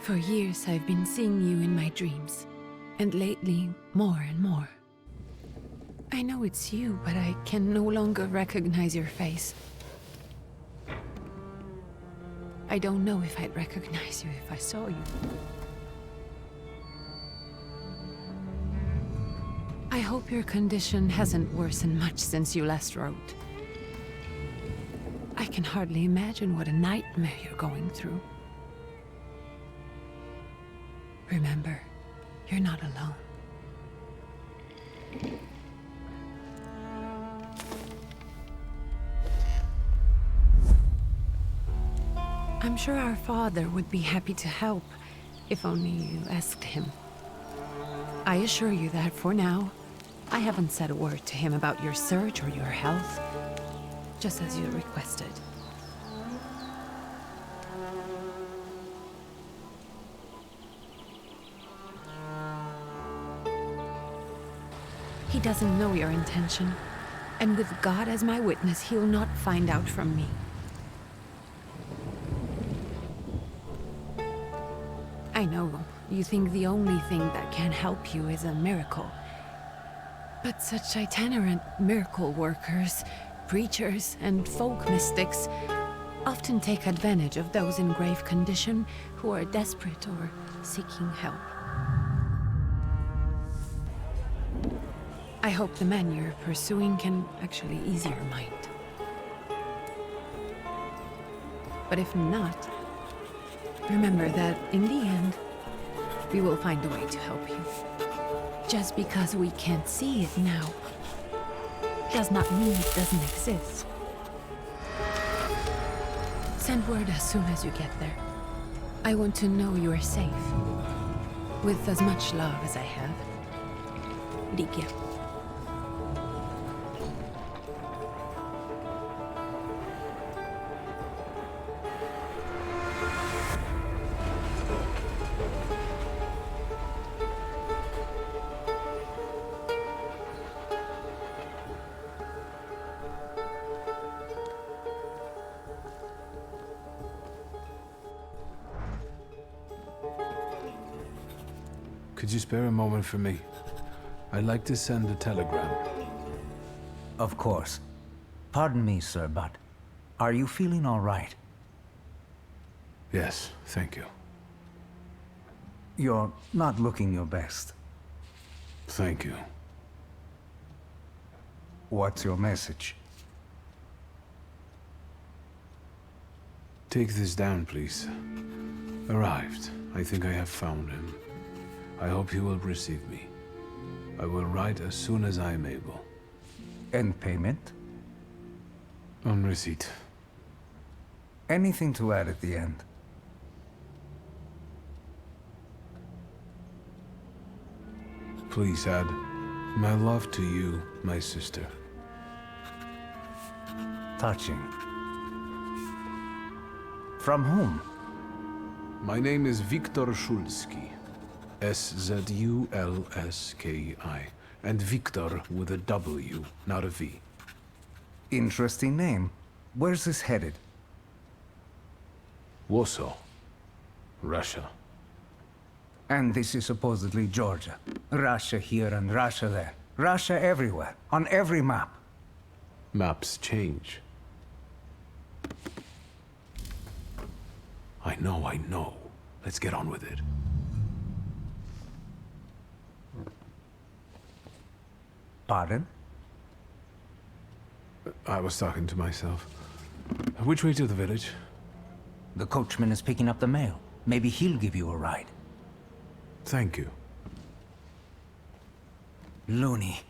For years I've been seeing you in my dreams, and lately more and more. I know it's you, but I can no longer recognize your face. I don't know if I'd recognize you if I saw you. I hope your condition hasn't worsened much since you last wrote. I can hardly imagine what a nightmare you're going through. Remember, you're not alone. I'm sure our father would be happy to help, if only you asked him. I assure you that for now, I haven't said a word to him about your search or your health, just as you requested. He doesn't know your intention, and with God as my witness, he'll not find out from me. I know you think the only thing that can help you is a miracle. But such itinerant miracle workers, preachers, and folk mystics often take advantage of those in grave condition who are desperate or seeking help. I hope the man you're pursuing can actually ease your mind. But if not, remember that in the end, we will find a way to help you. Just because we can't see it now, does not mean it doesn't exist. Send word as soon as you get there. I want to know you are safe. With as much love as I have. Ligia. Could you spare a moment for me? I'd like to send a telegram. Of course. Pardon me, sir, but are you feeling all right? Yes, thank you. You're not looking your best. Thank you. What's your message? Take this down, please. Arrived. I think I have found him. I hope you will receive me. I will write as soon as I am able. And payment? On receipt. Anything to add at the end? Please add, my love to you, my sister. Touching. From whom? My name is Viktor Szulski. Szulski. And Victor with a W, not a V. Interesting name. Where's this headed? Warsaw, Russia. And this is supposedly Georgia. Russia here and Russia there. Russia everywhere, on every map. Maps change. I know. Let's get on with it. Pardon? I was talking to myself. Which way to the village? The coachman is picking up the mail. Maybe he'll give you a ride. Thank you. Loony.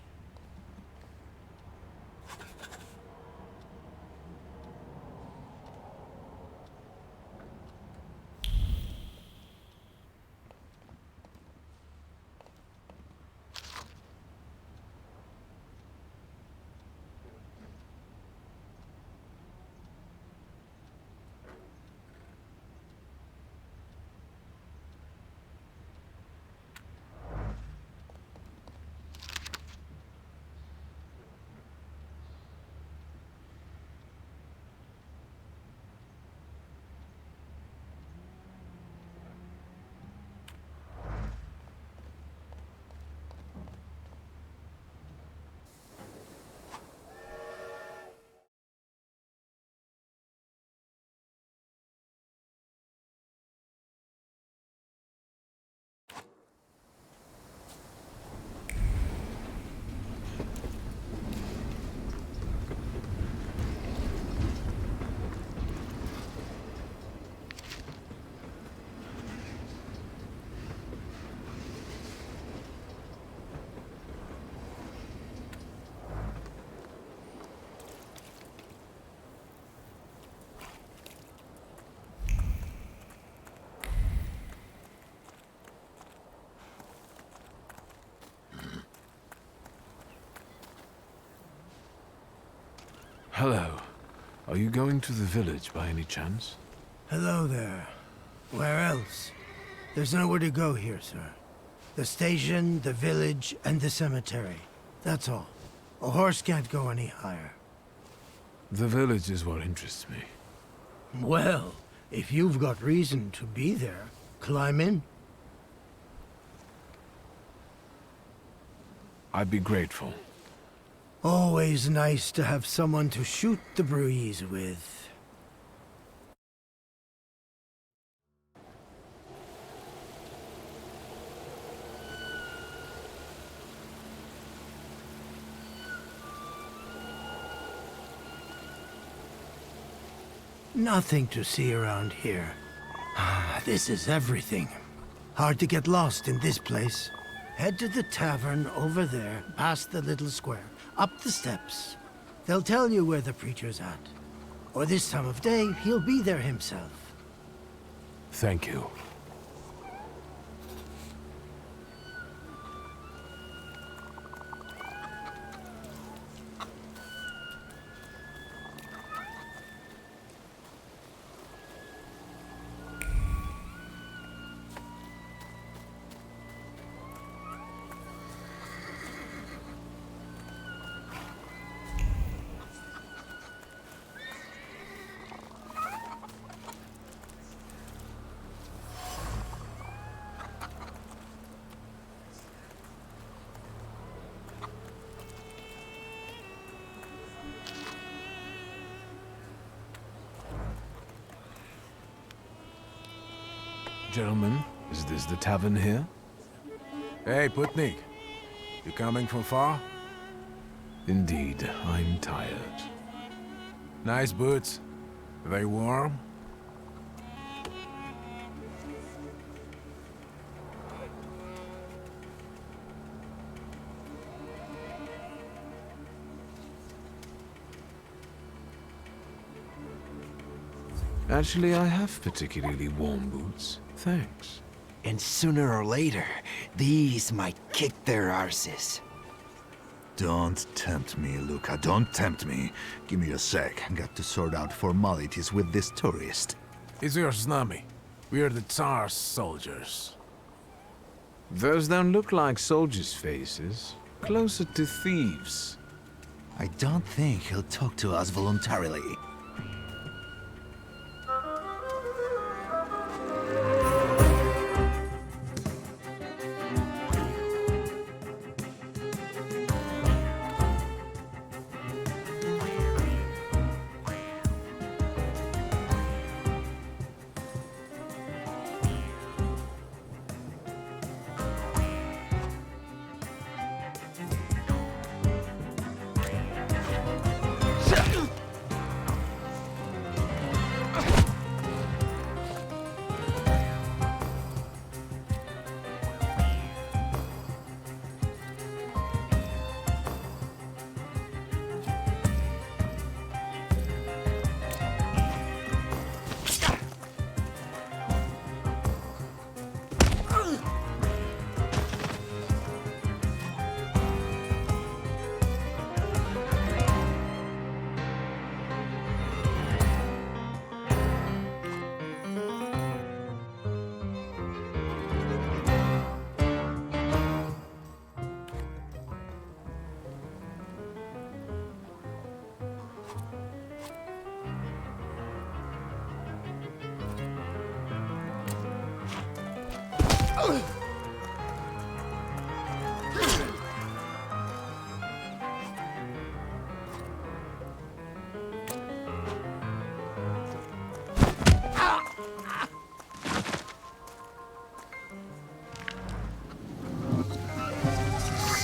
Hello. Are you going to the village by any chance? Hello there. Where else? There's nowhere to go here, sir. The station, the village, and the cemetery. That's all. A horse can't go any higher. The village is what interests me. Well, if you've got reason to be there, climb in. I'd be grateful. Always nice to have someone to shoot the breeze with. Nothing to see around here. This is everything. Hard to get lost in this place. Head to the tavern over there, past the little square, up the steps. They'll tell you where the preacher's at. Or this time of day, he'll be there himself. Thank you. Gentlemen, is this the tavern here? Hey, Putnik. You coming from far? Indeed, I'm tired. Nice boots. Are they warm? Actually, I have particularly warm boots. Thanks. And sooner or later, these might kick their arses. Don't tempt me, Luca. Don't tempt me. Give me a sec. Got to sort out formalities with this tourist. It's your snummy. We're the Tsar's soldiers. Those don't look like soldiers' faces. Closer to thieves. I don't think he'll talk to us voluntarily.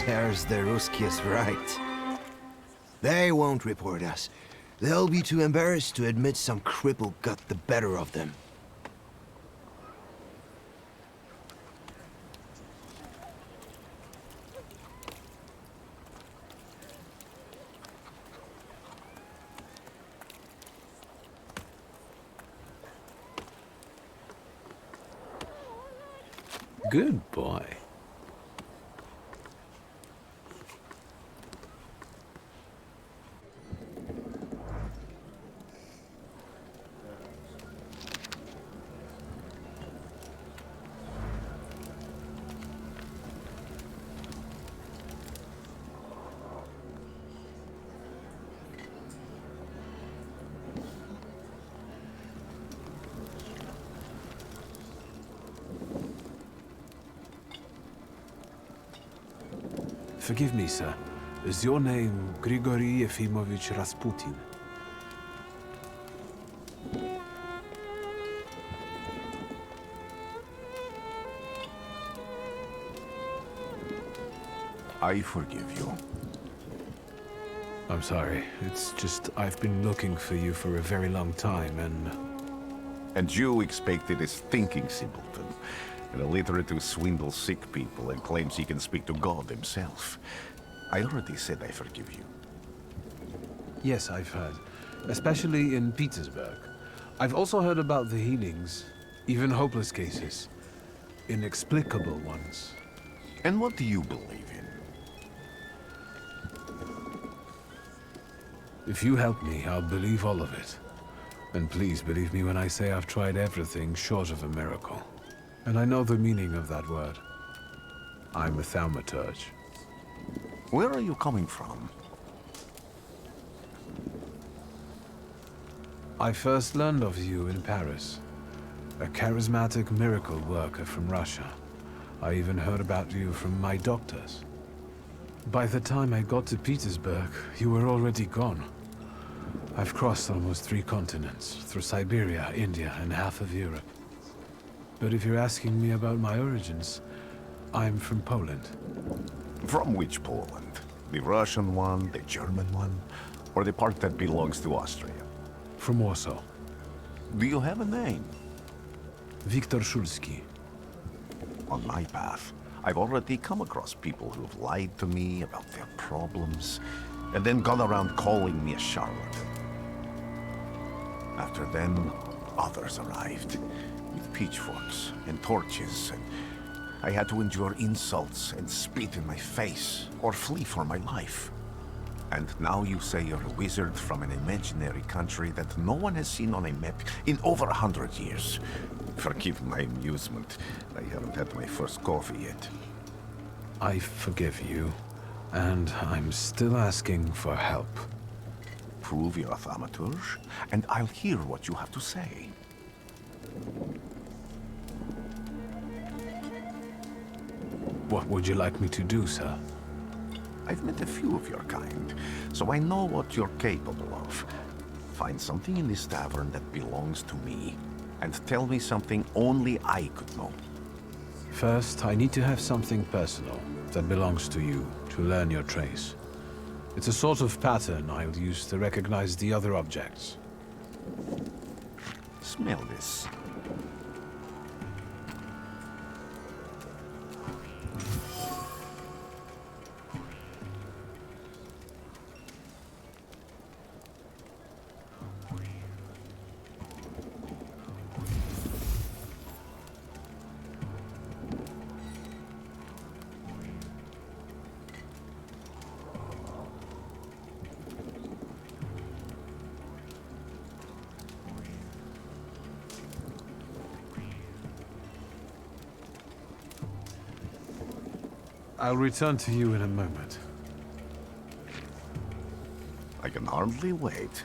There's the Ruskies right. They won't report us. They'll be too embarrassed to admit some cripple got the better of them. Good boy. Forgive me, sir. Is your name Grigory Yefimovich Rasputin? I forgive you. I'm sorry. It's just I've been looking for you for a very long time, and... And you expected this thinking simpleton, an illiterate who swindles sick people and claims he can speak to God himself. I already said I forgive you. Yes, I've heard. Especially in Petersburg. I've also heard about the healings, even hopeless cases. Inexplicable ones. And what do you believe in? If you help me, I'll believe all of it. And please believe me when I say I've tried everything short of a miracle. And I know the meaning of that word. I'm a Thaumaturge. Where are you coming from? I first learned of you in Paris. A charismatic miracle worker from Russia. I even heard about you from my doctors. By the time I got to Petersburg, you were already gone. I've crossed almost 3 continents, through Siberia, India, and half of Europe. But if you're asking me about my origins, I'm from Poland. From which Poland? The Russian one, the German one, or the part that belongs to Austria? From Warsaw. Do you have a name? Wiktor Szulski. On my path, I've already come across people who've lied to me about their problems, and then gone around calling me a charlatan. After them, others arrived, with pitchforks and torches, and I had to endure insults and spit in my face, or flee for my life. And now you say you're a wizard from an imaginary country that no one has seen on a map in over 100 years. Forgive my amusement. I haven't had my first coffee yet. I forgive you, and I'm still asking for help. Prove you're a Thaumaturge, and I'll hear what you have to say. What would you like me to do, sir? I've met a few of your kind, so I know what you're capable of. Find something in this tavern that belongs to me, and tell me something only I could know. First, I need to have something personal that belongs to you to learn your trace. It's a sort of pattern I'll use to recognize the other objects. Smell this. I'll return to you in a moment. I can hardly wait.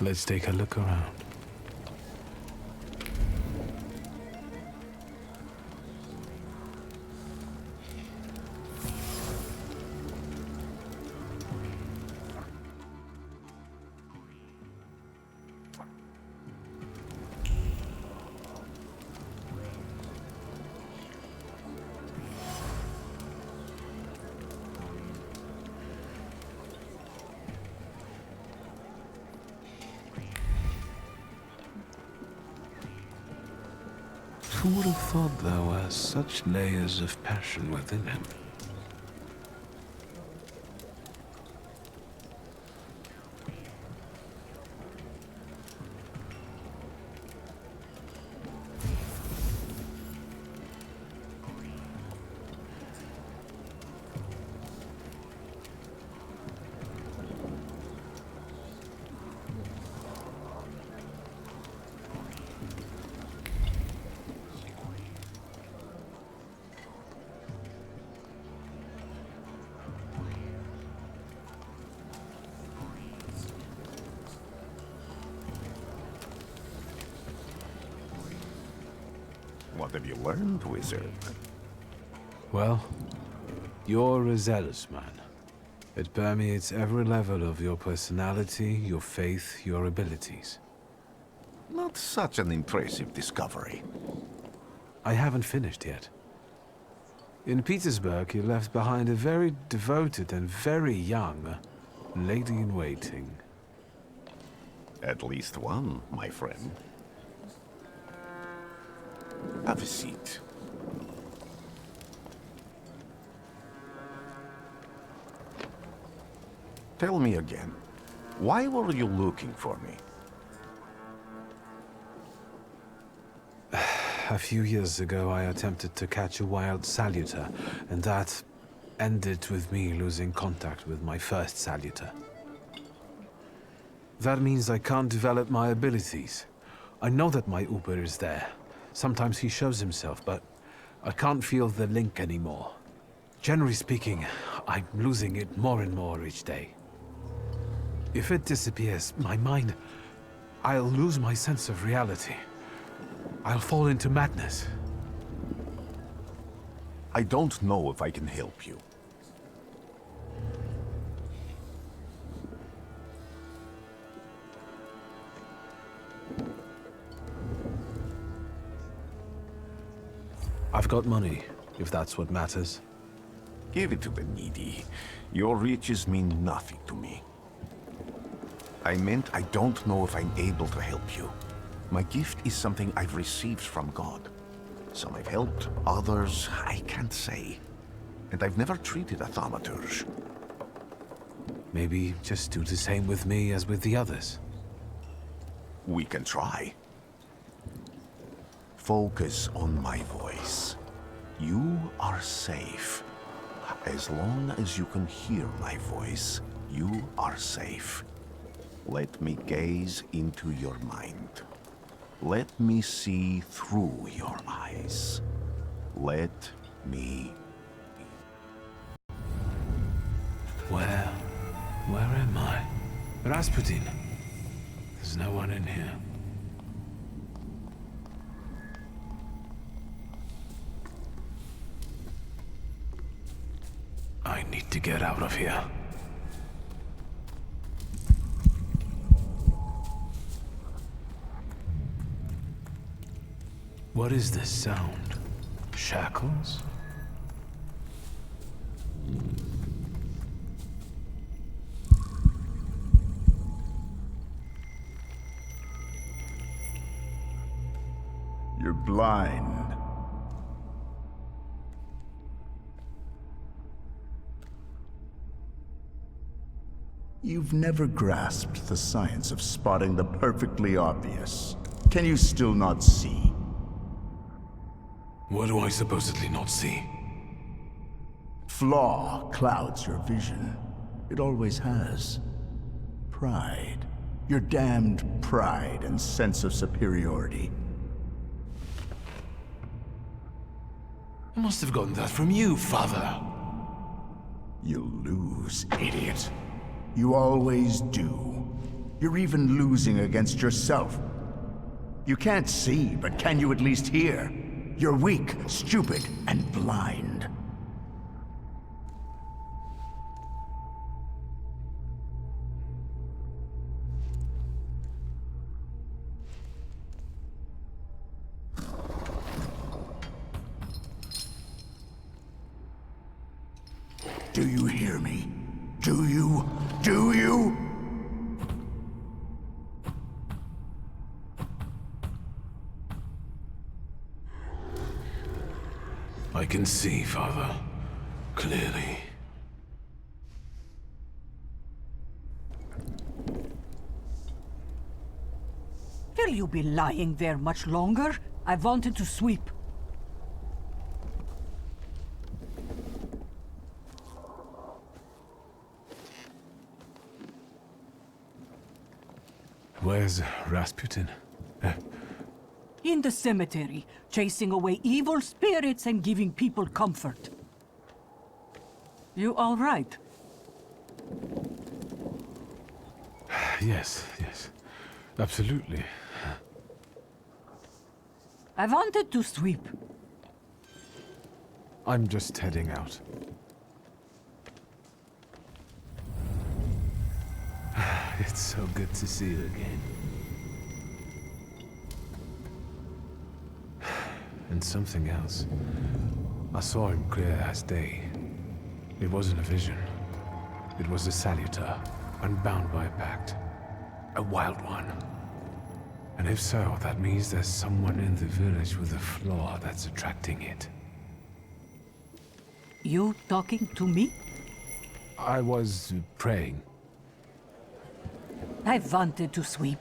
Let's take a look around. Who would have thought there were such layers of passion within him? What have you learned, wizard? Well, you're a zealous man. It permeates every level of your personality, your faith, your abilities. Not such an impressive discovery. I haven't finished yet. In Petersburg, you left behind a very devoted and very young lady-in-waiting. At least one, my friend. Have a seat. Tell me again, why were you looking for me? A few years ago, I attempted to catch a wild saluter, and that ended with me losing contact with my first saluter. That means I can't develop my abilities. I know that my Uber is there. Sometimes he shows himself, but I can't feel the link anymore. Generally speaking, I'm losing it more and more each day. If it disappears, my mind, I'll lose my sense of reality. I'll fall into madness. I don't know if I can help you. I've got money, if that's what matters. Give it to the needy. Your riches mean nothing to me. I meant I don't know if I'm able to help you. My gift is something I've received from God. Some I've helped, others I can't say. And I've never treated a Thaumaturge. Maybe just do the same with me as with the others. We can try. Focus on my voice. You are safe. As long as you can hear my voice, you are safe. Let me gaze into your mind. Let me see through your eyes. Let me... Where am I? Rasputin. There's no one in here. I need to get out of here. What is this sound? Shackles? You're blind. You've never grasped the science of spotting the perfectly obvious. Can you still not see? What do I supposedly not see? Flaw clouds your vision. It always has. Pride. Your damned pride and sense of superiority. I must have gotten that from you, Father. You'll lose, idiot. You always do. You're even losing against yourself. You can't see, but can you at least hear? You're weak, stupid, and blind. Do you hear me? Do you? Do you? I can see, Father. Clearly. Will you be lying there much longer? I wanted to sweep. Where's Rasputin? In the cemetery, chasing away evil spirits and giving people comfort. You all right? Yes, yes. Absolutely. I wanted to sweep. I'm just heading out. It's so good to see you again. And something else. I saw him clear as day. It wasn't a vision. It was a saluter, unbound by a pact. A wild one. And if so, that means there's someone in the village with a flaw that's attracting it. You talking to me? I was praying. I wanted to sweep.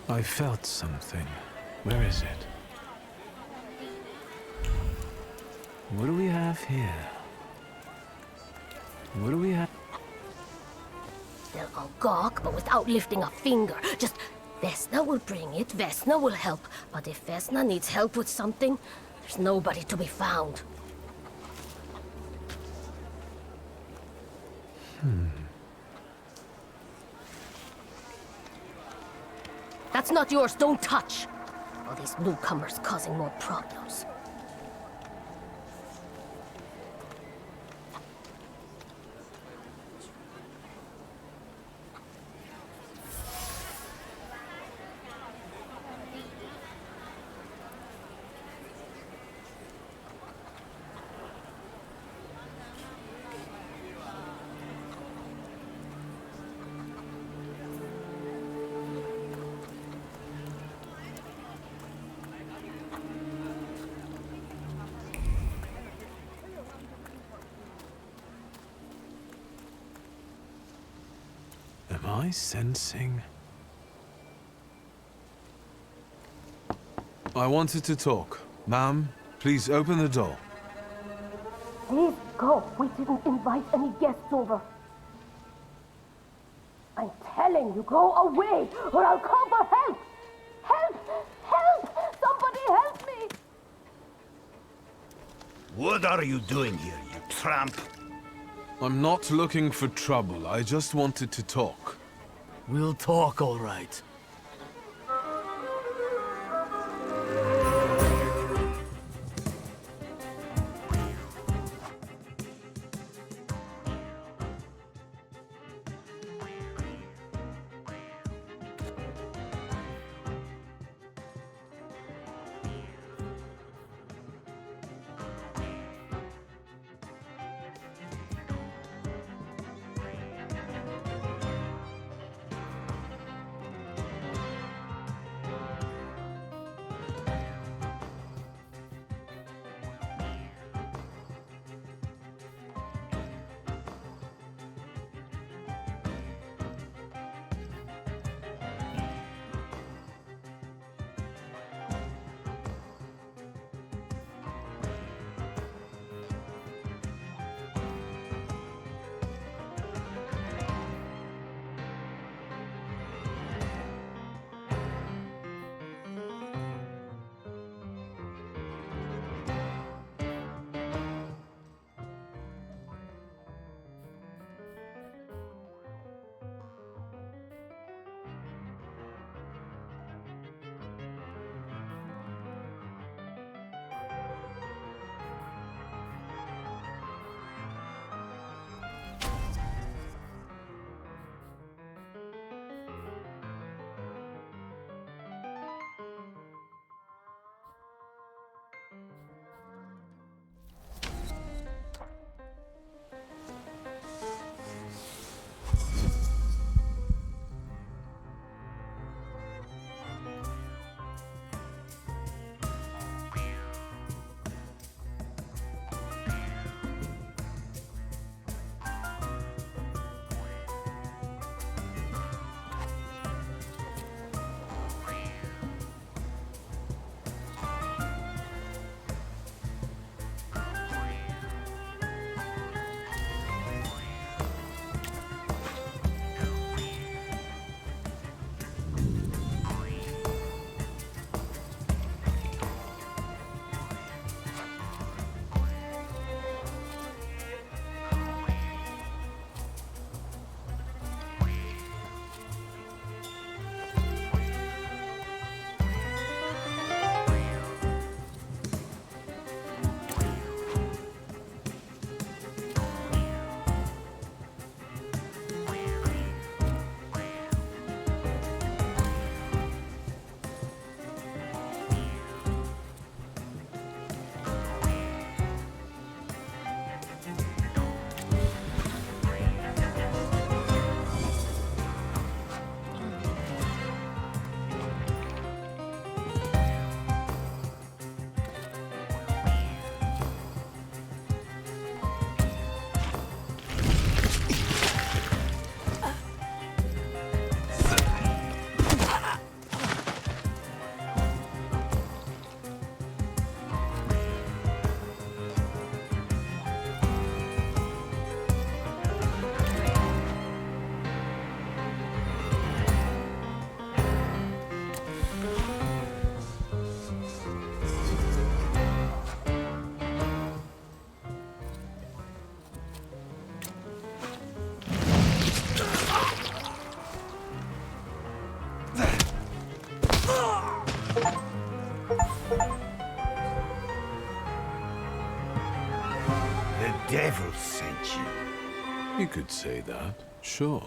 I felt something. Where is it? What do we have here? What do we have? They'll all gawk, but without lifting a finger. Just, Vesna will bring it, Vesna will help. But if Vesna needs help with something, there's nobody to be found. That's not yours, don't touch! All these newcomers causing more problems. Am I sensing? I wanted to talk. Ma'am, please open the door. Please go. We didn't invite any guests over. I'm telling you, go away, or I'll call for help! Help! Help! Somebody help me! What are you doing here, you tramp? I'm not looking for trouble. I just wanted to talk. We'll talk, all right. devil sent you. You could say that, sure.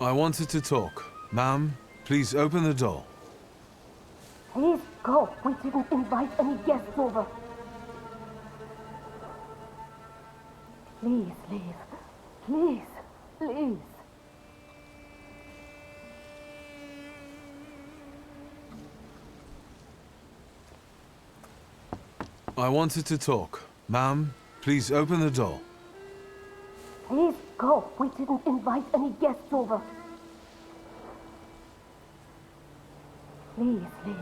I wanted to talk. Ma'am, please open the door. Please go. We didn't invite any guests over. Please leave. Please, please. I wanted to talk. Ma'am, please open the door. Please go. We didn't invite any guests over. Please leave.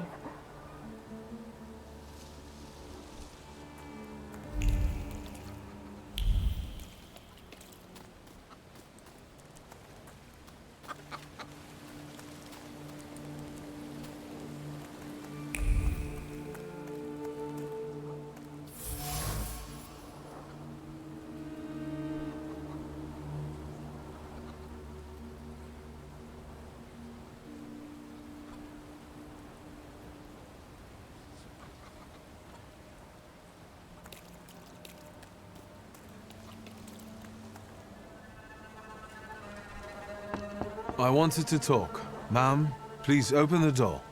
I wanted to talk. Ma'am, please open the door.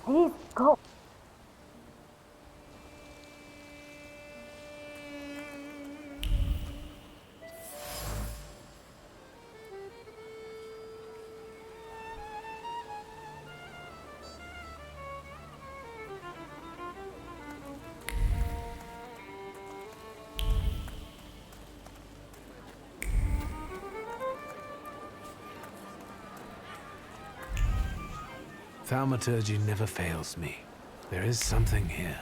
Please go. Thaumaturge never fails me. There is something here.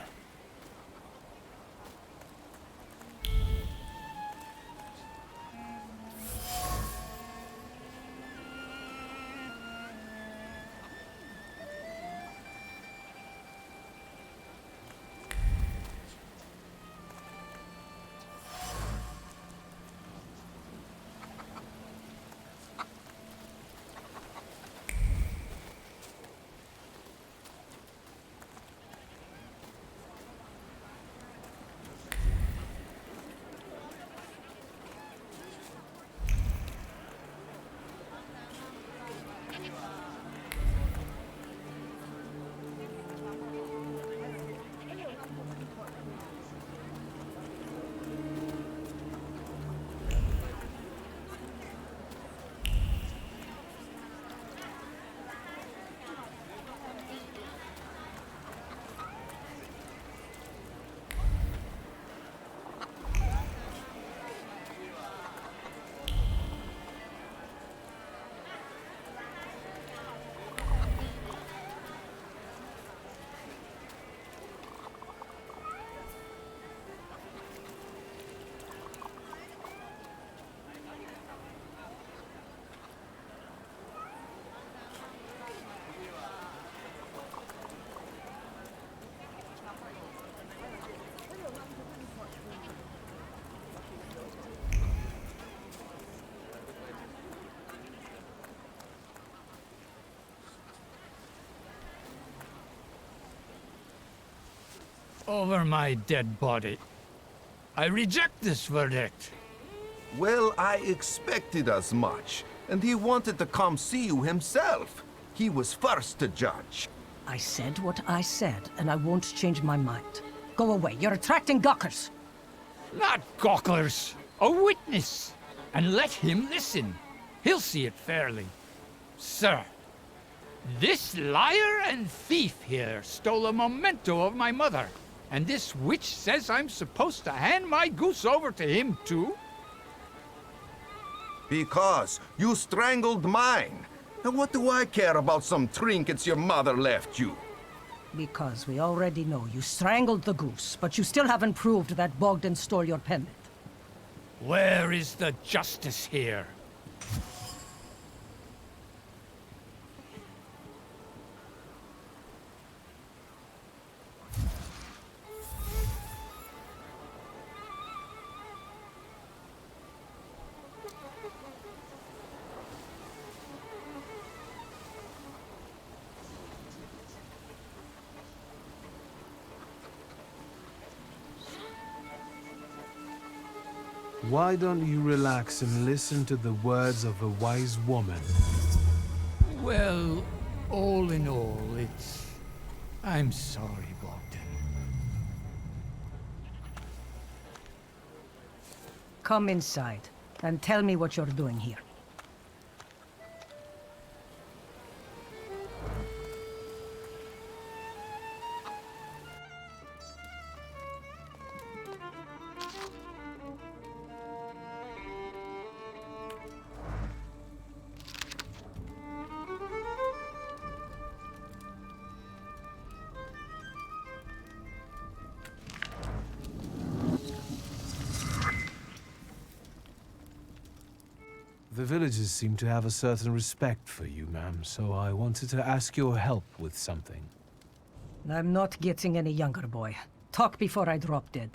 Over my dead body. I reject this verdict. Well, I expected as much. And he wanted to come see you himself. He was first to judge. I said what I said, and I won't change my mind. Go away. You're attracting gawkers. Not gawkers. A witness. And let him listen. He'll see it fairly. Sir, this liar and thief here stole a memento of my mother. And this witch says I'm supposed to hand my goose over to him, too? Because you strangled mine. And what do I care about some trinkets your mother left you? Because we already know you strangled the goose, but you still haven't proved that Bogdan stole your pendant. Where is the justice here? Why don't you relax and listen to the words of a wise woman? Well, all in all, I'm sorry, Bogdan. Come inside and tell me what you're doing here. The villagers seem to have a certain respect for you, ma'am, so I wanted to ask your help with something. I'm not getting any younger, boy. Talk before I drop dead.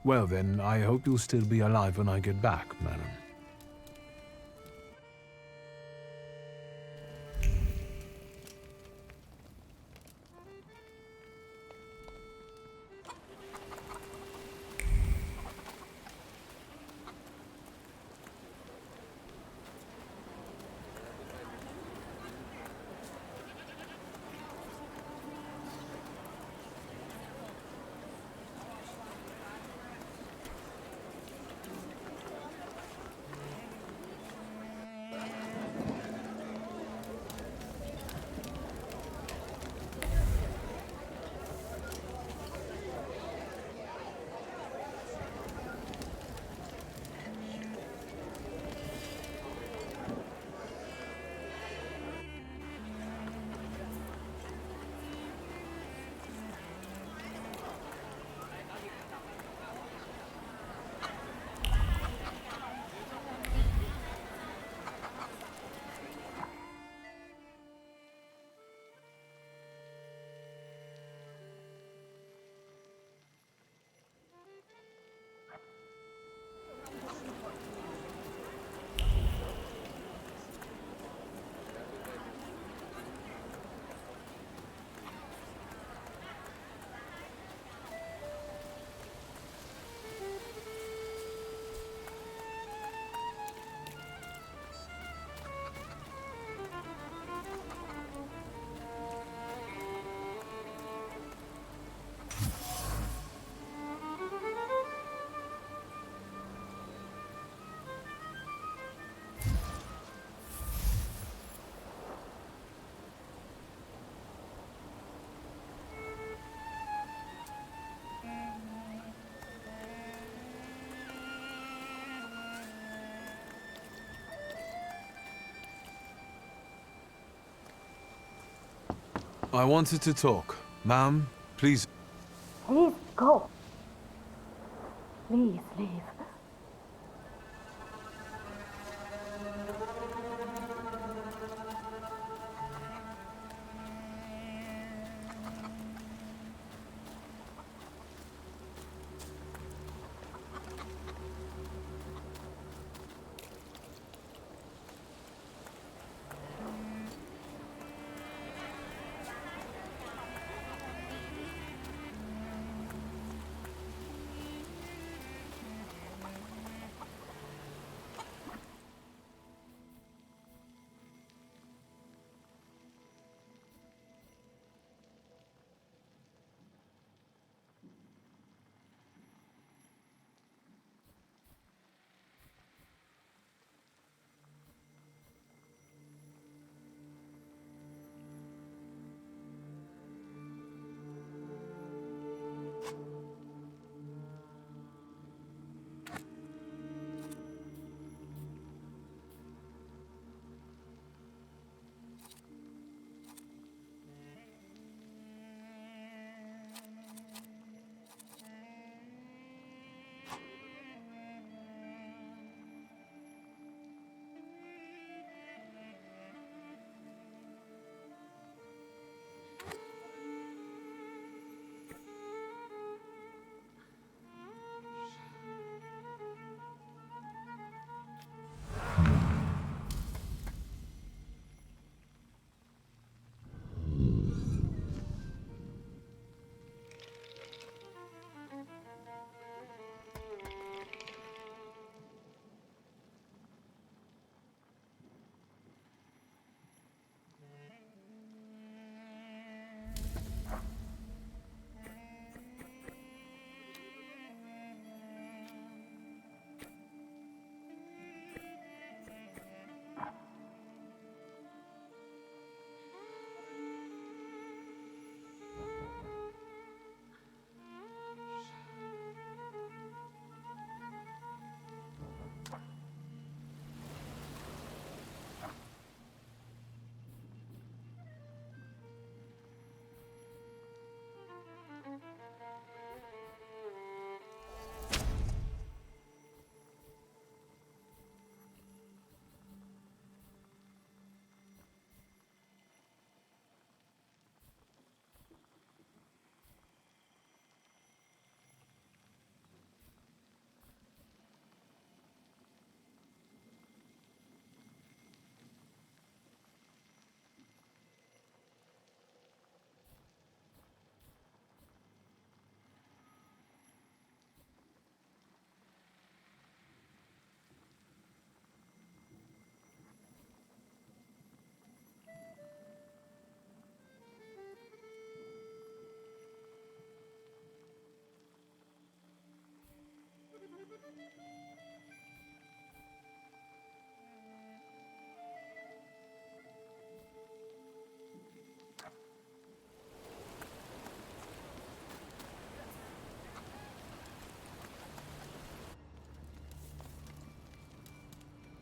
Well then, I hope you'll still be alive when I get back, madam. I wanted to talk. Ma'am, please. Please go. Please leave.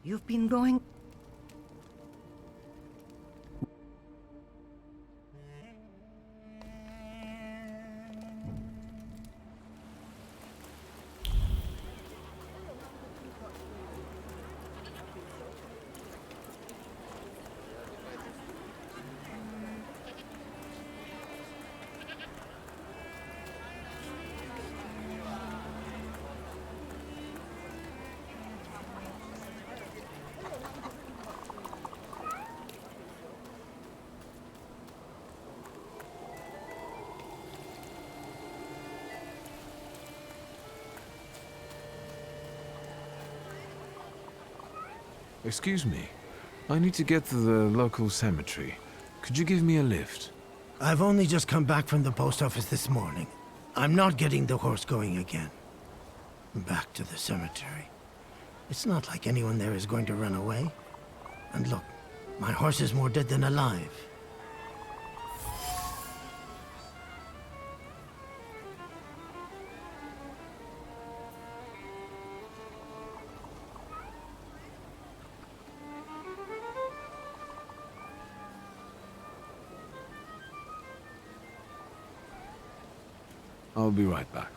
You've been going... Excuse me. I need to get to the local cemetery. Could you give me a lift? I've only just come back from the post office this morning. I'm not getting the horse going again. Back to the cemetery. It's not like anyone there is going to run away. And look, my horse is more dead than alive. I'll be right back.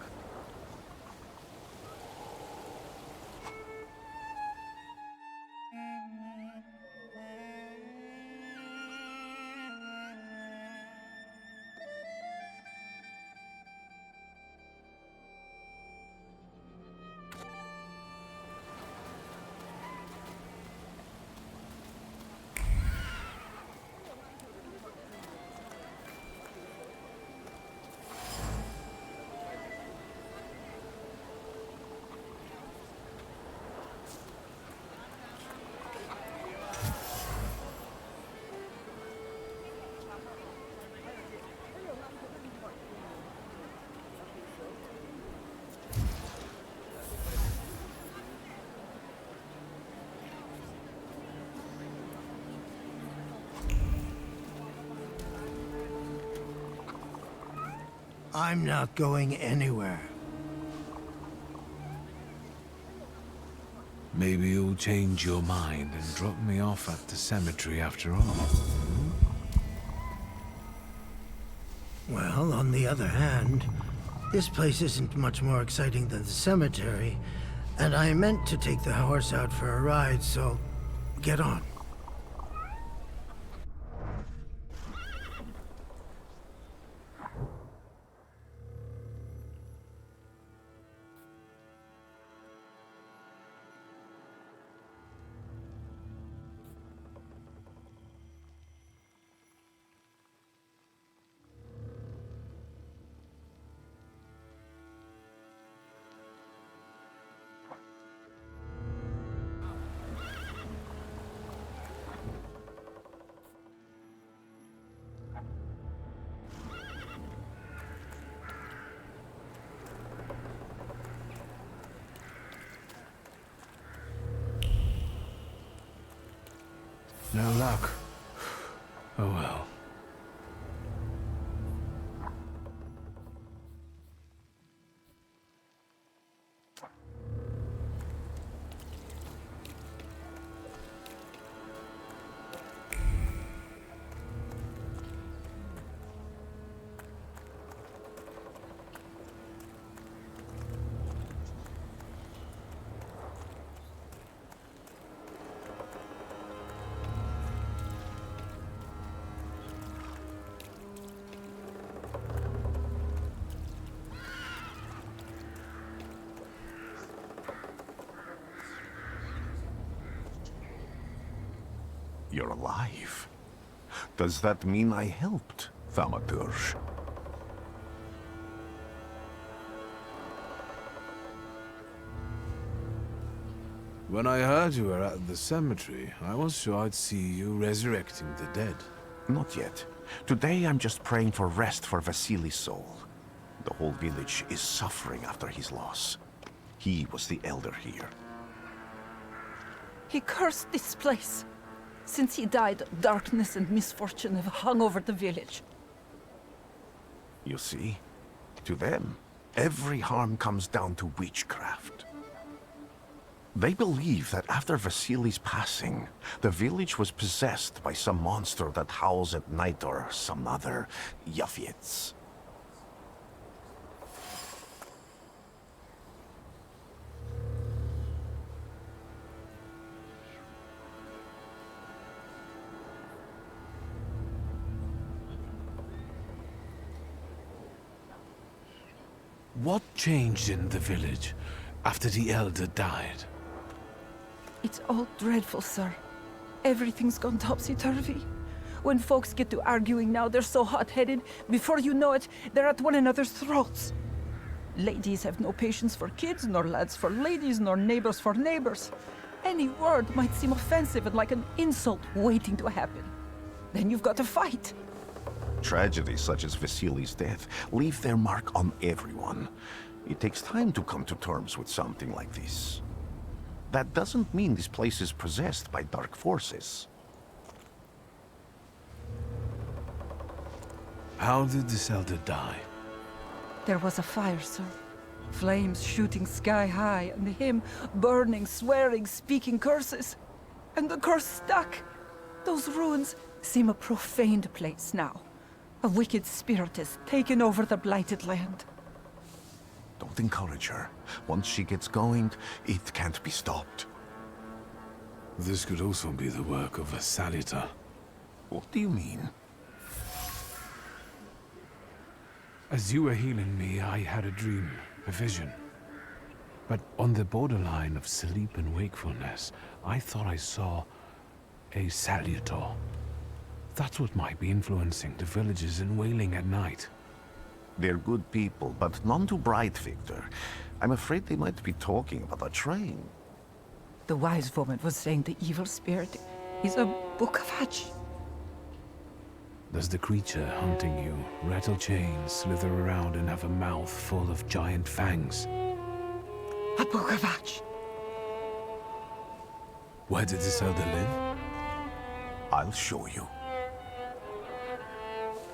I'm not going anywhere. Maybe you'll change your mind and drop me off at the cemetery after all. Well, on the other hand, this place isn't much more exciting than the cemetery, and I meant to take the horse out for a ride, so get on. No luck. Oh well. You're alive. Does that mean I helped, Thaumaturge? When I heard you were at the cemetery, I was sure I'd see you resurrecting the dead. Not yet. Today I'm just praying for rest for Vasily's soul. The whole village is suffering after his loss. He was the elder here. He cursed this place. Since he died, darkness and misfortune have hung over the village. You see? To them, every harm comes down to witchcraft. They believe that after Vasily's passing, the village was possessed by some monster that howls at night or some other Yafits. What changed in the village after the elder died? It's all dreadful, sir. Everything's gone topsy-turvy. When folks get to arguing now, they're so hot-headed. Before you know it, they're at one another's throats. Ladies have no patience for kids, nor lads for ladies, nor neighbors for neighbors. Any word might seem offensive and like an insult waiting to happen. Then you've got to fight. Tragedies such as Vasily's death leave their mark on everyone. It takes time to come to terms with something like this. That doesn't mean this place is possessed by dark forces. How did this elder die? There was a fire, sir. Flames shooting sky high, and him burning, swearing, speaking curses. And the curse stuck. Those ruins seem a profaned place now. A wicked spirit has taken over the blighted land. Don't encourage her. Once she gets going, it can't be stopped. This could also be the work of a Salita. What do you mean? As you were healing me, I had a dream, a vision. But on the borderline of sleep and wakefulness, I thought I saw a Salutor. That's what might be influencing the villagers in Wailing at night. They're good people, but none too bright, Victor. I'm afraid they might be talking about a train. The wise woman was saying the evil spirit is a book of hatch. Does the creature hunting you rattle chains, slither around, and have a mouth full of giant fangs? A book of hatch. Where did this elder live? I'll show you.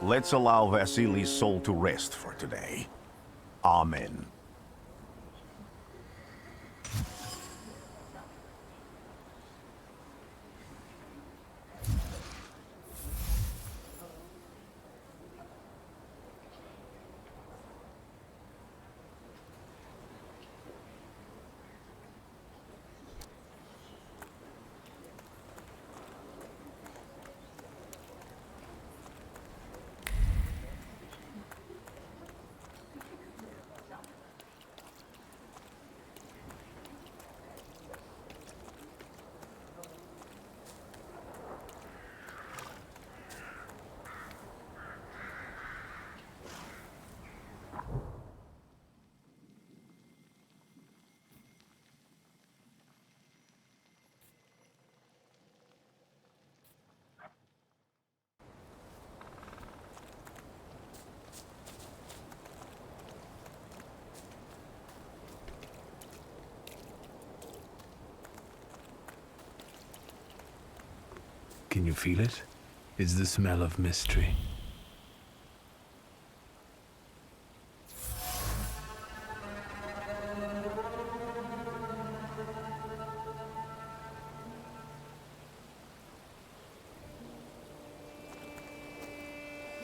Let's allow Vasily's soul to rest for today. Amen. Can you feel it? It's the smell of mystery.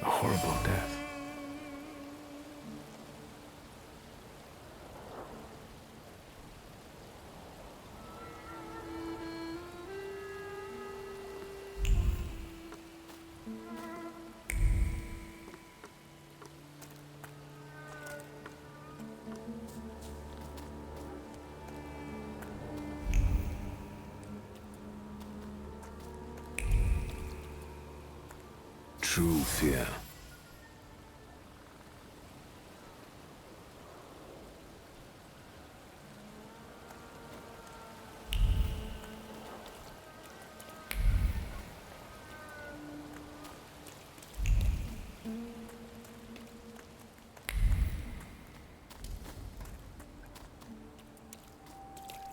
A horrible death. True fear.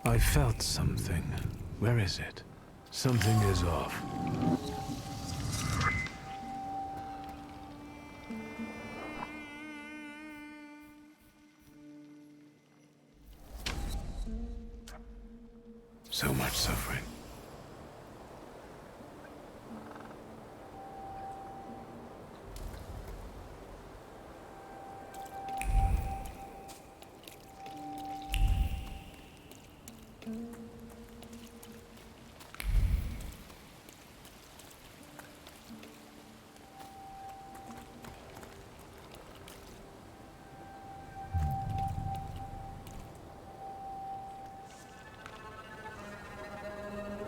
I felt something. Where is it? Something is off. So much suffering.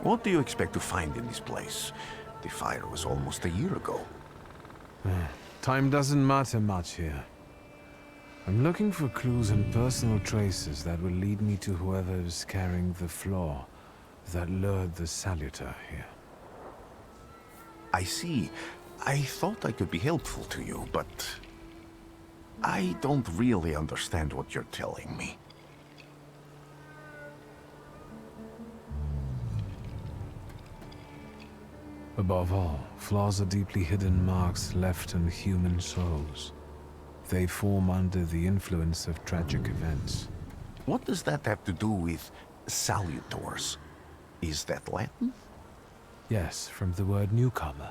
What do you expect to find in this place? The fire was almost a year ago. Time doesn't matter much here. I'm looking for clues and personal traces that will lead me to whoever is carrying the flaw that lured the Salutor here. I see. I thought I could be helpful to you, but I don't really understand what you're telling me. Above all, flaws are deeply hidden marks left in human souls. They form under the influence of tragic events. What does that have to do with salutors? Is that Latin? Yes, from the word newcomer.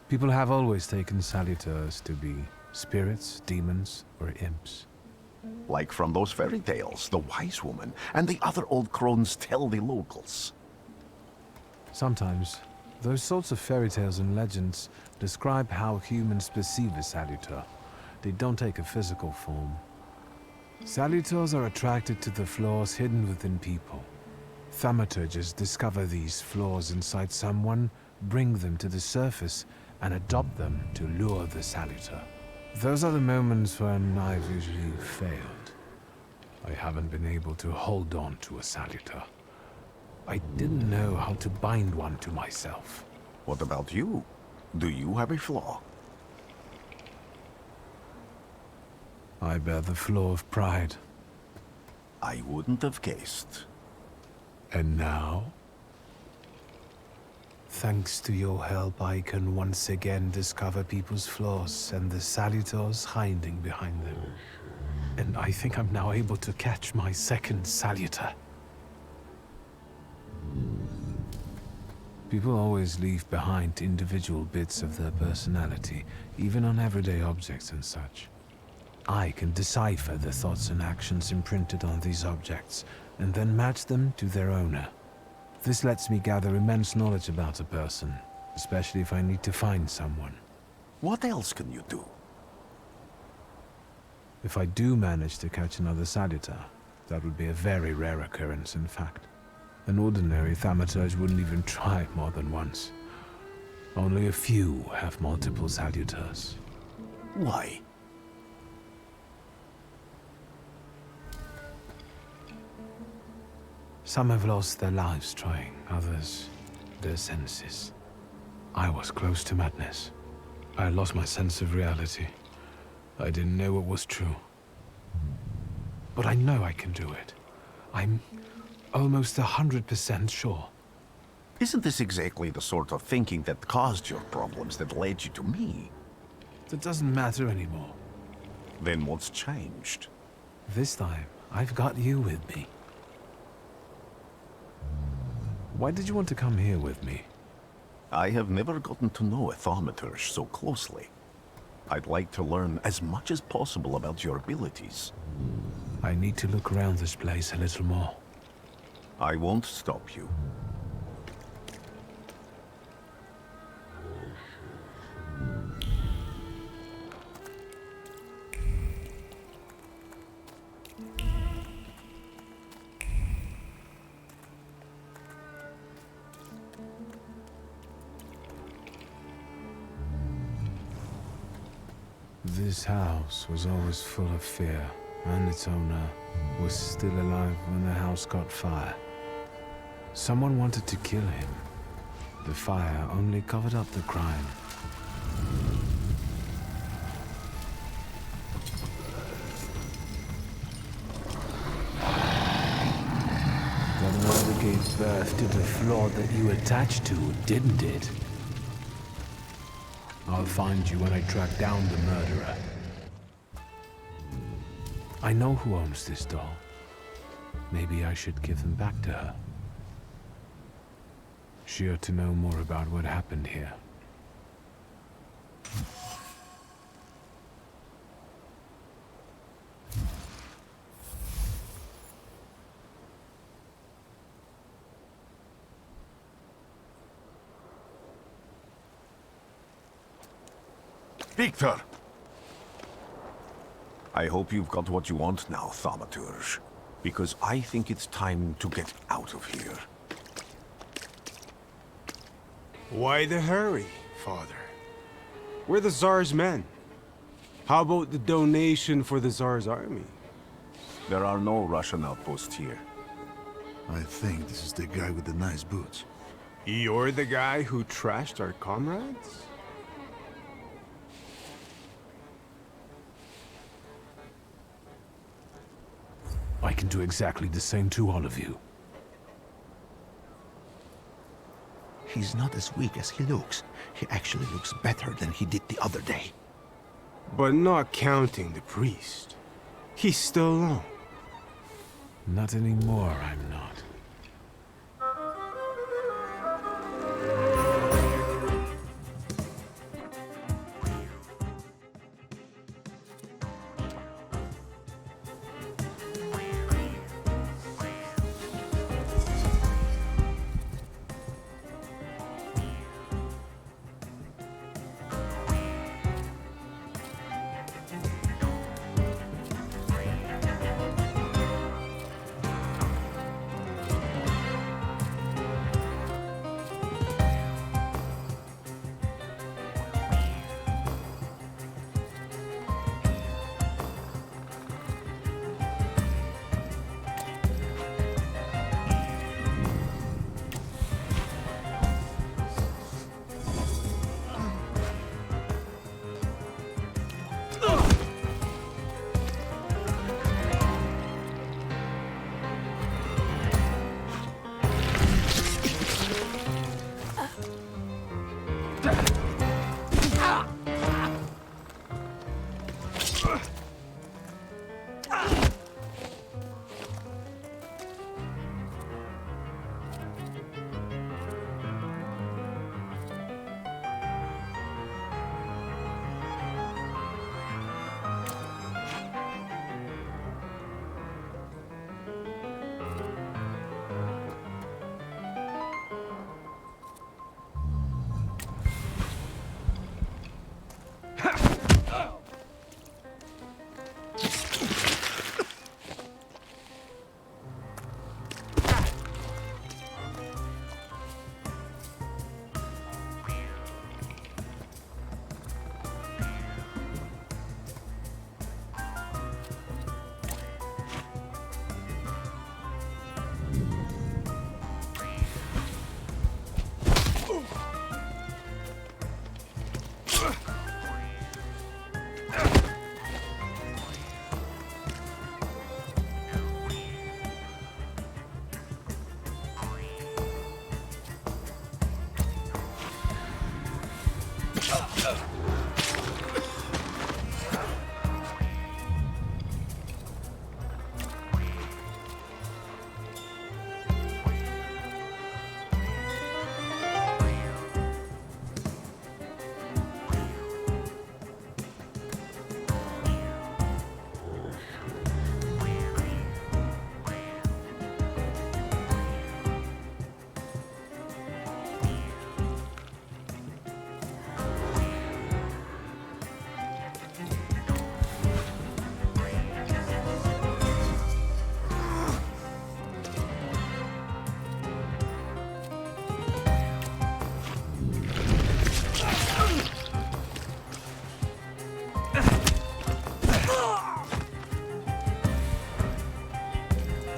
People have always taken salutors to be spirits, demons, or imps. Like from those fairy tales, the wise woman and the other old crones tell the locals. Sometimes, those sorts of fairy tales and legends describe how humans perceive a salutor. They don't take a physical form. Salutors are attracted to the flaws hidden within people. Thaumaturges discover these flaws inside someone, bring them to the surface, and adopt them to lure the salutor. Those are the moments when I've usually failed. I haven't been able to hold on to a salutor. I didn't know how to bind one to myself. What about you? Do you have a flaw? I bear the flaw of pride. I wouldn't have guessed. And now? Thanks to your help, I can once again discover people's flaws and the salutors hiding behind them. And I think I'm now able to catch my second salutor. People always leave behind individual bits of their personality, even on everyday objects and such. I can decipher the thoughts and actions imprinted on these objects, and then match them to their owner. This lets me gather immense knowledge about a person, especially if I need to find someone. What else can you do? If I do manage to catch another salutor, that would be a very rare occurrence, in fact. An ordinary Thaumaturge wouldn't even try more than once. Only a few have multiple salutors. Why? Some have lost their lives trying, others their senses. I was close to madness. I lost my sense of reality. I didn't know what was true. But I know I can do it. I'm almost 100% sure. Isn't this exactly the sort of thinking that caused your problems that led you to me? That doesn't matter anymore. Then what's changed? This time, I've got you with me. Why did you want to come here with me? I have never gotten to know a Thaumaturge so closely. I'd like to learn as much as possible about your abilities. I need to look around this place a little more. I won't stop you. This house was always full of fear, and its owner was still alive when the house caught fire. Someone wanted to kill him. The fire only covered up the crime. gave birth to the flaw that you attached to, didn't it? I'll find you when I track down the murderer. I know who owns this doll. Maybe I should give them back to her. She ought to know more about what happened here. Victor! I hope you've got what you want now, Thaumaturge. Because I think it's time to get out of here. Why the hurry, Father? We're the Tsar's men. How about the donation for the Tsar's army? There are no Russian outposts here. I think this is the guy with the nice boots. You're the guy who trashed our comrades? I can do exactly the same to all of you. He's not as weak as he looks. He actually looks better than he did the other day. But not counting the priest. He's still alone. Not anymore, I'm not.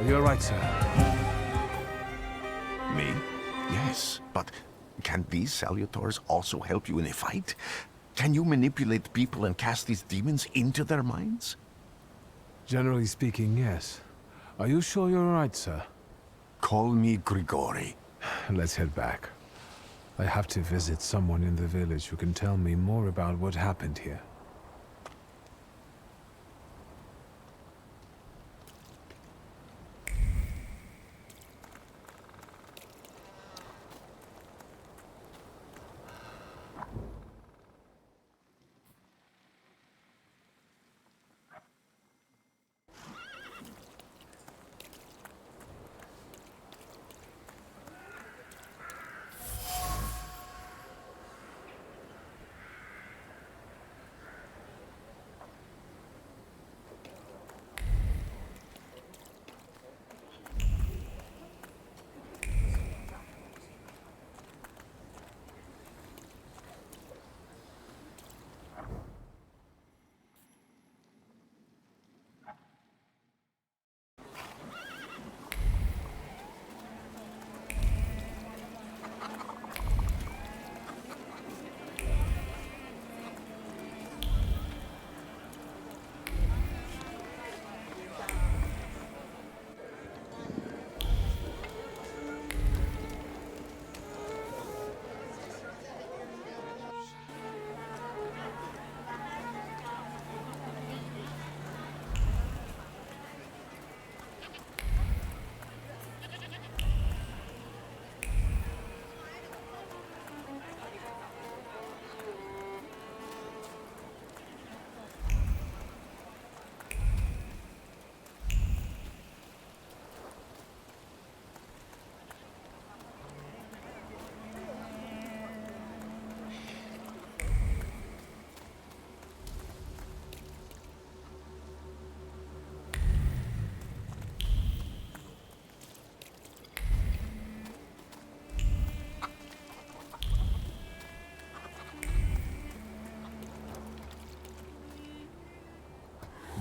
You're right, sir. Me? Yes, but can these salutors also help you in a fight? Can you manipulate people and cast these demons into their minds? Generally speaking, yes. Are you sure you're right, sir? Call me Grigori. Let's head back. I have to visit someone in the village who can tell me more about what happened here.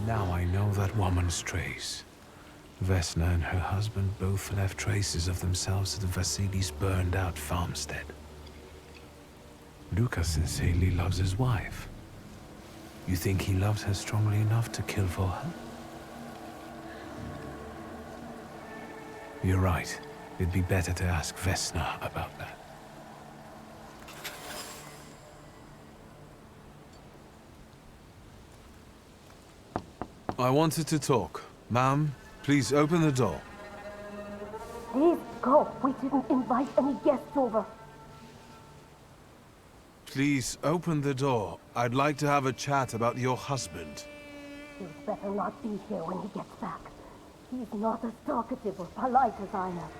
Now I know that woman's trace. Vesna and her husband both left traces of themselves at Vasily's burned-out farmstead. Lukas sincerely loves his wife. You think he loves her strongly enough to kill for her? You're right. It'd be better to ask Vesna about that. I wanted to talk. Ma'am, please open the door. Please go. We didn't invite any guests over. Please open the door. I'd like to have a chat about your husband. You'd better not be here when he gets back. He's not as talkative or polite as I am.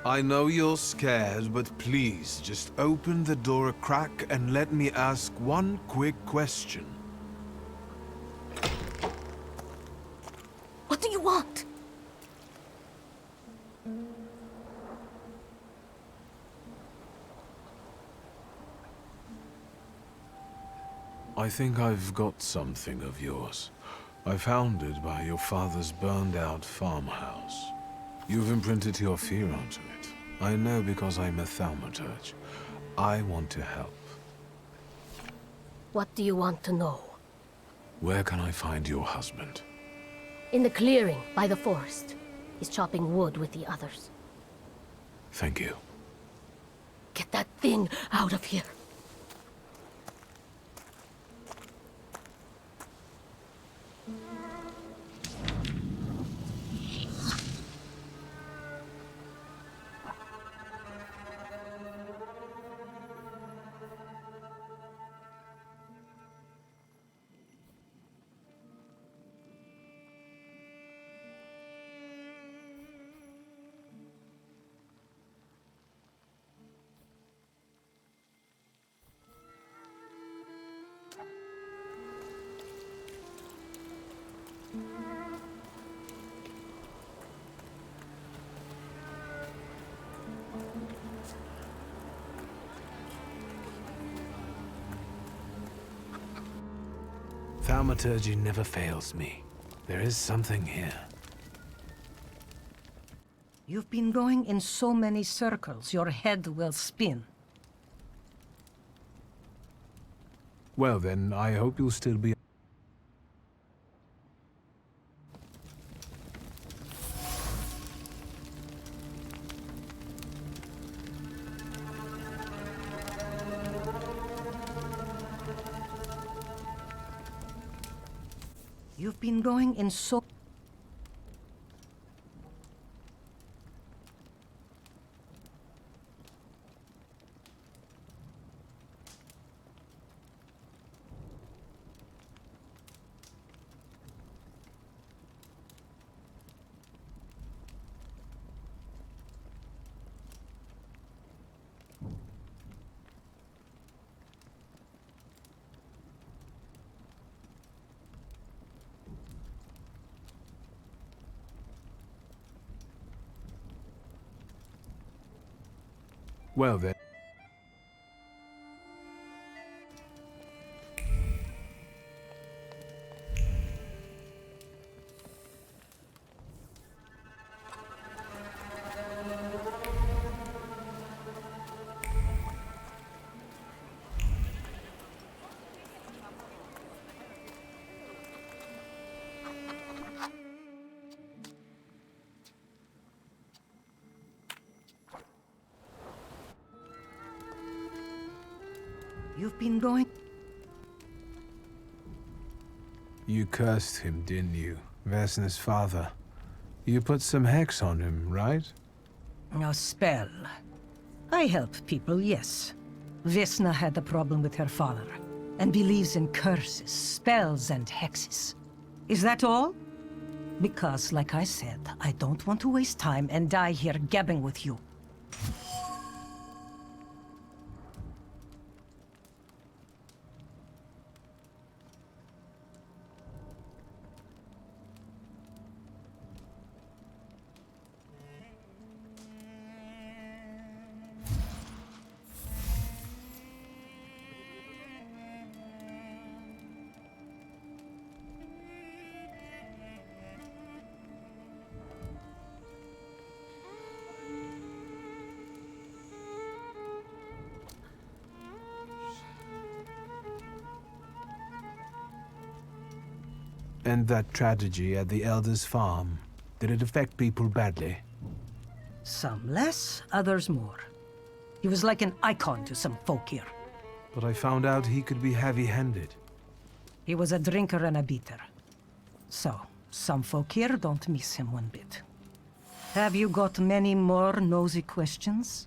I know you're scared, but please, just open the door a crack and let me ask one quick question. What do you want? I think I've got something of yours. I found it by your father's burned-out farmhouse. You've imprinted your fear onto it. I know because I'm a Thaumaturge. I want to help. What do you want to know? Where can I find your husband? In the clearing, by the forest. He's chopping wood with the others. Thank you. Get that thing out of here. Thaumaturge never fails me. There is something here. You've been going in so many circles, your head will spin. Well then, I hope you'll still be... You've been going in so... Well then... You've been going... You cursed him, didn't you? Vesna's father. You put some hex on him, right? A spell. I help people, yes. Vesna had a problem with her father, and believes in curses, spells, and hexes. Is that all? Because, like I said, I don't want to waste time and die here gabbing with you. And that tragedy at the Elder's farm, did it affect people badly? Some less, others more. He was like an icon to some folk here. But I found out he could be heavy-handed. He was a drinker and a beater. So, some folk here don't miss him one bit. Have you got many more nosy questions?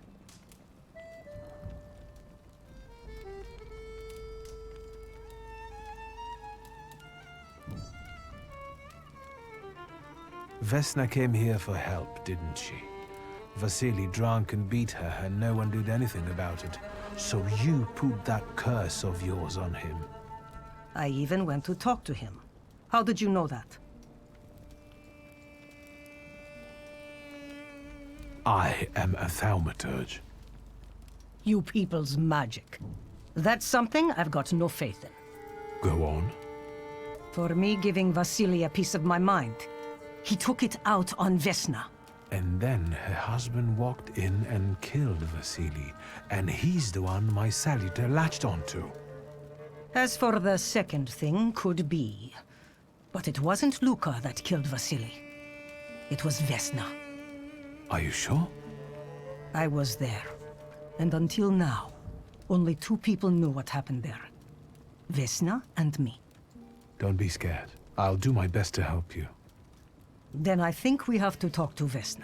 Vesna came here for help, didn't she? Vasily drank and beat her, and no one did anything about it. So you put that curse of yours on him. I even went to talk to him. How did you know that? I am a Thaumaturge. You people's magic. That's something I've got no faith in. Go on. For me giving Vasily a piece of my mind, he took it out on Vesna. And then her husband walked in and killed Vasily, and he's the one my saluter latched onto. As for the second thing, could be. But it wasn't Luka that killed Vasily. It was Vesna. Are you sure? I was there. And until now, only two people knew what happened there. Vesna and me. Don't be scared. I'll do my best to help you. Then I think we have to talk to Vesna.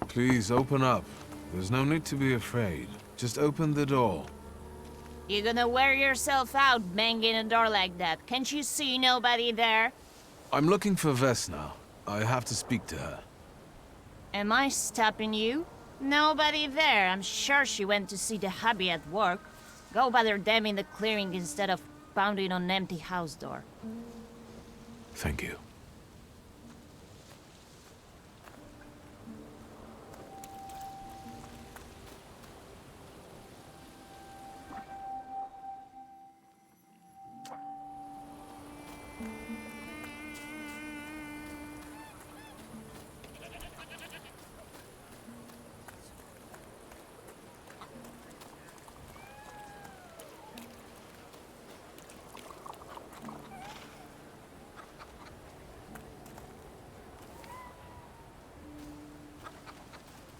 Please, open up. There's no need to be afraid. Just open the door. You gonna wear yourself out banging a door like that? Can't you see nobody there? I'm looking for Vesna. I have to speak to her. Am I stopping you? Nobody there. I'm sure she went to see the hubby at work. Go bother them in the clearing instead of pounding on an empty house door. Thank you.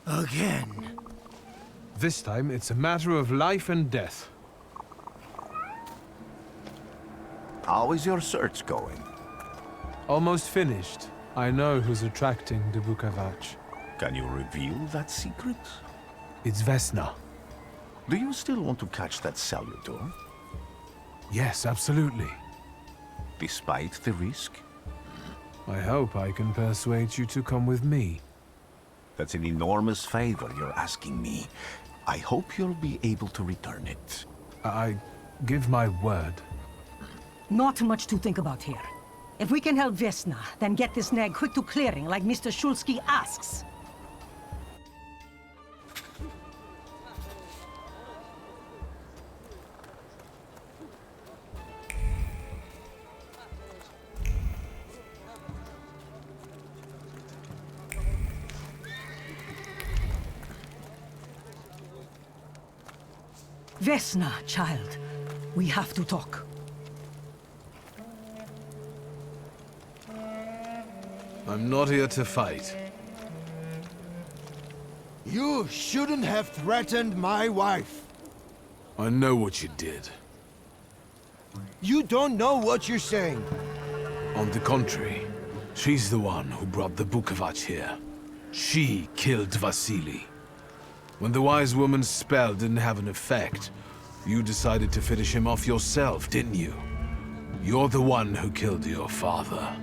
Again. This time, it's a matter of life and death. How is your search going? Almost finished. I know who's attracting the Bukavach. Can you reveal that secret? It's Vesna. Do you still want to catch that Salutor? Yes, absolutely. Despite the risk? I hope I can persuade you to come with me. That's an enormous favor you're asking me. I hope you'll be able to return it. I give my word. Not much to think about here. If we can help Vesna, then get this nag quick to clearing like Mr. Shulsky asks. Vesna, child. We have to talk. I'm not here to fight. You shouldn't have threatened my wife. I know what you did. You don't know what you're saying. On the contrary, she's the one who brought the Bukavach here. She killed Vasily. When the wise woman's spell didn't have an effect, you decided to finish him off yourself, didn't you? You're the one who killed your father.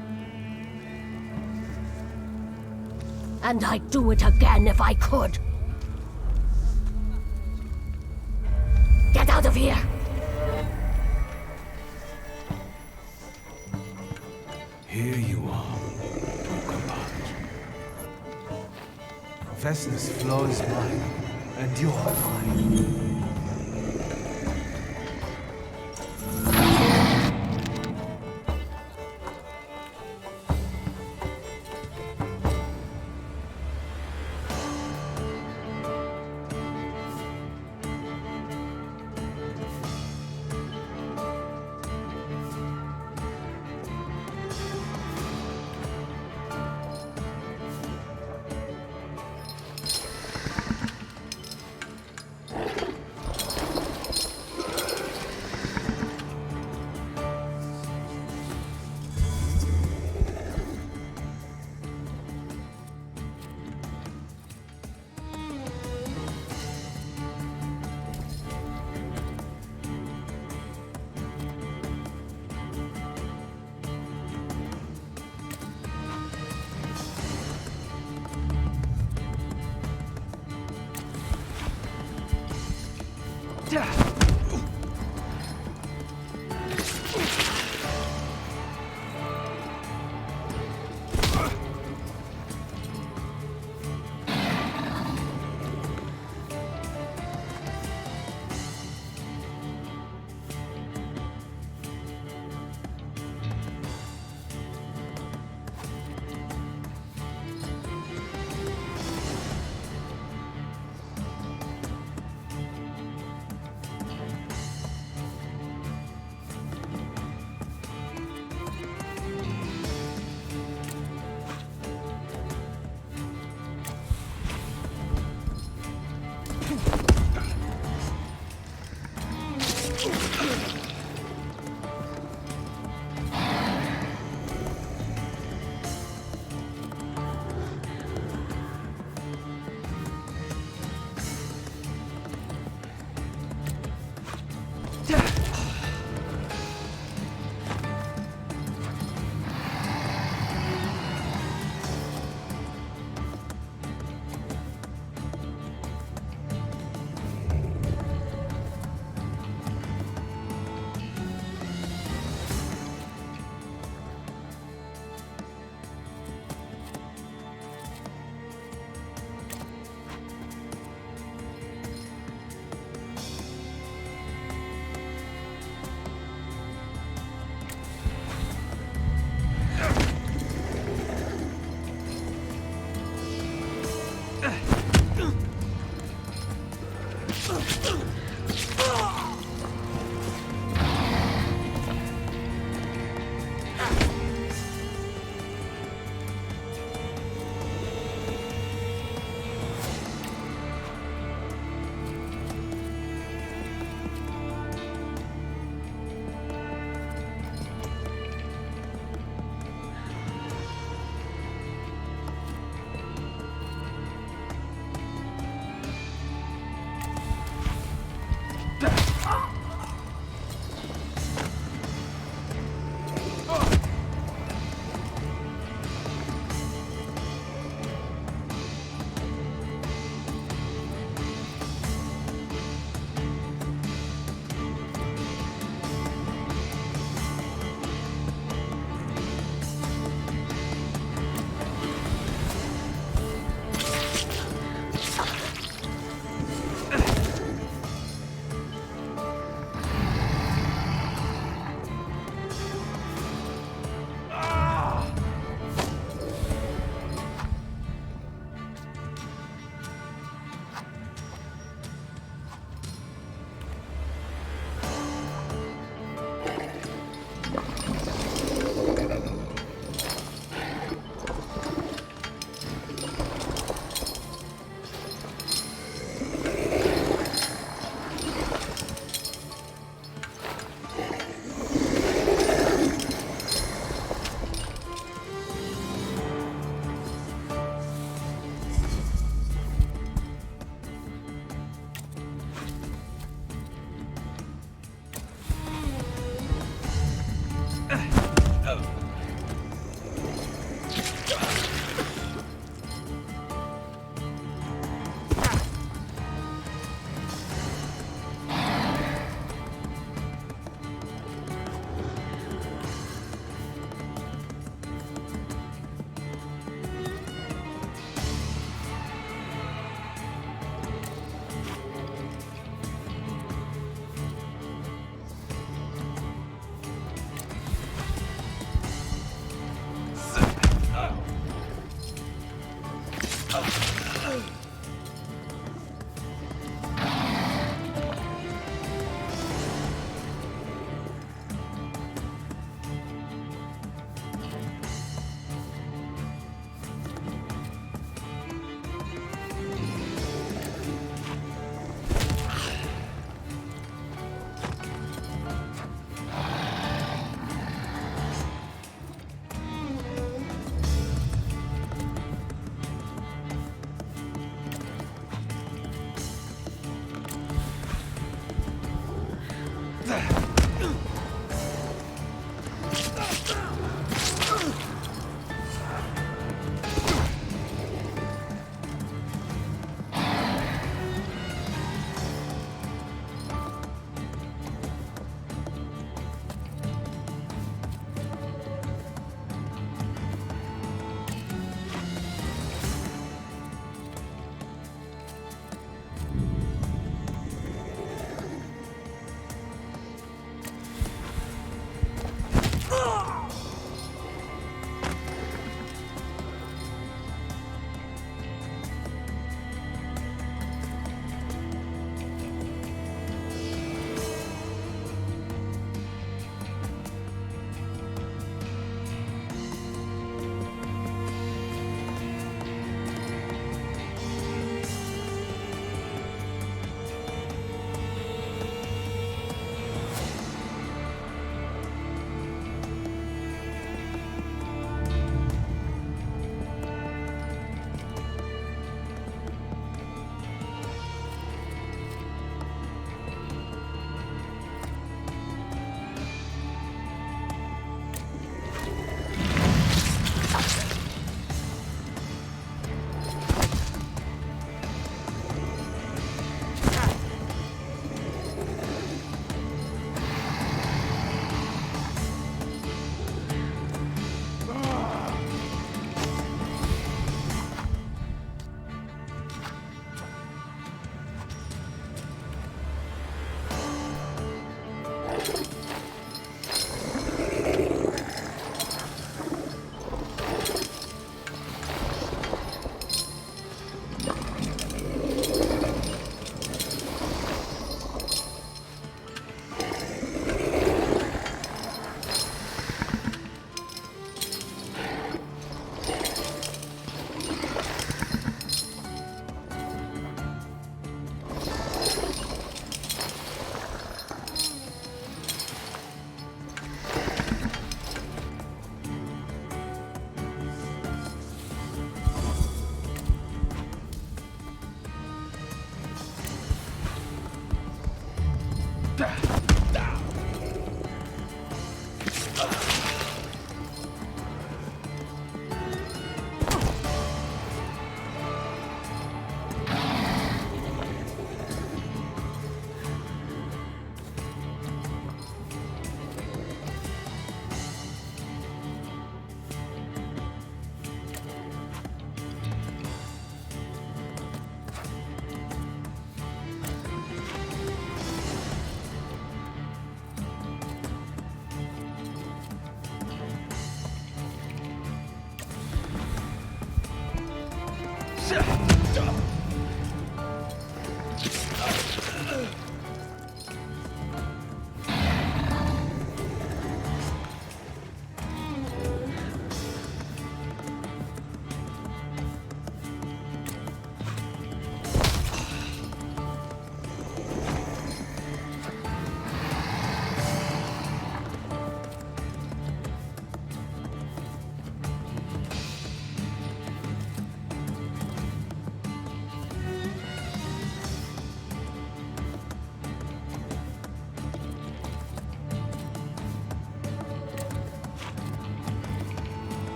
And I'd do it again if I could. Get out of here! Here you are, Bukavach. Vesna's flaw is mine, and you're mine.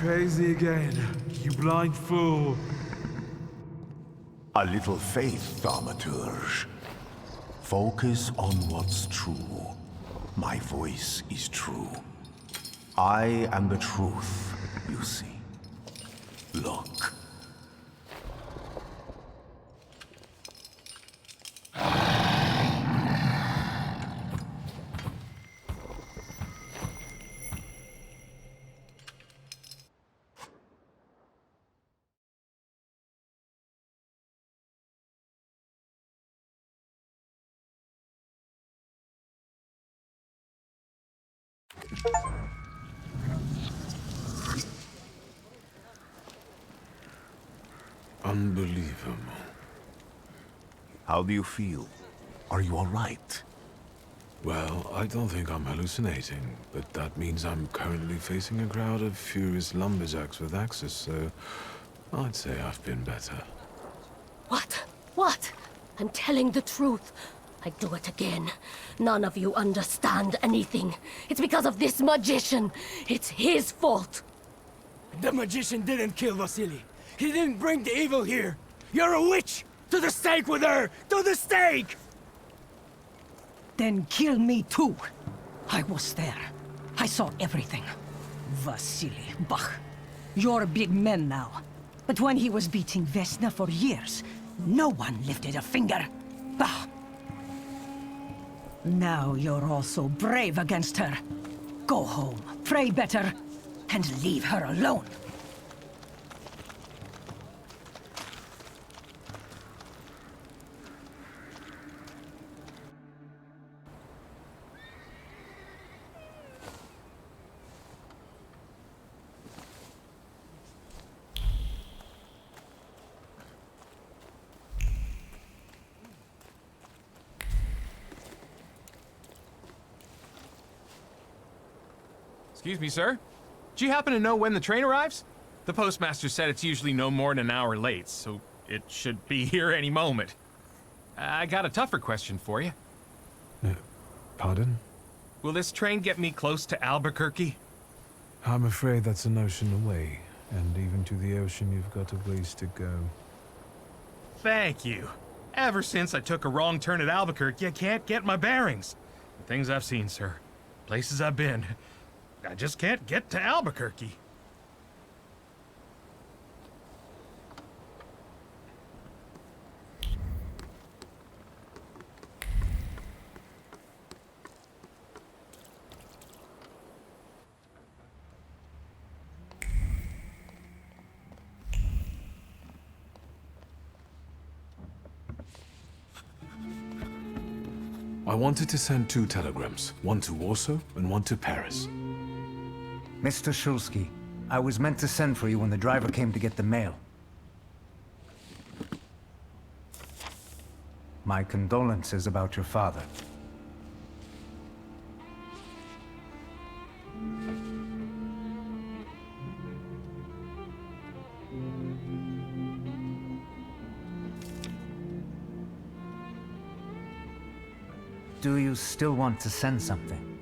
Crazy again, you blind fool. A little faith, Thaumaturge. Focus on what's true. My voice is true. I am the truth, you see. Look. Unbelievable. How do you feel? Are you all right? Well, I don't think I'm hallucinating, but that means I'm currently facing a crowd of furious lumberjacks with axes, so I'd say I've been better. What? What? I'm telling the truth. I do it again. None of you understand anything. It's because of this magician. It's his fault. The magician didn't kill Vasily. He didn't bring the evil here. You're a witch! To the stake with her! To the stake! Then kill me too. I was there. I saw everything. Vasily, Bach. You're big men now. But when he was beating Vesna for years, no one lifted a finger. Bah! Now you're all so brave against her. Go home, pray better, and leave her alone. Excuse me, sir? Do you happen to know when the train arrives? The postmaster said it's usually no more than an hour late, so it should be here any moment. I got a tougher question for you. Pardon? Will this train get me close to Albuquerque? I'm afraid that's an ocean away, and even to the ocean you've got a ways to go. Thank you. Ever since I took a wrong turn at Albuquerque, I can't get my bearings. The things I've seen, sir. Places I've been. I just can't get to Albuquerque. I wanted to send 2 telegrams, one to Warsaw and one to Paris. Mr. Shulsky, I was meant to send for you when the driver came to get the mail. My condolences about your father. Do you still want to send something?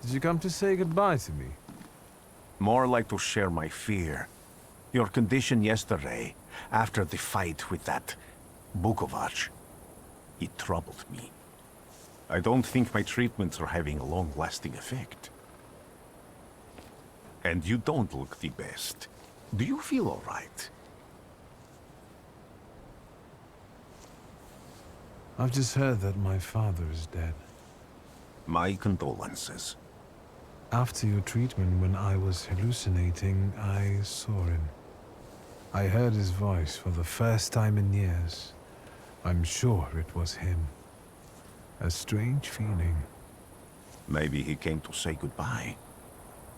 Did you come to say goodbye to me? More like to share my fear. Your condition yesterday, after the fight with that Bukovac, it troubled me. I don't think my treatments are having a long-lasting effect. And you don't look the best. Do you feel all right? I've just heard that my father is dead. My condolences. After your treatment, when I was hallucinating, I saw him. I heard his voice for the first time in years. I'm sure it was him. A strange feeling. Maybe he came to say goodbye.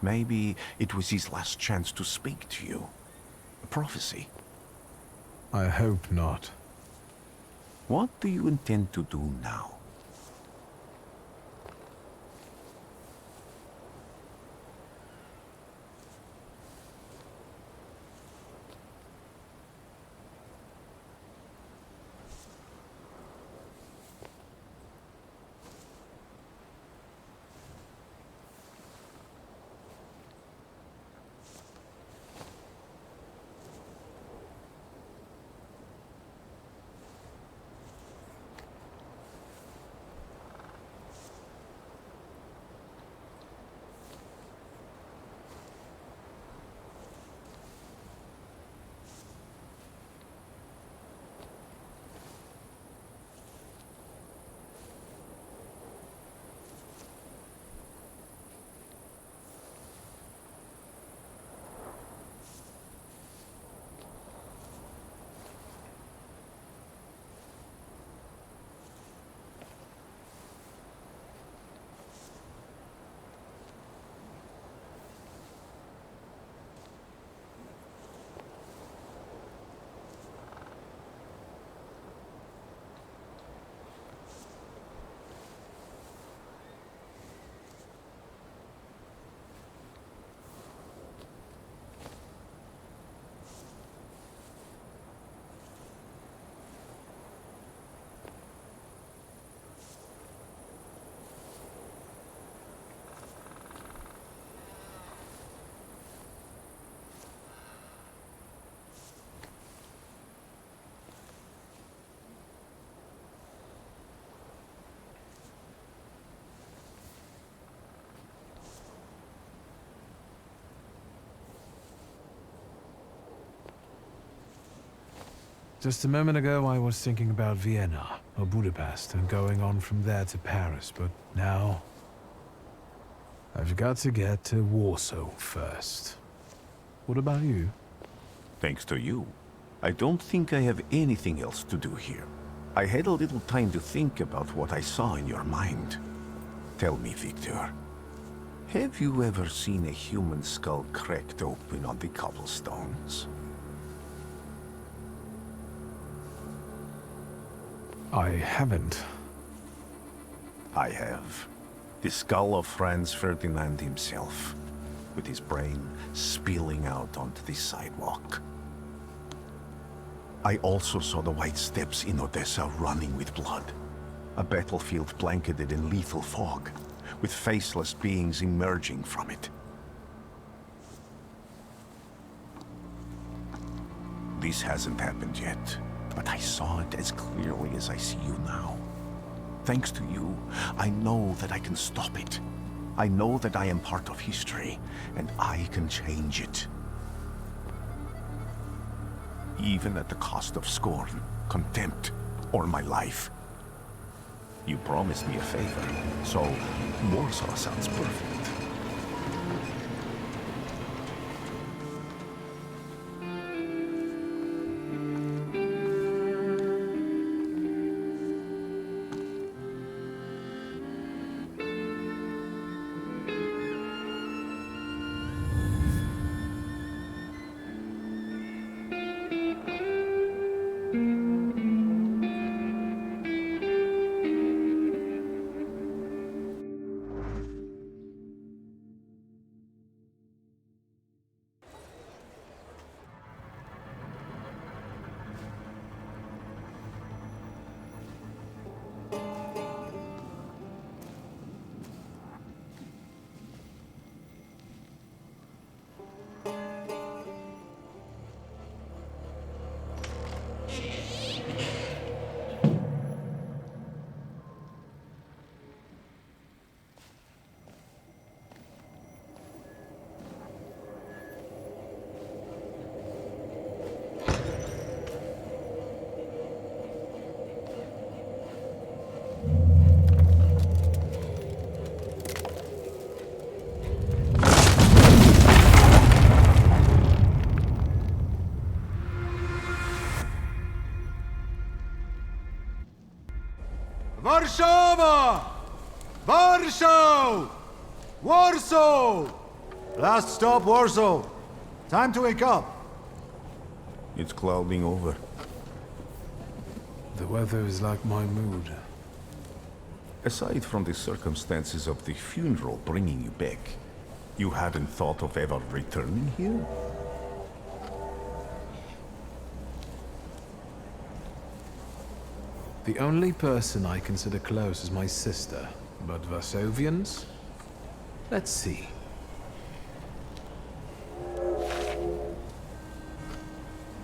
Maybe it was his last chance to speak to you. A prophecy. I hope not. What do you intend to do now? Just a moment ago, I was thinking about Vienna or Budapest and going on from there to Paris, but now I've got to get to Warsaw first. What about you? Thanks to you. I don't think I have anything else to do here. I had a little time to think about what I saw in your mind. Tell me, Victor, have you ever seen a human skull cracked open on the cobblestones? I haven't. I have. The skull of Franz Ferdinand himself, with his brain spilling out onto the sidewalk. I also saw the white steps in Odessa running with blood. A battlefield blanketed in lethal fog, with faceless beings emerging from it. This hasn't happened yet, but I saw it as clearly as I see you now. Thanks to you, I know that I can stop it. I know that I am part of history, and I can change it. Even at the cost of scorn, contempt, or my life. You promised me a favor, so Warsaw sounds perfect. Warszawa! Warsaw! Warsaw! Last stop, Warsaw. Time to wake up. It's clouding over. The weather is like my mood. Aside from the circumstances of the funeral bringing you back, you hadn't thought of ever returning here? The only person I consider close is my sister, but Varsovians? Let's see.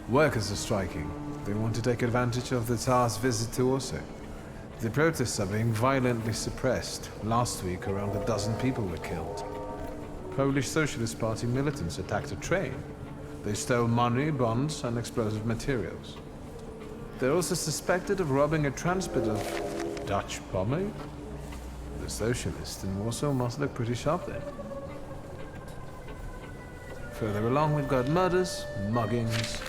Workers are striking. They want to take advantage of the Tsar's visit to Warsaw. The protests are being violently suppressed. Last week, around a dozen people were killed. Polish Socialist Party militants attacked a train. They stole money, bonds, and explosive materials. They're also suspected of robbing a transport of Dutch bombing. The socialists in Warsaw must look pretty sharp then. Further along, we've got murders, muggings,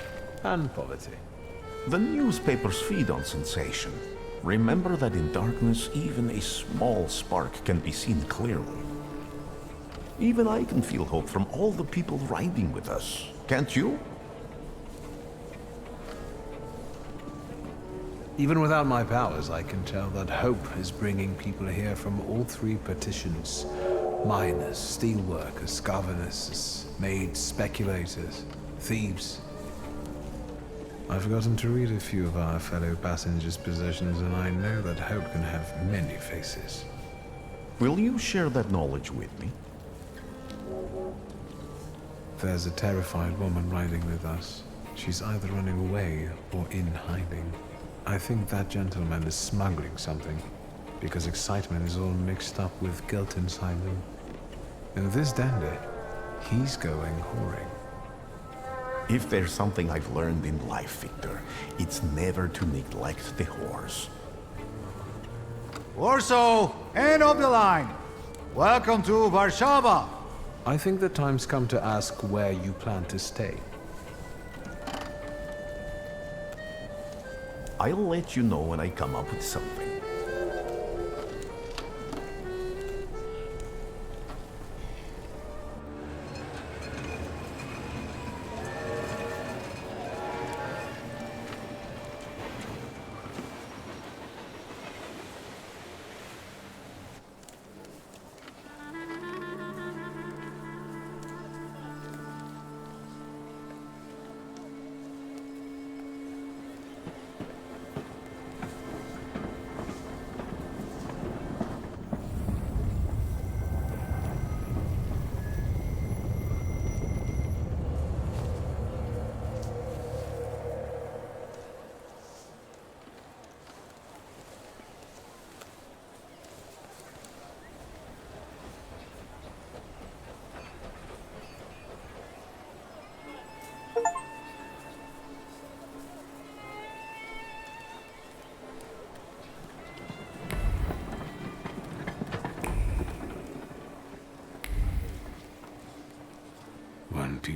and poverty. The newspapers feed on sensation. Remember that in darkness, even a small spark can be seen clearly. Even I can feel hope from all the people riding with us. Can't you? Even without my powers, I can tell that hope is bringing people here from all three petitions. Miners, steelworkers, governesses, maids, speculators, thieves. I've forgotten to read a few of our fellow passengers' possessions, and I know that hope can have many faces. Will you share that knowledge with me? There's a terrified woman riding with us. She's either running away or in hiding. I think that gentleman is smuggling something, because excitement is all mixed up with guilt inside him. And this dandy, he's going whoring. If there's something I've learned in life, Victor, it's never to neglect the horse. Warsaw, end of the line. Welcome to Warszawa. I think the time's come to ask where you plan to stay. I'll let you know when I come up with something.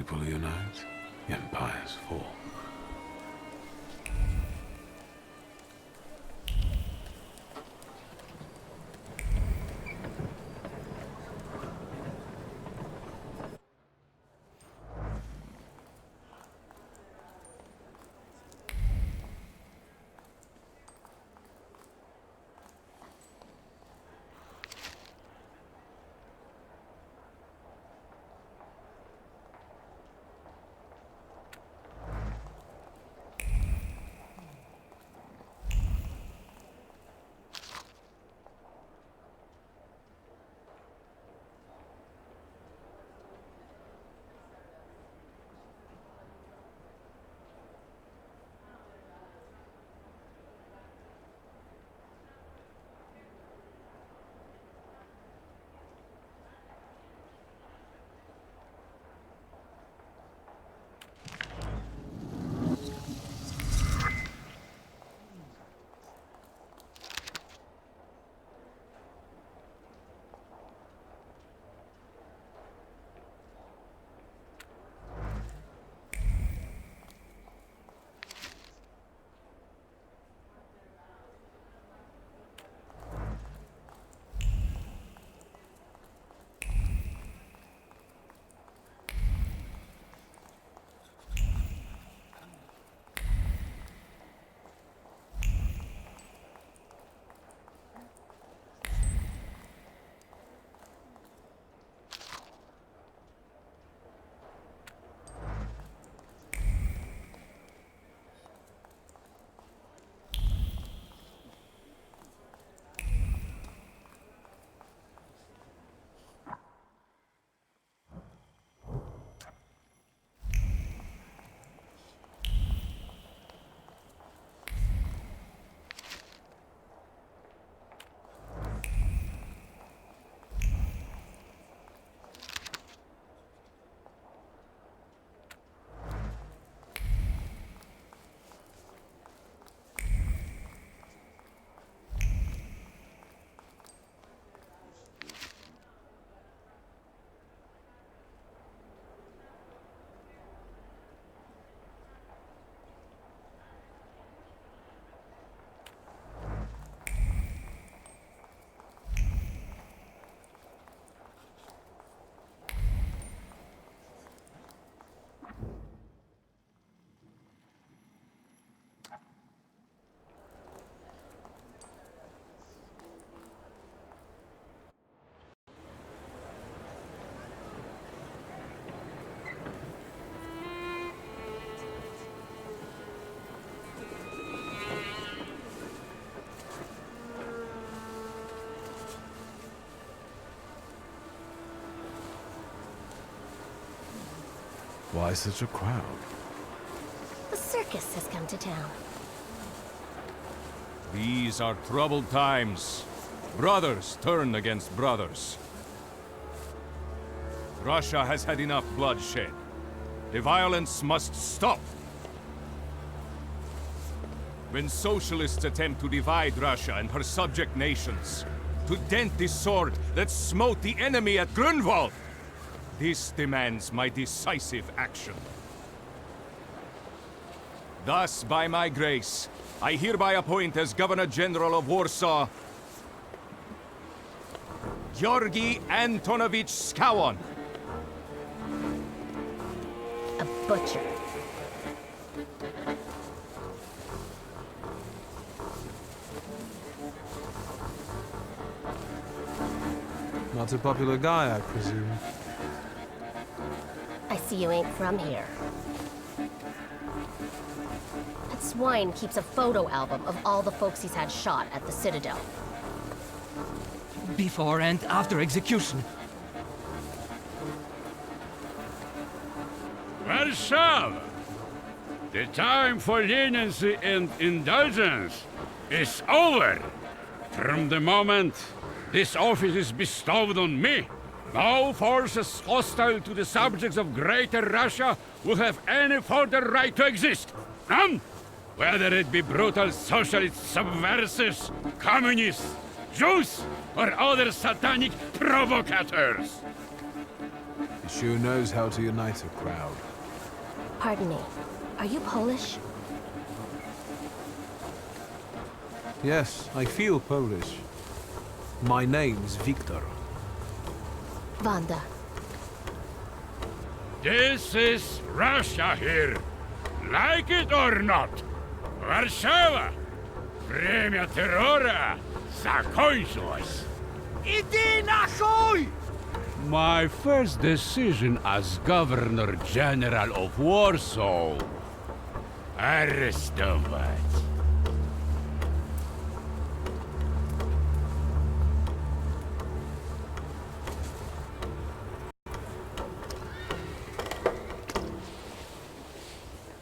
People unite, empires fall. Why such a crowd? The circus has come to town. These are troubled times. Brothers turn against brothers. Russia has had enough bloodshed. The violence must stop. When socialists attempt to divide Russia and her subject nations, to dent the sword that smote the enemy at Grunwald, this demands my decisive action. Thus, by my grace, I hereby appoint as Governor-General of Warsaw, Georgi Antonovich Skowon. A butcher. Not a popular guy, I presume. I see you ain't from here. That swine keeps a photo album of all the folks he's had shot at the Citadel. Before and after execution. Warsaw! The time for leniency and indulgence is over. From the moment this office is bestowed on me, no forces hostile to the subjects of Greater Russia will have any further right to exist. None! Whether it be brutal socialist subversives, communists, Jews, or other satanic provocators. He sure knows how to unite a crowd. Pardon me. Are you Polish? Yes, I feel Polish. My name's Victor. Wanda. This is Russia here. Like it or not. Warszawa. Время террора закончилось. Иди нахуй! My first decision as Governor General of Warsaw. Arrestować.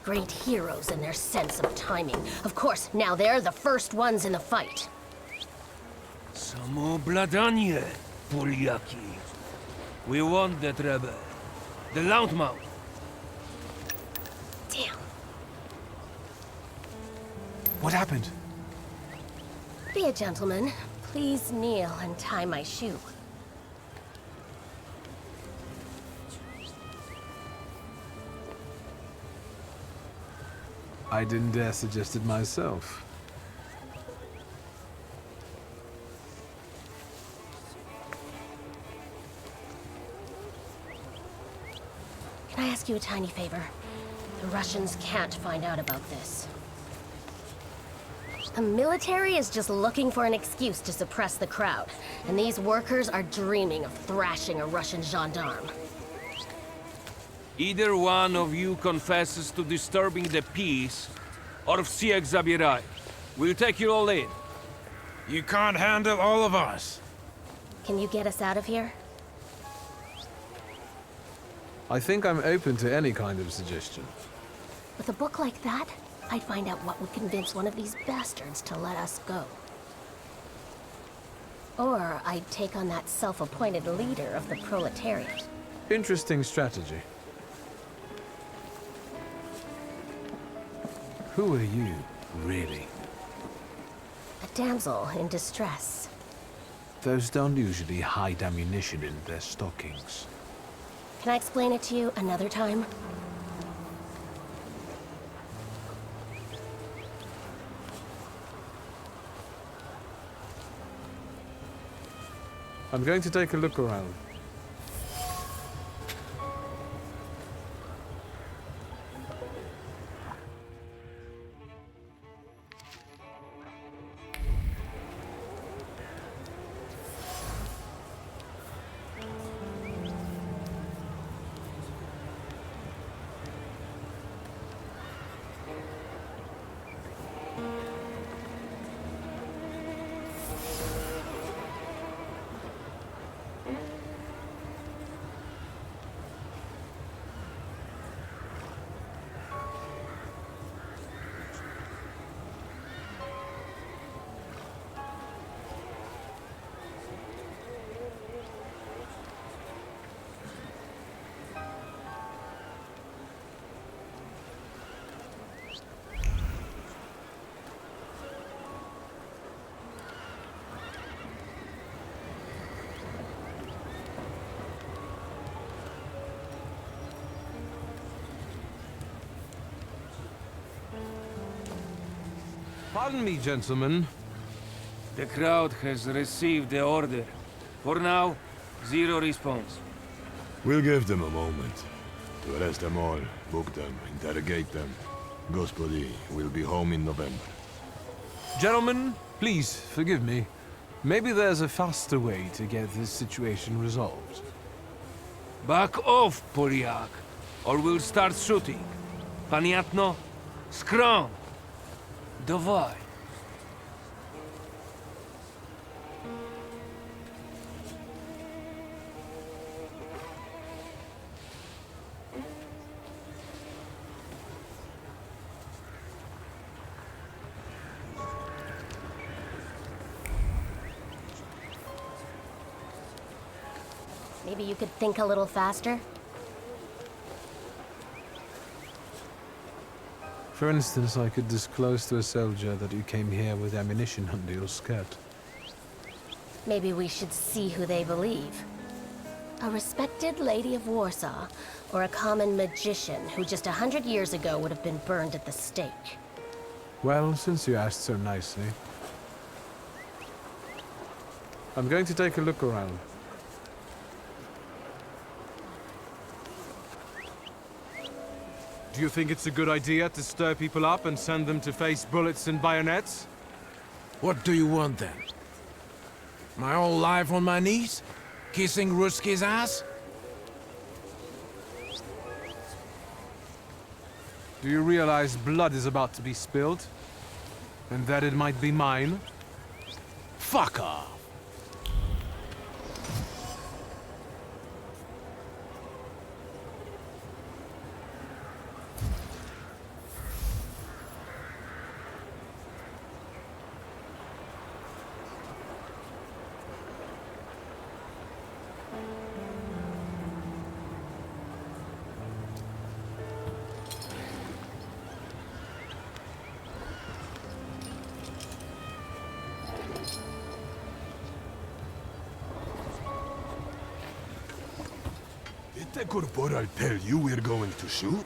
Great heroes in their sense of timing. Of course, now they're the first ones in the fight. Samoobladanie, Poliaki. We want that rebel. The Loudmouth. Damn. What happened? Be a gentleman. Please kneel and tie my shoe. I didn't dare suggest it myself. Can I ask you a tiny favor? The Russians can't find out about this. The military is just looking for an excuse to suppress the crowd, and these workers are dreaming of thrashing a Russian gendarme. Either one of you confesses to disturbing the peace, or всех забирай. We'll take you all in. You can't handle all of us. Can you get us out of here? I think I'm open to any kind of suggestion. With a book like that, I'd find out what would convince one of these bastards to let us go. Or I'd take on that self-appointed leader of the proletariat. Interesting strategy. Who are you, really? A damsel in distress. Those don't usually hide ammunition in their stockings. Can I explain it to you another time? I'm going to take a look around. Pardon me, gentlemen. The crowd has received the order. For now, zero response. We'll give them a moment. To arrest them all, book them, interrogate them. Gospodi, we'll be home in November. Gentlemen, please forgive me. Maybe there's a faster way to get this situation resolved. Back off, Poliak, or we'll start shooting. Paniatno? Scrum! Dawaj. Maybe you could think a little faster? For instance, I could disclose to a soldier that you came here with ammunition under your skirt. Maybe we should see who they believe. A respected lady of Warsaw, or a common magician who just 100 years ago would have been burned at the stake? Well, since you asked so nicely, I'm going to take a look around. Do you think it's a good idea to stir people up and send them to face bullets and bayonets? What do you want then? My whole life on my knees? Kissing Ruski's ass? Do you realize blood is about to be spilled? And that it might be mine? Fuck off! The corporal tell you we're going to shoot?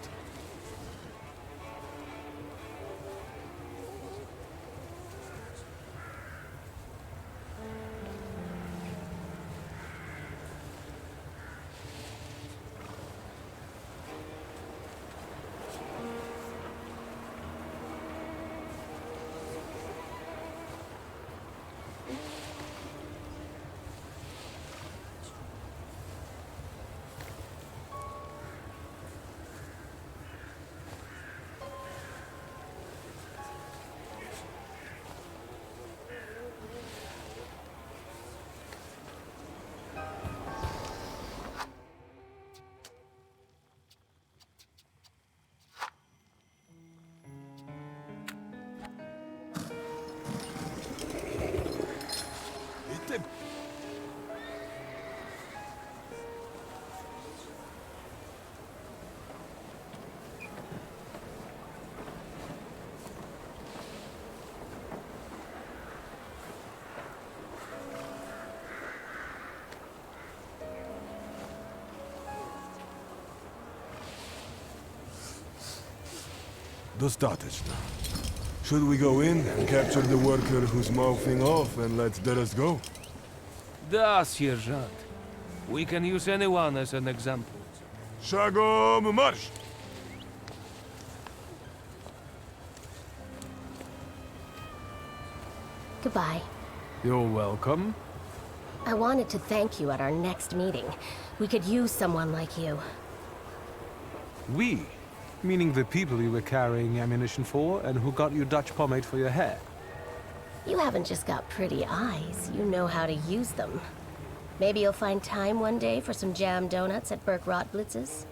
Dostateczna. Should we go in and capture the worker who's mouthing off and let the rest go? Da, sierżant. We can use anyone as an example. Szagom marsz! Goodbye. You're welcome. I wanted to thank you at our next meeting. We could use someone like you. We? Meaning the people you were carrying ammunition for and who got you Dutch pomade for your hair. You haven't just got pretty eyes, you know how to use them. Maybe you'll find time one day for some jam donuts at Burke Rotblitz's?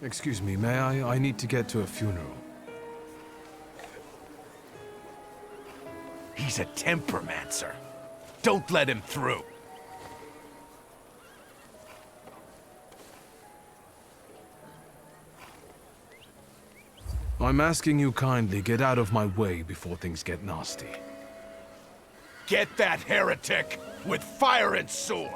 Excuse me, may I? I need to get to a funeral. He's a tempermancer. Don't let him through. I'm asking you kindly, get out of my way before things get nasty. Get that heretic with fire and sword!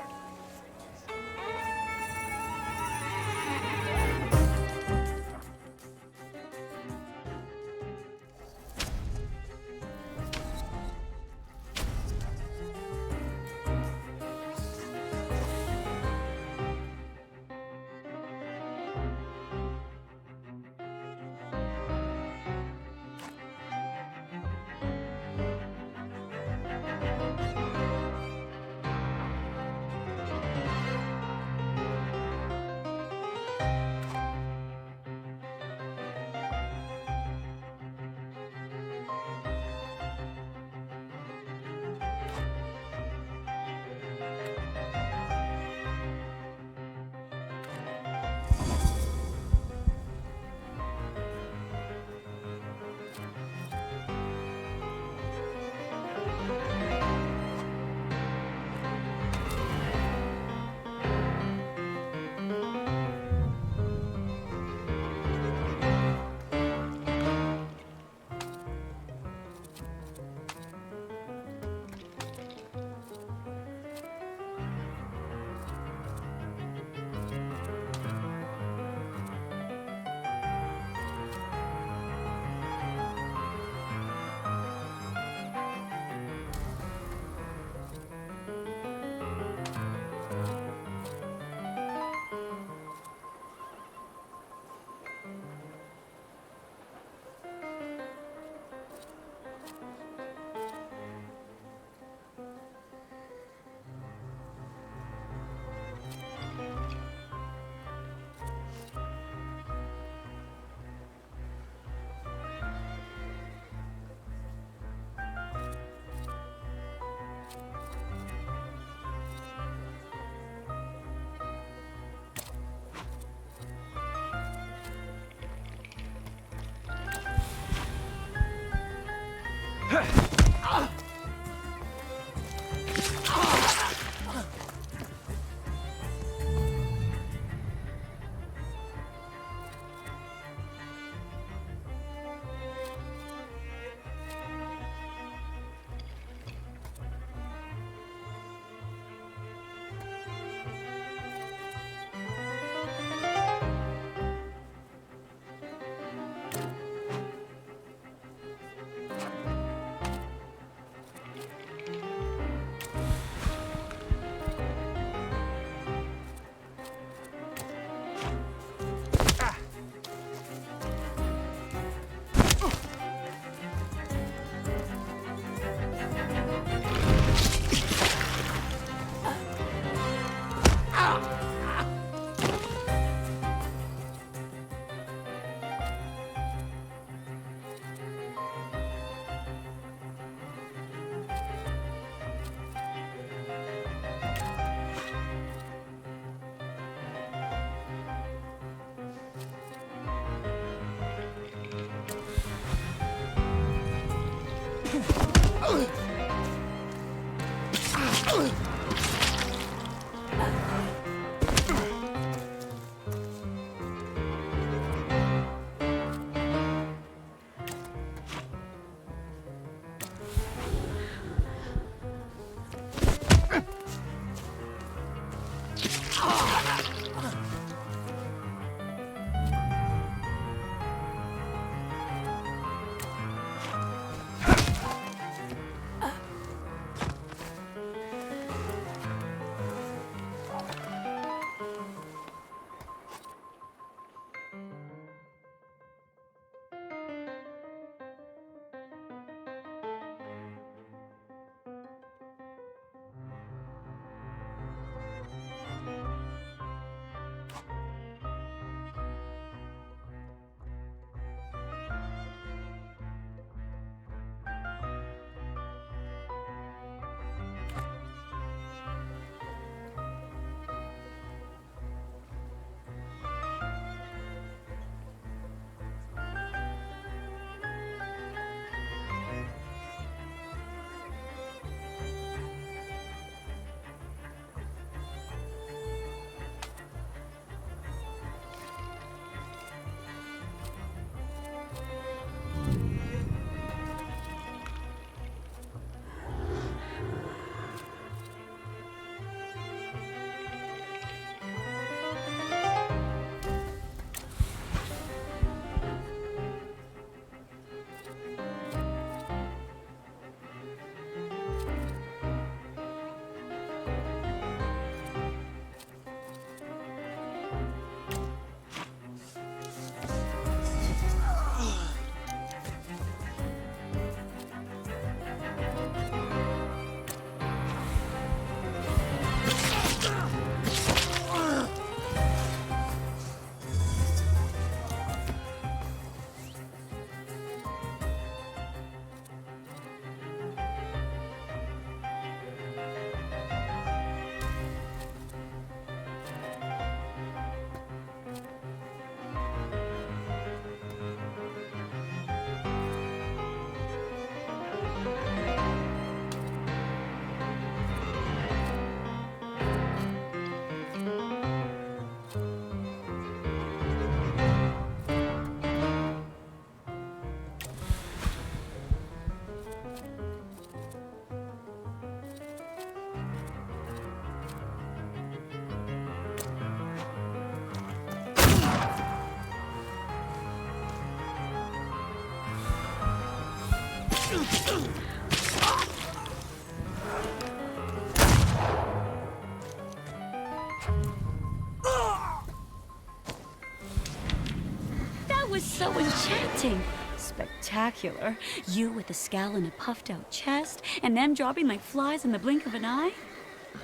That was so enchanting. Spectacular. You with a scowl and a puffed out chest, and them dropping like flies in the blink of an eye?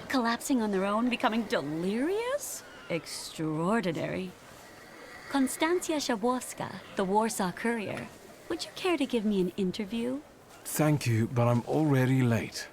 Collapsing on their own, becoming delirious? Extraordinary. Konstancja Szabłowska, the Warsaw Courier. Would you care to give me an interview? Thank you, but I'm already late.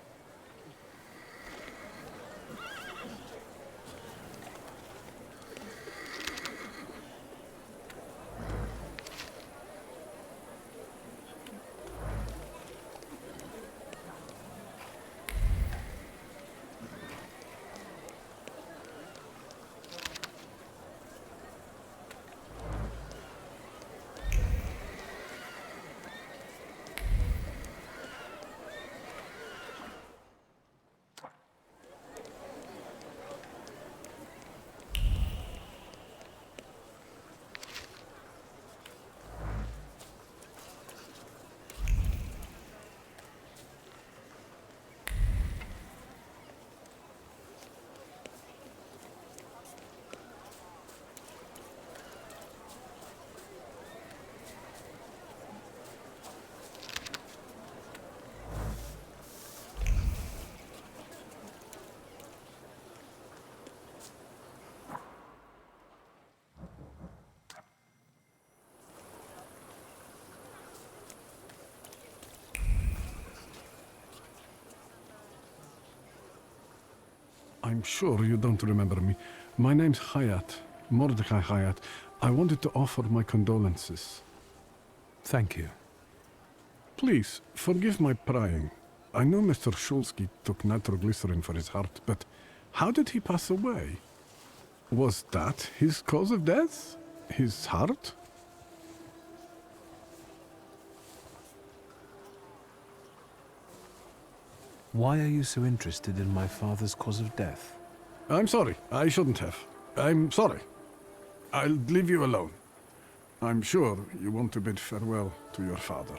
I'm sure you don't remember me. My name's Hayat, Mordecai Hayat. I wanted to offer my condolences. Thank you. Please, forgive my prying. I know Mr. Shulsky took nitroglycerin for his heart, but how did he pass away? Was that his cause of death? His heart? Why are you so interested in my father's cause of death? I'm sorry. I shouldn't have. I'm sorry. I'll leave you alone. I'm sure you want to bid farewell to your father.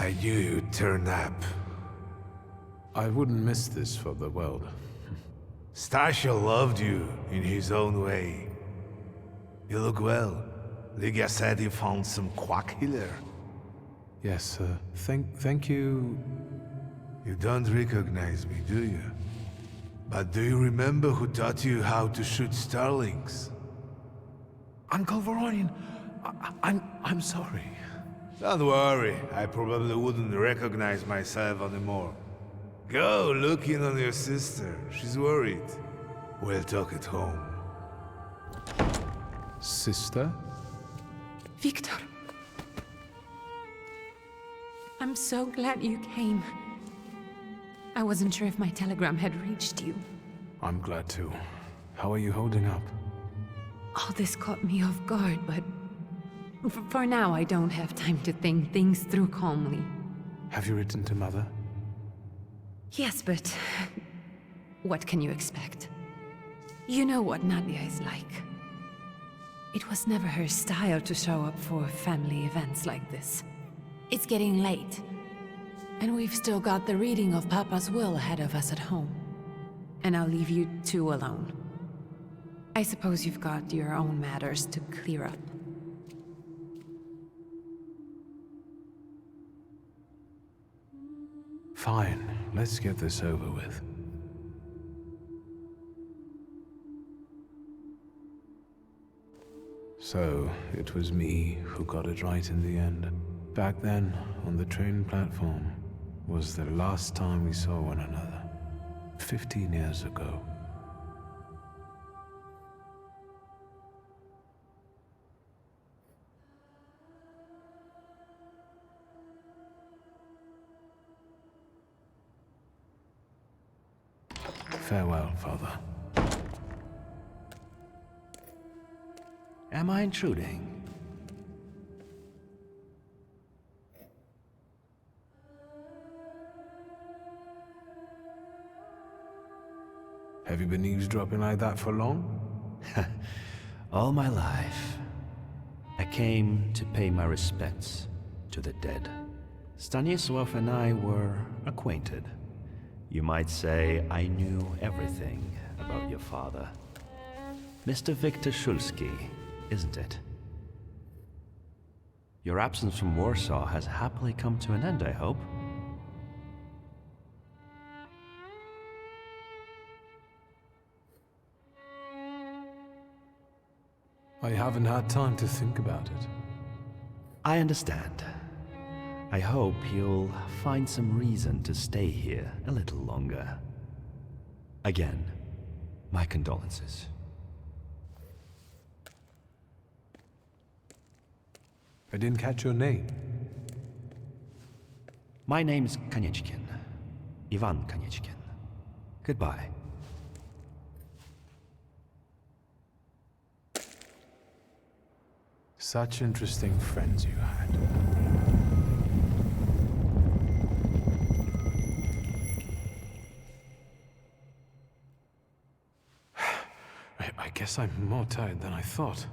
I knew you'd turn up. I wouldn't miss this for the world. Stasha loved you in his own way. You look well. Lygia said you found some quack healer. Yes, sir. Thank you. You don't recognize me, do you? But do you remember who taught you how to shoot starlings? Uncle Voronian, I'm sorry. Don't worry, I probably wouldn't recognize myself anymore. Go look in on your sister. She's worried. We'll talk at home. Sister? Victor. I'm so glad you came. I wasn't sure if my telegram had reached you. I'm glad too. How are you holding up? All this caught me off guard, but for now I don't have time to think things through calmly. Have you written to Mother? Yes, but what can you expect? You know what Nadia is like. It was never her style to show up for family events like this. It's getting late, and we've still got the reading of Papa's will ahead of us at home. And I'll leave you two alone. I suppose you've got your own matters to clear up. Fine, let's get this over with. So, it was me who got it right in the end. Back then, on the train platform, was the last time we saw one another. 15 years ago. Farewell, Father. Am I intruding? Have you been eavesdropping like that for long? All my life. I came to pay my respects to the dead. Stanisław and I were acquainted. You might say I knew everything about your father. Mr. Victor Szulski, isn't it? Your absence from Warsaw has happily come to an end, I hope. I haven't had time to think about it. I understand. I hope you'll find some reason to stay here a little longer. Again, my condolences. I didn't catch your name. My name's Kanieczkin. Ivan Kanieczkin. Goodbye. Such interesting friends you had. I guess I'm more tired than I thought.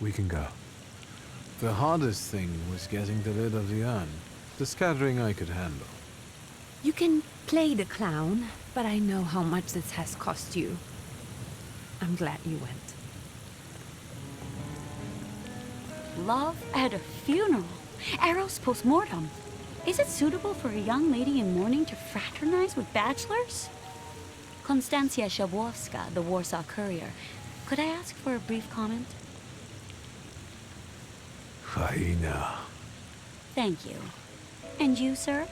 We can go. The hardest thing was getting the lid of the urn. The scattering I could handle. You can play the clown, but I know how much this has cost you. I'm glad you went. Love at a funeral. Eros post-mortem. Is it suitable for a young lady in mourning to fraternize with bachelors? Konstancja Shabwowska, the Warsaw Courier. Could I ask for a brief comment? Hyena. Thank you. And you, sir?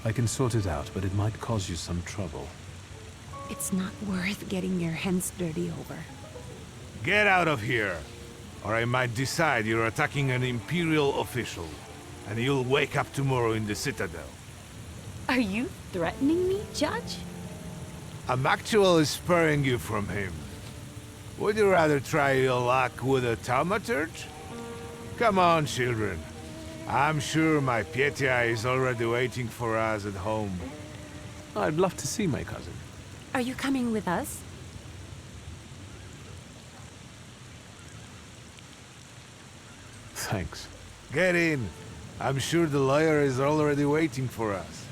I can sort it out, but it might cause you some trouble. It's not worth getting your hands dirty over. Get out of here, or I might decide you're attacking an Imperial official, and you'll wake up tomorrow in the Citadel. Are you threatening me, Judge? I'm actually spurring you from him. Would you rather try your luck with a Thaumaturge? Come on, children. I'm sure my Pietia is already waiting for us at home. I'd love to see my cousin. Are you coming with us? Thanks. Get in. I'm sure the lawyer is already waiting for us.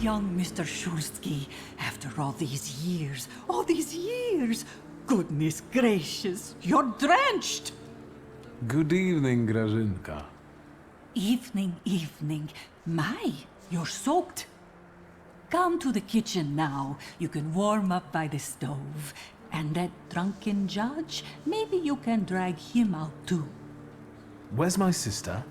young Mr. Shulsky, after all these years, all these years. Goodness gracious, you're drenched! Good evening, Grażynka. Evening, evening. My, you're soaked. Come to the kitchen now. You can warm up by the stove. And that drunken judge, maybe you can drag him out too. Where's my sister?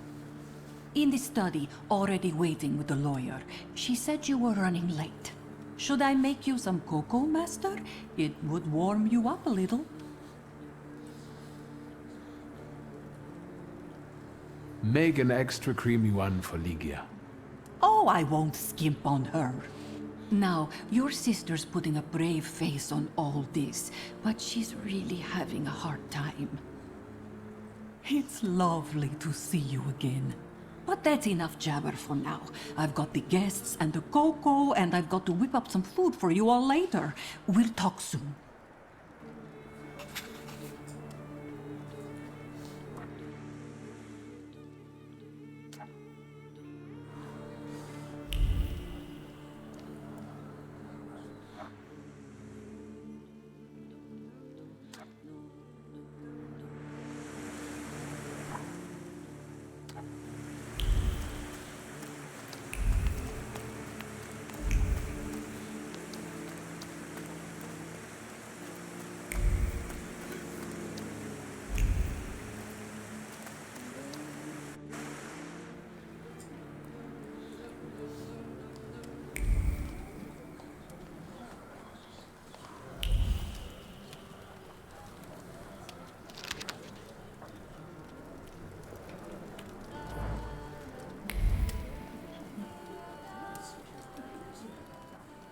In the study, already waiting with the lawyer. She said you were running late. Should I make you some cocoa, Master? It would warm you up a little. Make an extra creamy one for Ligia. Oh, I won't skimp on her. Now, your sister's putting a brave face on all this, but she's really having a hard time. It's lovely to see you again. But that's enough jabber for now. I've got the guests and the cocoa, and I've got to whip up some food for you all later. We'll talk soon.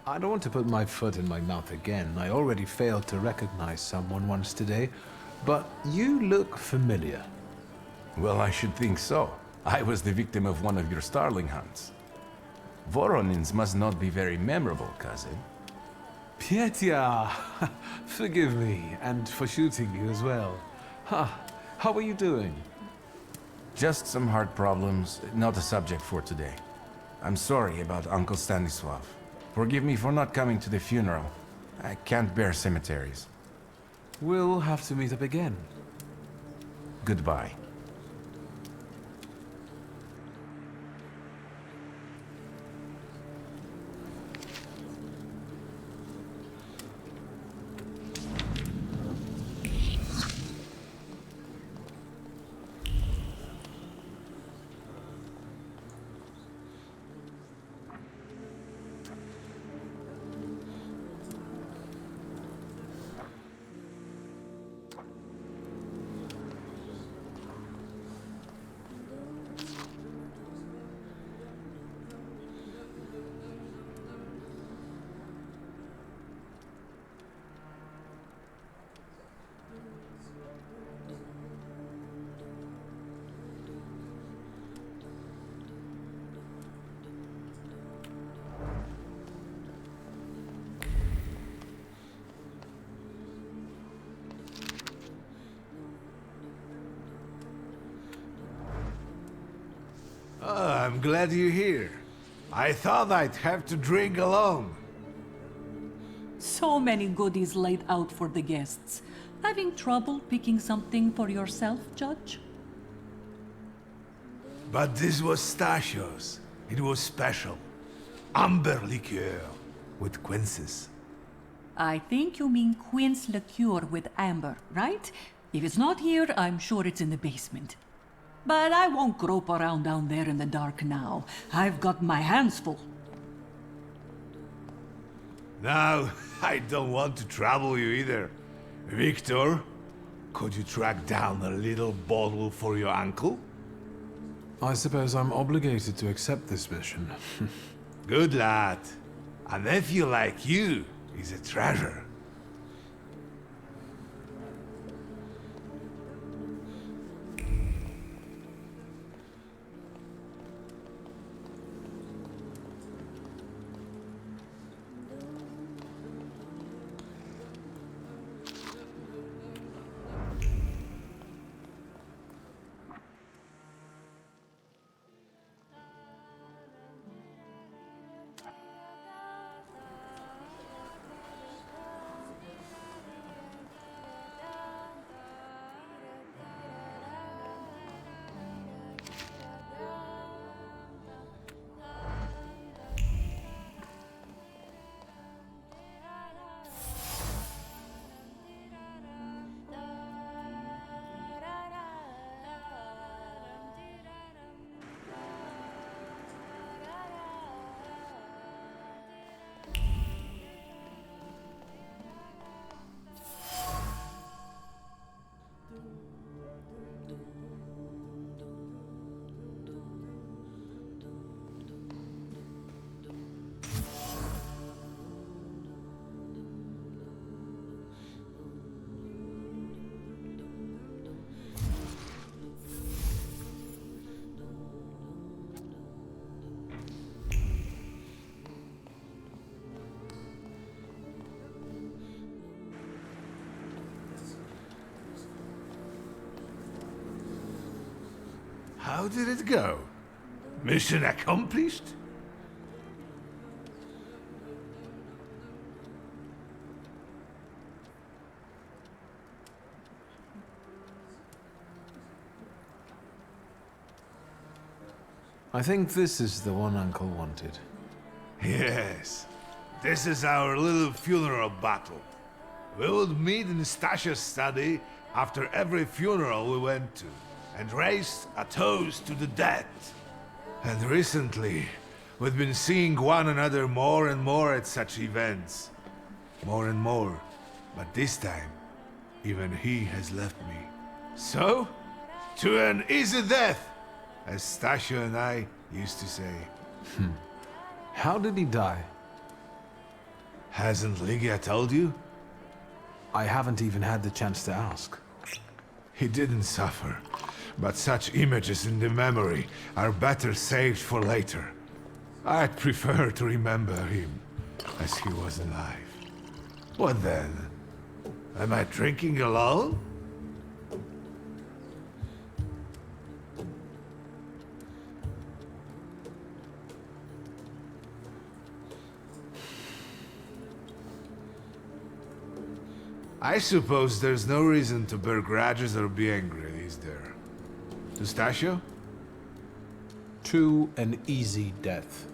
I don't want to put my foot in my mouth again. I already failed to recognize someone once today, but you look familiar. Well, I should think so. I was the victim of one of your starling hunts. Voronins must not be very memorable, cousin. Pietya! Forgive me, and for shooting you as well. How are you doing? Just some heart problems, not a subject for today. I'm sorry about Uncle Stanislav. Forgive me for not coming to the funeral. I can't bear cemeteries. We'll have to meet up again. Goodbye. Oh, I'm glad you're here. I thought I'd have to drink alone. So many goodies laid out for the guests. Having trouble picking something for yourself, Judge? But this was Stashio's. It was special. Amber liqueur with quinces. I think you mean quince liqueur with amber, right? If it's not here, I'm sure it's in the basement. But I won't grope around down there in the dark now. I've got my hands full. Now, I don't want to trouble you either. Victor, could you track down a little bottle for your uncle? I suppose I'm obligated to accept this mission. Good lad. A nephew like you is a treasure. How did it go? Mission accomplished? I think this is the one Uncle wanted. Yes. This is our little funeral battle. We would meet in Stasha's study after every funeral we went to, and raised a toast to the dead. And recently, we've been seeing one another more and more at such events. More and more. But this time, even he has left me. So, to an easy death, as Stasha and I used to say. How did he die? Hasn't Lygia told you? I haven't even had the chance to ask. He didn't suffer, but such images in the memory are better saved for later. I'd prefer to remember him as he was alive. What then? Am I drinking alone? I suppose there's no reason to bear grudges or be angry, is there? Stasio? To an easy death.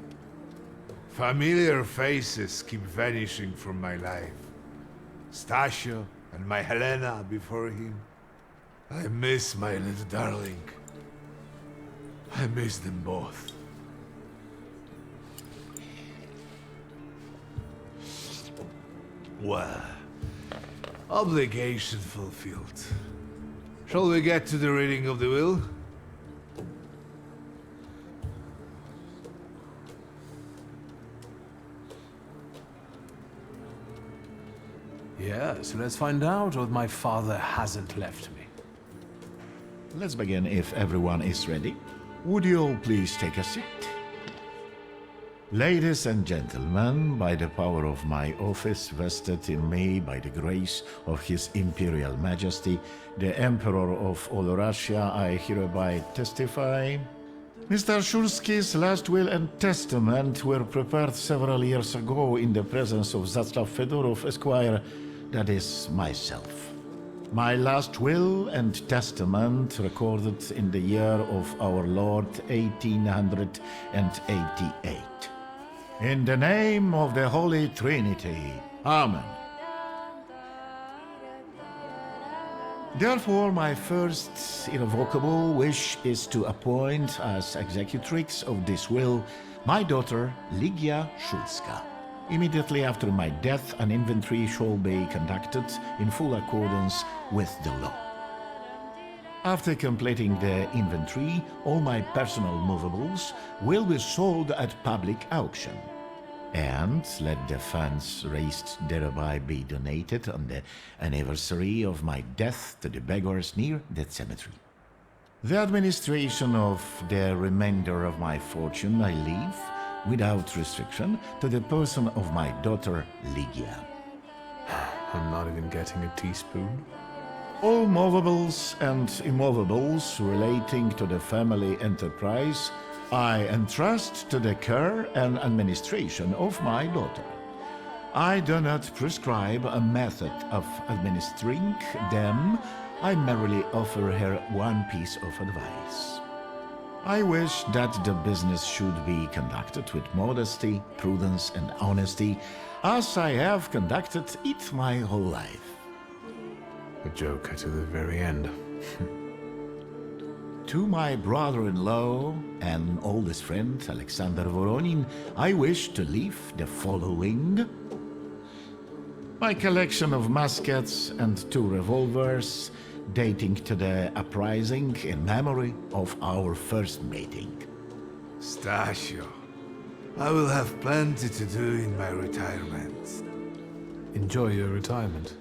Familiar faces keep vanishing from my life. Stasio and my Helena before him. I miss my little darling. I miss them both. Well, obligation fulfilled. Shall we get to the reading of the will? Yes, let's find out what my father hasn't left me. Let's begin if everyone is ready. Would you all please take a seat? Ladies and gentlemen, by the power of my office vested in me by the grace of His Imperial Majesty, the Emperor of all Russia, I hereby testify. Mr. Shulski's last will and testament were prepared several years ago in the presence of Zaclav Fedorov, Esquire, that is, myself. My last will and testament recorded in the year of our Lord 1888. In the name of the Holy Trinity. Amen. Therefore, my first irrevocable wish is to appoint as executrix of this will my daughter, Lygia Szulska. Immediately after my death, an inventory shall be conducted in full accordance with the law. After completing the inventory, all my personal movables will be sold at public auction. And let the funds raised thereby be donated on the anniversary of my death to the beggars near that cemetery. The administration of the remainder of my fortune I leave, without restriction, to the person of my daughter Lygia. I'm not even getting a teaspoon. All movables and immovables relating to the family enterprise I entrust to the care and administration of my daughter. I do not prescribe a method of administering them. I merely offer her one piece of advice. I wish that the business should be conducted with modesty, prudence, and honesty, as I have conducted it my whole life. A joker to the very end. To my brother-in-law and oldest friend, Alexander Voronin, I wish to leave the following. My collection of muskets and 2 revolvers, dating to the uprising in memory of our first meeting. Stasio, I will have plenty to do in my retirement. Enjoy your retirement.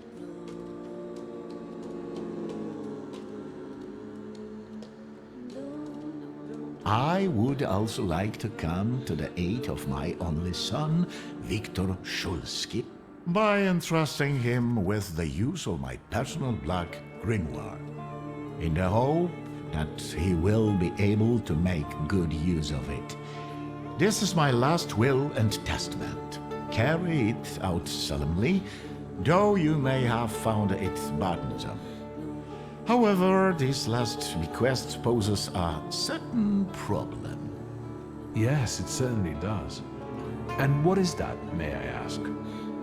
I would also like to come to the aid of my only son, Viktor Szulski, by entrusting him with the use of my personal black grimoire, in the hope that he will be able to make good use of it. This is my last will and testament. Carry it out solemnly, though you may have found it burdensome. However, this last bequest poses a certain problem. Yes, it certainly does. And what is that, may I ask?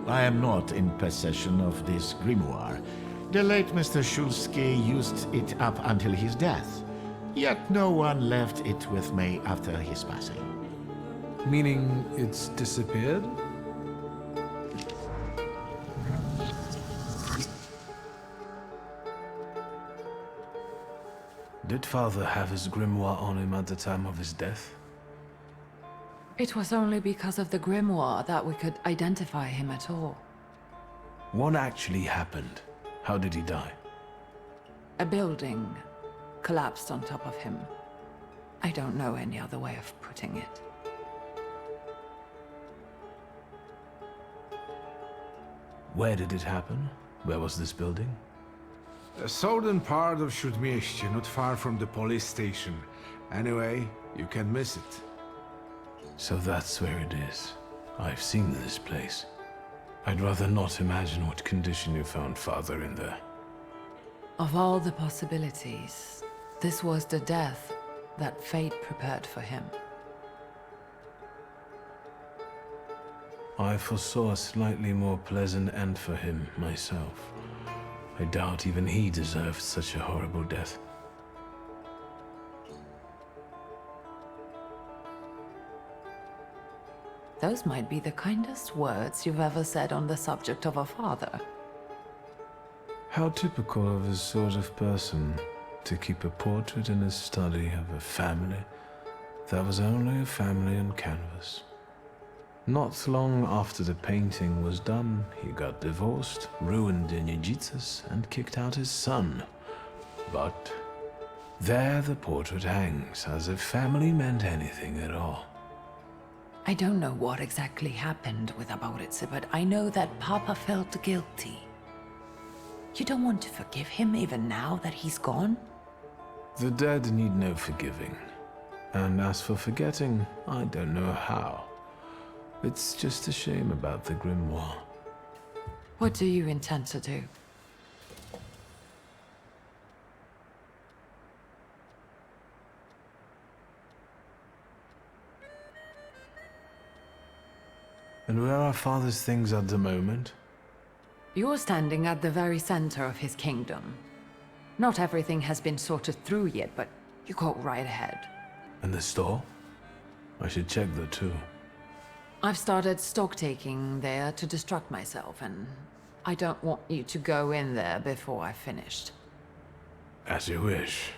I am not in possession of this grimoire. The late Mr. Shulsky used it up until his death, yet no one left it with me after his passing. Meaning it's disappeared? Did Father have his grimoire on him at the time of his death? It was only because of the grimoire that we could identify him at all. What actually happened? How did he die? A building collapsed on top of him. I don't know any other way of putting it. Where did it happen? Where was this building? The southern part of Śródmieście, not far from the police station. Anyway, you can miss it. So that's where it is. I've seen this place. I'd rather not imagine what condition you found Father in there. Of all the possibilities, this was the death that fate prepared for him. I foresaw a slightly more pleasant end for him myself. I doubt even he deserved such a horrible death. Those might be the kindest words you've ever said on the subject of a father. How typical of his sort of person to keep a portrait in his study of a family that was only a family on canvas. Not long after the painting was done, he got divorced, ruined Niedzicas, and kicked out his son. But there the portrait hangs, as if family meant anything at all. I don't know what exactly happened with Abauritse, but I know that Papa felt guilty. You don't want to forgive him even now that he's gone? The dead need no forgiving. And as for forgetting, I don't know how. It's just a shame about the grimoire. What do you intend to do? And where are Father's things at the moment? You're standing at the very center of his kingdom. Not everything has been sorted through yet, but you go right ahead. And the store? I should check that too. I've started stock-taking there to distract myself, and I don't want you to go in there before I've finished. As you wish.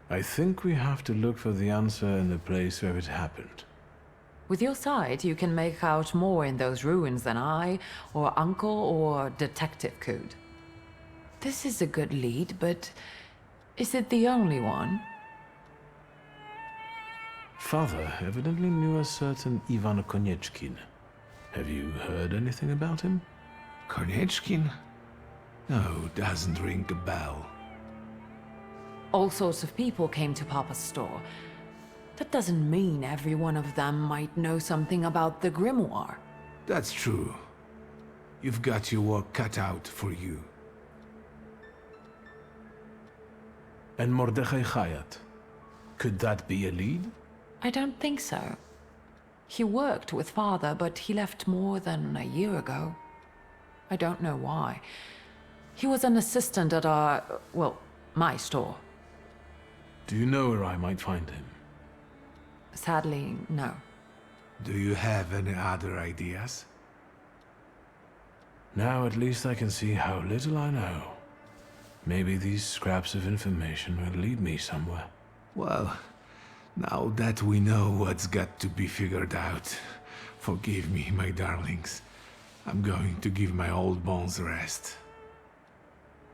I think we have to look for the answer in the place where it happened. With your sight, you can make out more in those ruins than I, or Uncle, or Detective could. This is a good lead, but is it the only one? Father evidently knew a certain Ivan Konieczkin. Have you heard anything about him? Konieczkin? No, doesn't ring a bell. All sorts of people came to Papa's store. That doesn't mean every one of them might know something about the grimoire. That's true. You've got your work cut out for you. And Mordechai Chayat. Could that be a lead? I don't think so. He worked with Father, but he left more than a year ago. I don't know why. He was an assistant at my store. Do you know where I might find him? Sadly, no. Do you have any other ideas? Now at least I can see how little I know. Maybe these scraps of information will lead me somewhere. Well, now that we know what's got to be figured out, forgive me, my darlings. I'm going to give my old bones a rest.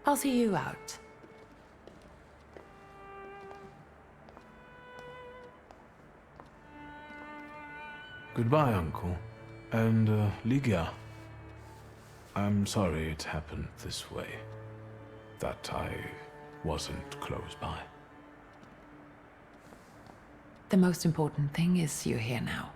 I'll see you out. Goodbye, Uncle. And, Ligia. I'm sorry it happened this way. that I wasn't close by. The most important thing is you're here now.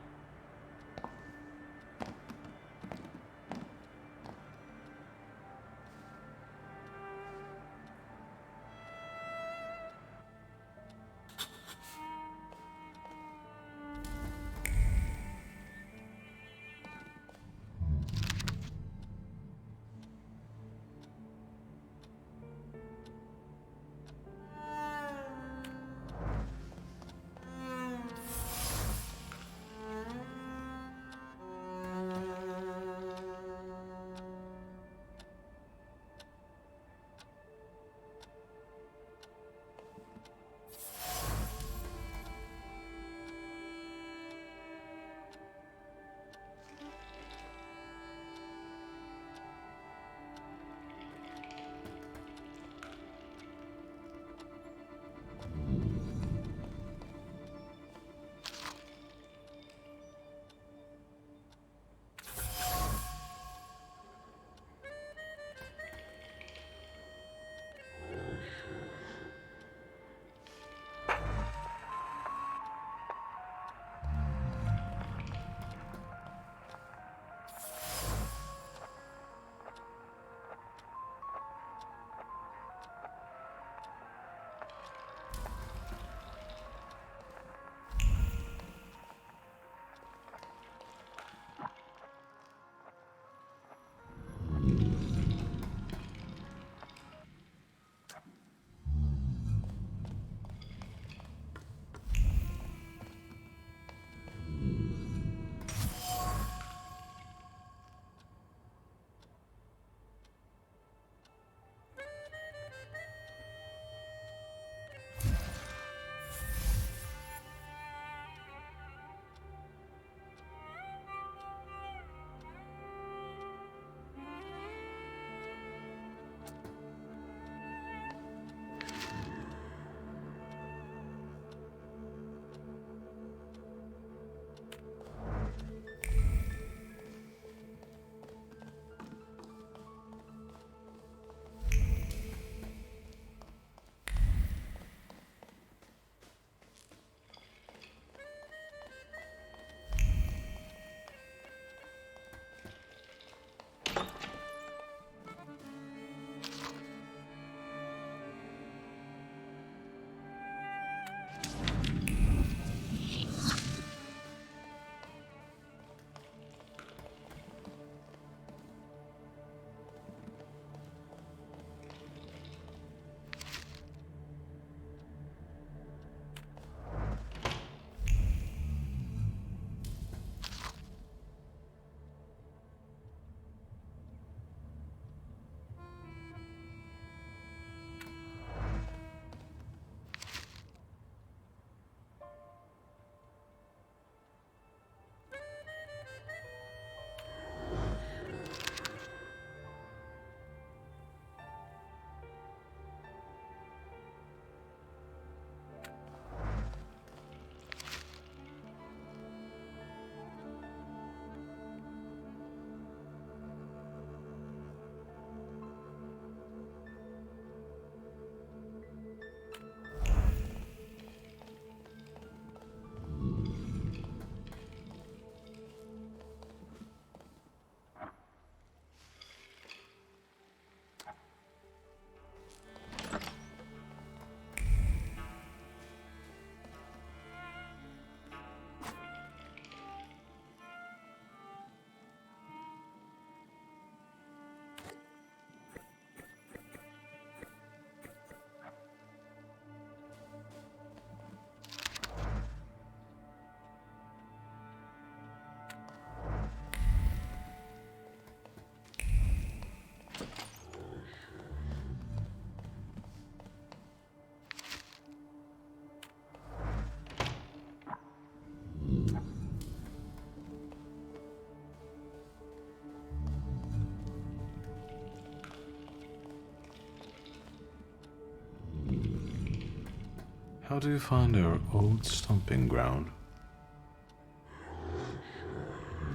How do you find our old stomping ground?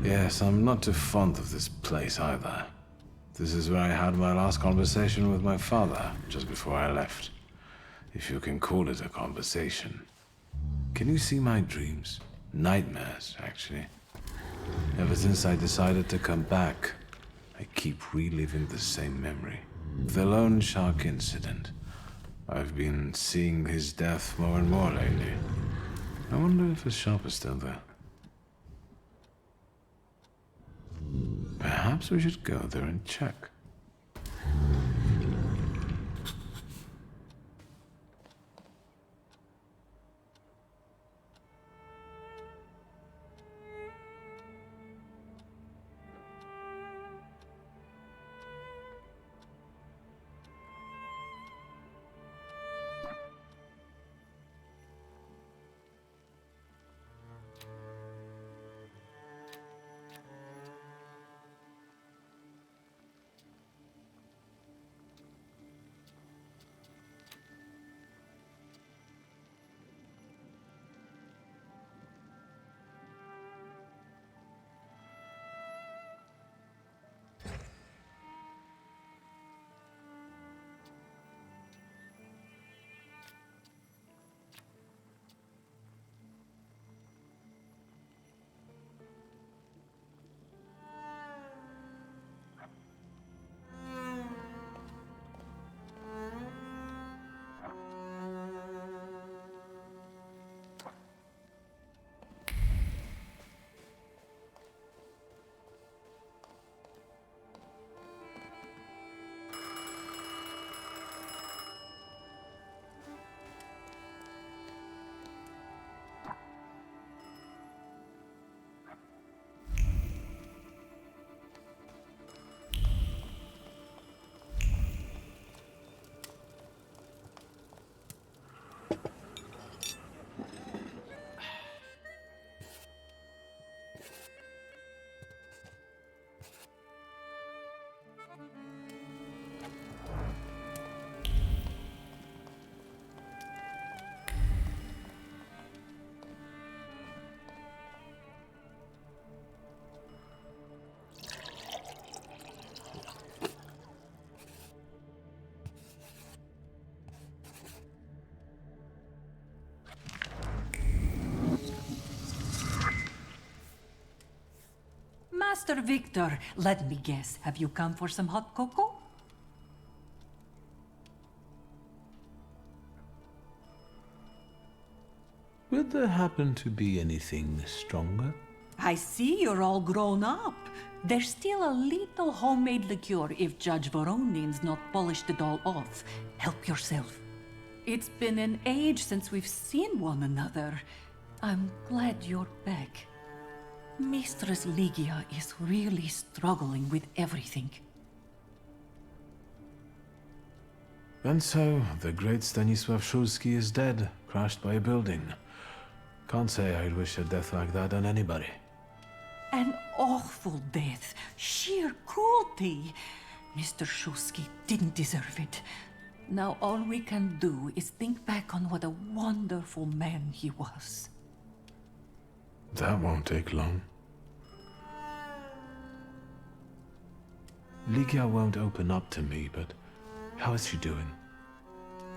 Yes, I'm not too fond of this place either. This is where I had my last conversation with my father, just before I left. If you can call it a conversation. Can you see my dreams? Nightmares, actually. Ever since I decided to come back, I keep reliving the same memory. The lone shark incident. I've been seeing his death more and more lately. I wonder if his shop is still there. Perhaps we should go there and check. Master Victor, let me guess. Have you come for some hot cocoa? Would there happen to be anything stronger? I see you're all grown up. There's still a little homemade liqueur if Judge Voronin's not polished it all off. Help yourself. It's been an age since we've seen one another. I'm glad you're back. Mistress Ligia is really struggling with everything. And so, the great Stanisław Szulski is dead, crashed by a building. Can't say I'd wish a death like that on anybody. An awful death. Sheer cruelty. Mr. Szulski didn't deserve it. Now all we can do is think back on what a wonderful man he was. That won't take long. Ligia won't open up to me, but how is she doing?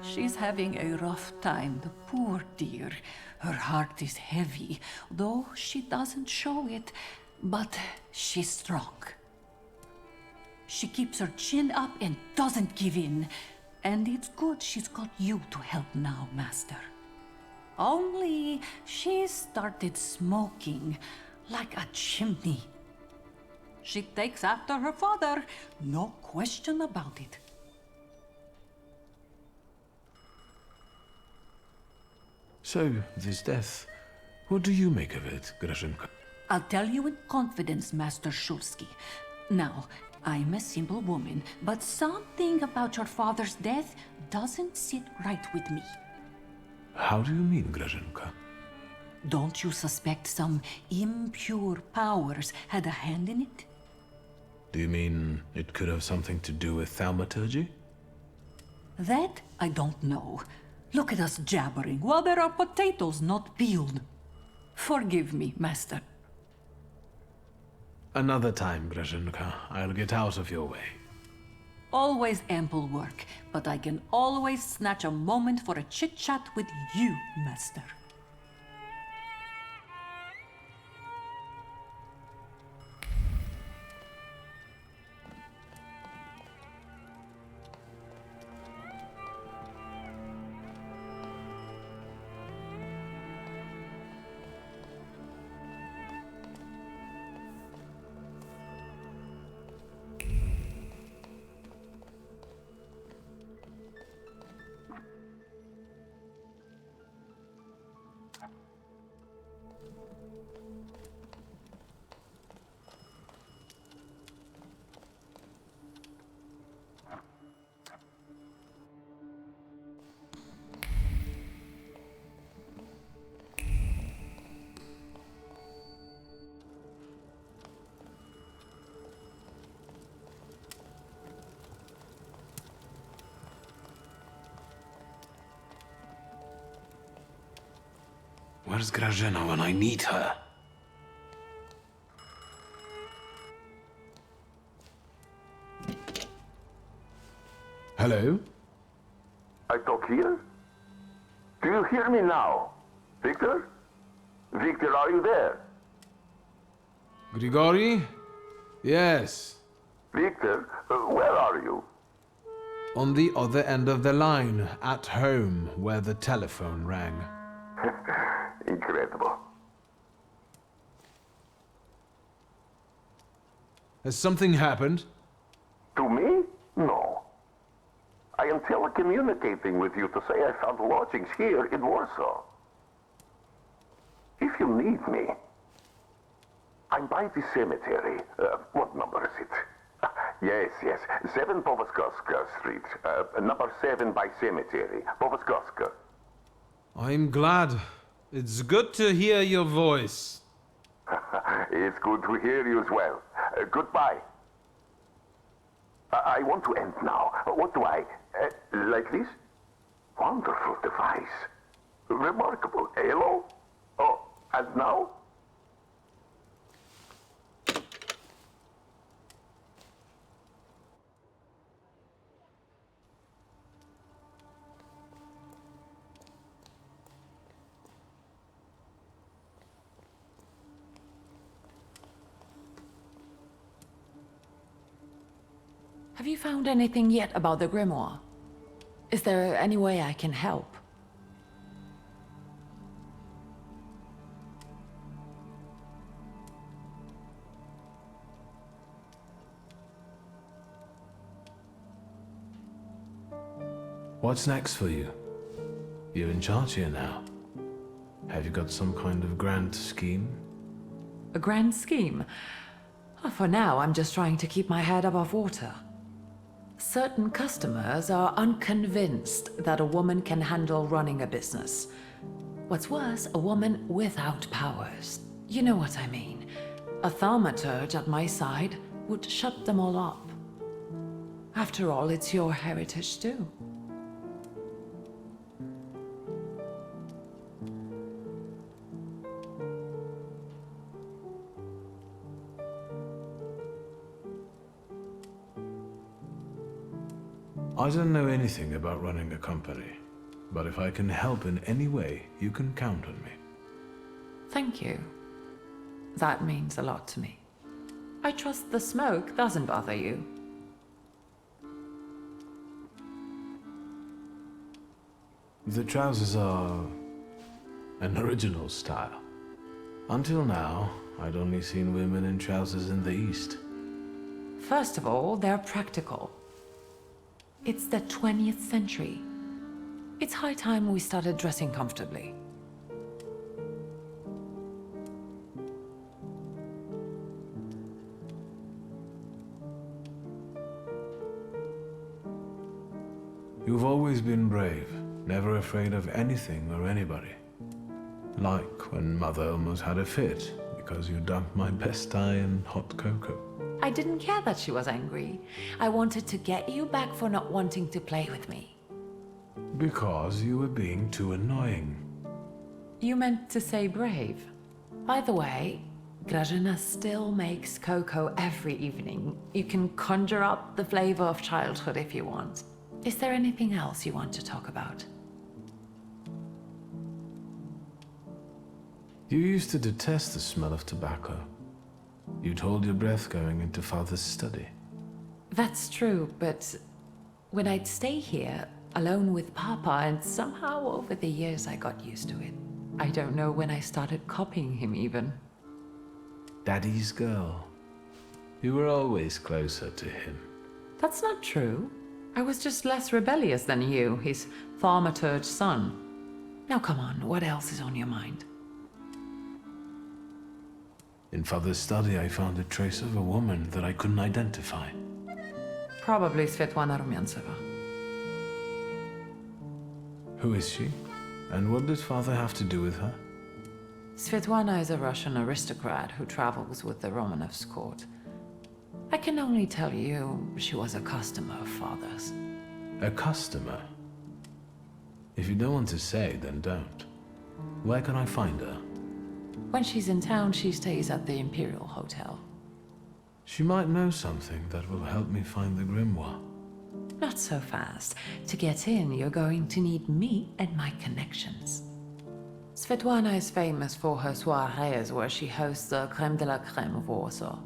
She's having a rough time, the poor dear. Her heart is heavy, though she doesn't show it, but she's strong. She keeps her chin up and doesn't give in. And it's good she's got you to help now, Master. Only she started smoking like a chimney. She takes after her father, no question about it. So, this death, what do you make of it, Grażynka? I'll tell you in confidence, Master Szulski. Now, I'm a simple woman, but something about your father's death doesn't sit right with me. How do you mean, Grażynka? Don't you suspect some impure powers had a hand in it? Do you mean it could have something to do with Thaumaturge? That I don't know. Look at us jabbering while there are potatoes not peeled. Forgive me, Master. Another time, Grażynka. I'll get out of your way. always ample work, but I can always snatch a moment for a chit-chat with you, Master. Where's Grażyna when I need her? Hello? I talk here? Do you hear me now? Victor? Victor, are you there? Grigori? Yes. Victor, where are you? On the other end of the line, at home, where the telephone rang. Incredible. Has something happened? To me? No. I am telecommunicating with you to say I found lodgings here in Warsaw. If you need me, I'm by the cemetery. What number is it? Yes, 7 Powązkowska Street. Number 7 by cemetery. Powązkowska. I'm glad. It's good to hear your voice. It's good to hear you as well. Goodbye. I want to end now. What do I... like this? Wonderful device. Remarkable. Hello? Oh, and now? Have you found anything yet about the grimoire? Is there any way I can help? What's next for you? You're in charge here now. Have you got some kind of grand scheme? A grand scheme? For now, I'm just trying to keep my head above water. Certain customers are unconvinced that a woman can handle running a business. What's worse, a woman without powers. You know what I mean. A thaumaturge at my side would shut them all up. After all, it's your heritage too. I don't know anything about running a company, but if I can help in any way, you can count on me. Thank you. That means a lot to me. I trust the smoke doesn't bother you. The trousers are an original style. Until now, I'd only seen women in trousers in the East. First of all, they're practical. It's the 20th century. It's high time we started dressing comfortably. You've always been brave, never afraid of anything or anybody. Like when Mother almost had a fit because you dumped my best tie in hot cocoa. I didn't care that she was angry. I wanted to get you back for not wanting to play with me. Because you were being too annoying. You meant to say brave. By the way, Grażyna still makes cocoa every evening. You can conjure up the flavor of childhood if you want. Is there anything else you want to talk about? You used to detest the smell of tobacco. You'd hold your breath going into Father's study. That's true, but when I'd stay here, alone with Papa, and somehow over the years I got used to it. I don't know when I started copying him even. Daddy's girl. You were always closer to him. That's not true. I was just less rebellious than you, his Thaumaturge son. Now come on, what else is on your mind? In Father's study, I found a trace of a woman that I couldn't identify. Probably Svetlana Rumyantseva. Who is she? And what did Father have to do with her? Svetlana is a Russian aristocrat who travels with the Romanovs' court. I can only tell you she was a customer of Father's. A customer? If you don't want to say, then don't. Where can I find her? When she's in town, she stays at the Imperial Hotel. She might know something that will help me find the grimoire. Not so fast. To get in, you're going to need me and my connections. Svetlana is famous for her soirees where she hosts the crème de la crème of Warsaw.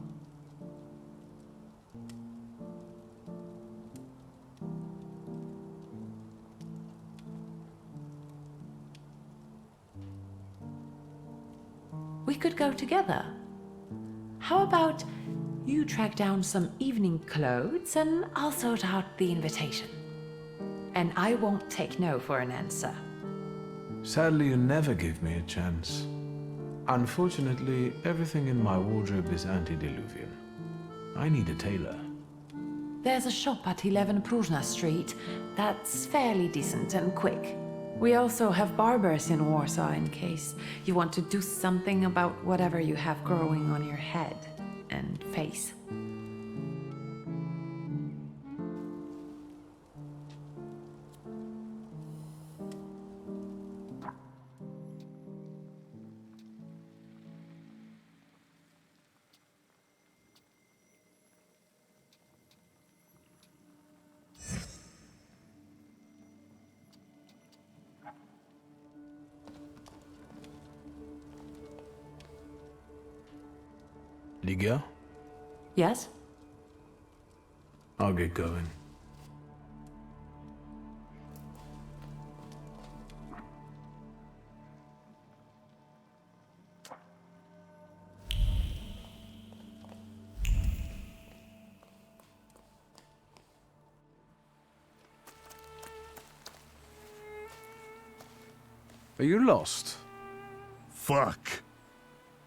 We could go together. How about you track down some evening clothes and I'll sort out the invitation. And I won't take no for an answer. Sadly, you never give me a chance. Unfortunately, everything in my wardrobe is antediluvian. I need a tailor. There's a shop at 11 Pruzhna Street that's fairly decent and quick. We also have barbers in Warsaw in case you want to do something about whatever you have growing on your head and face. Ligia? Yes? I'll get going. Are you lost? Fuck.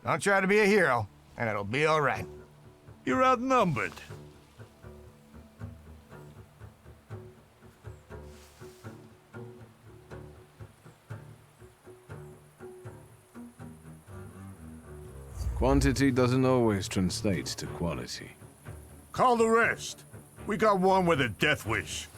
Don't try to be a hero, and it'll be all right. You're outnumbered. Quantity doesn't always translate to quality. Call the rest. We got one with a death wish.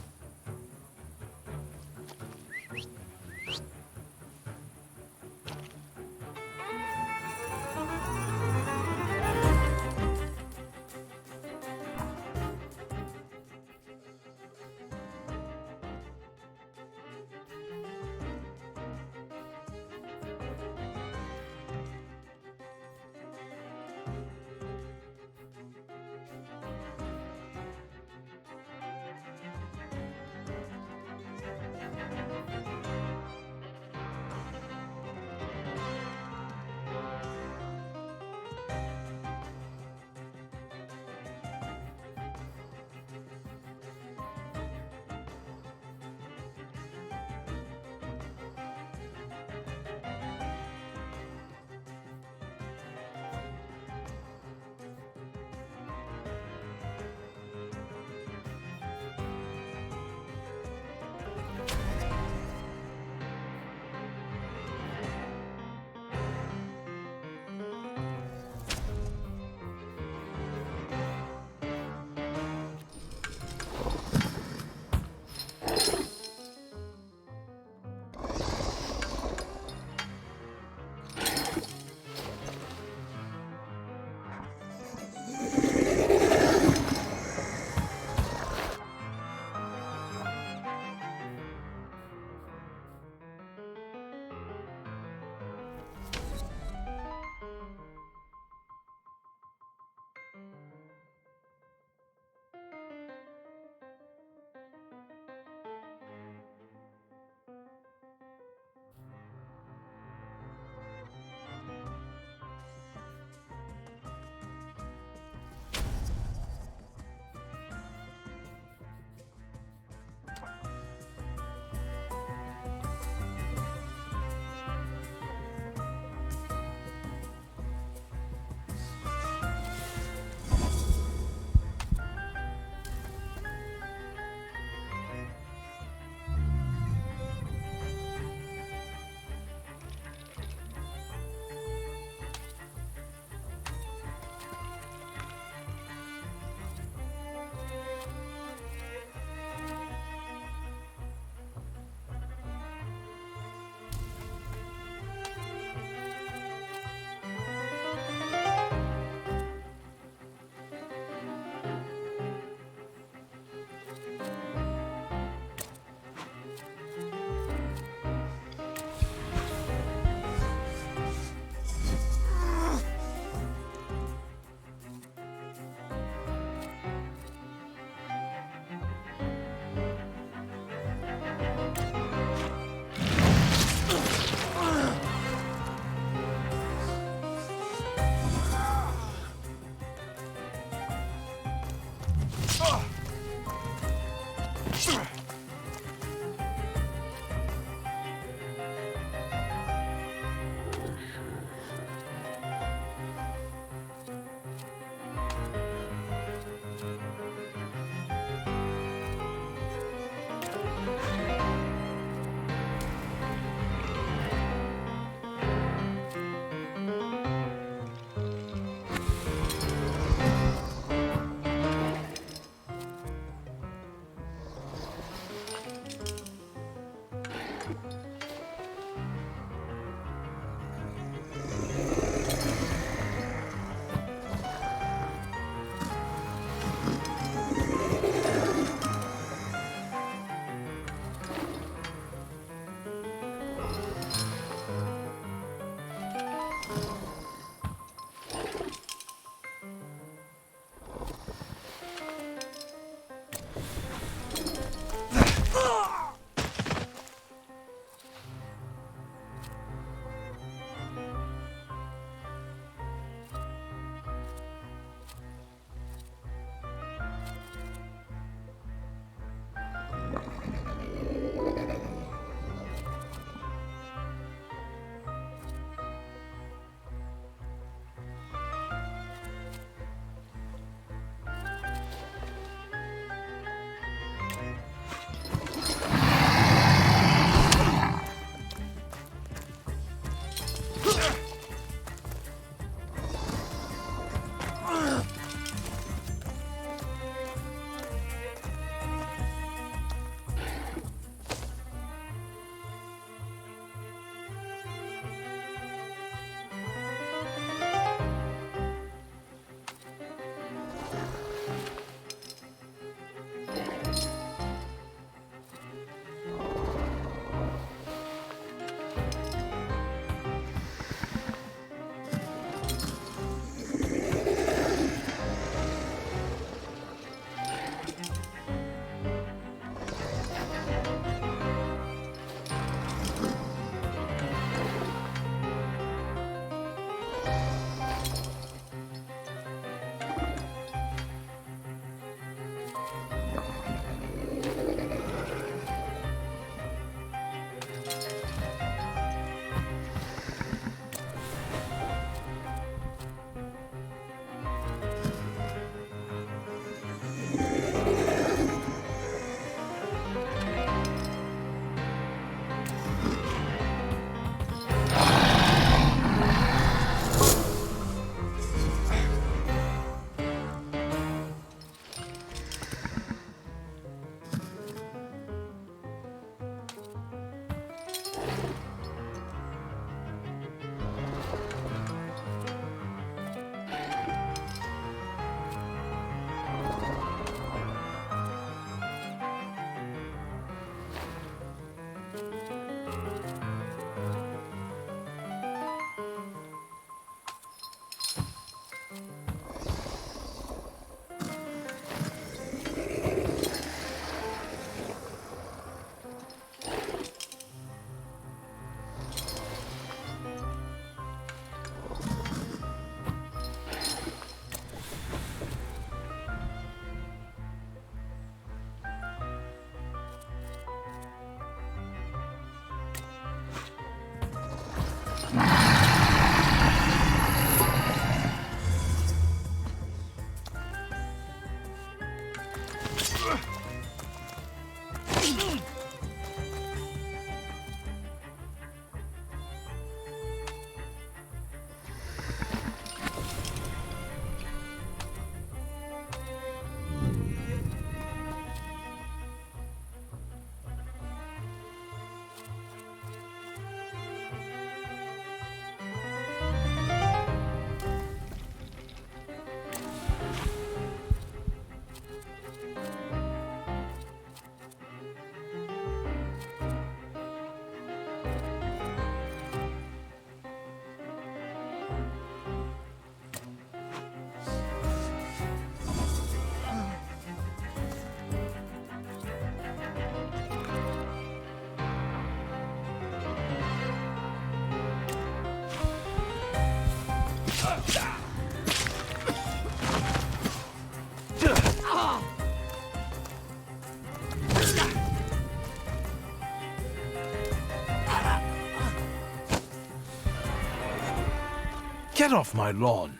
Get off my lawn!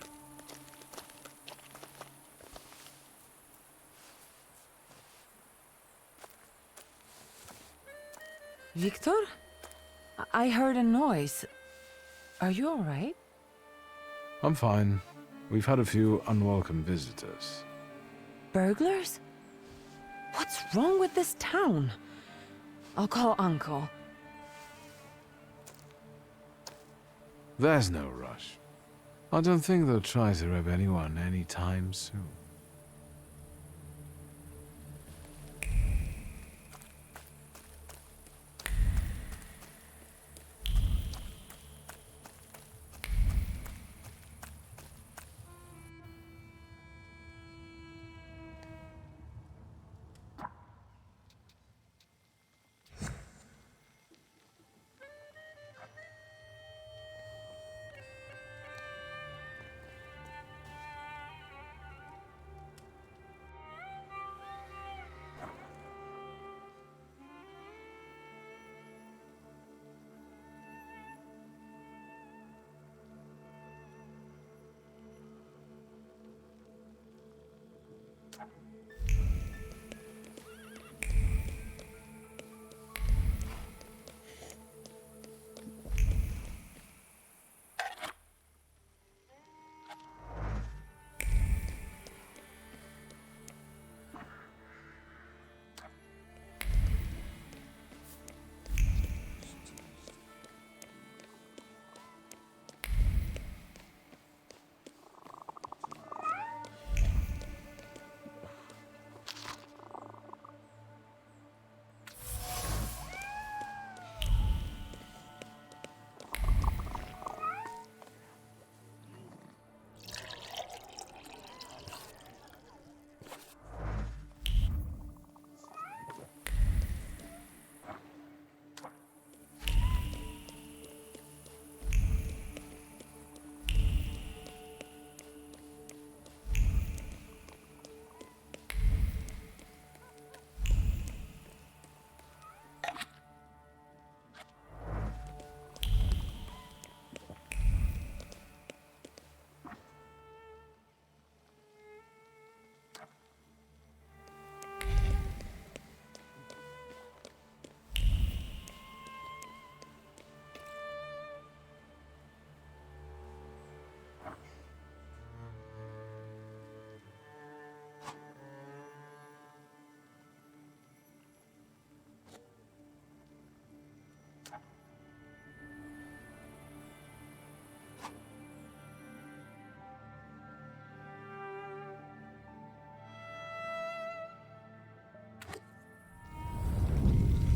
Victor? I heard a noise. Are you all right? I'm fine. We've had a few unwelcome visitors. Burglars? What's wrong with this town? I'll call Uncle. There's no rush. I don't think they'll try to rob anyone anytime soon.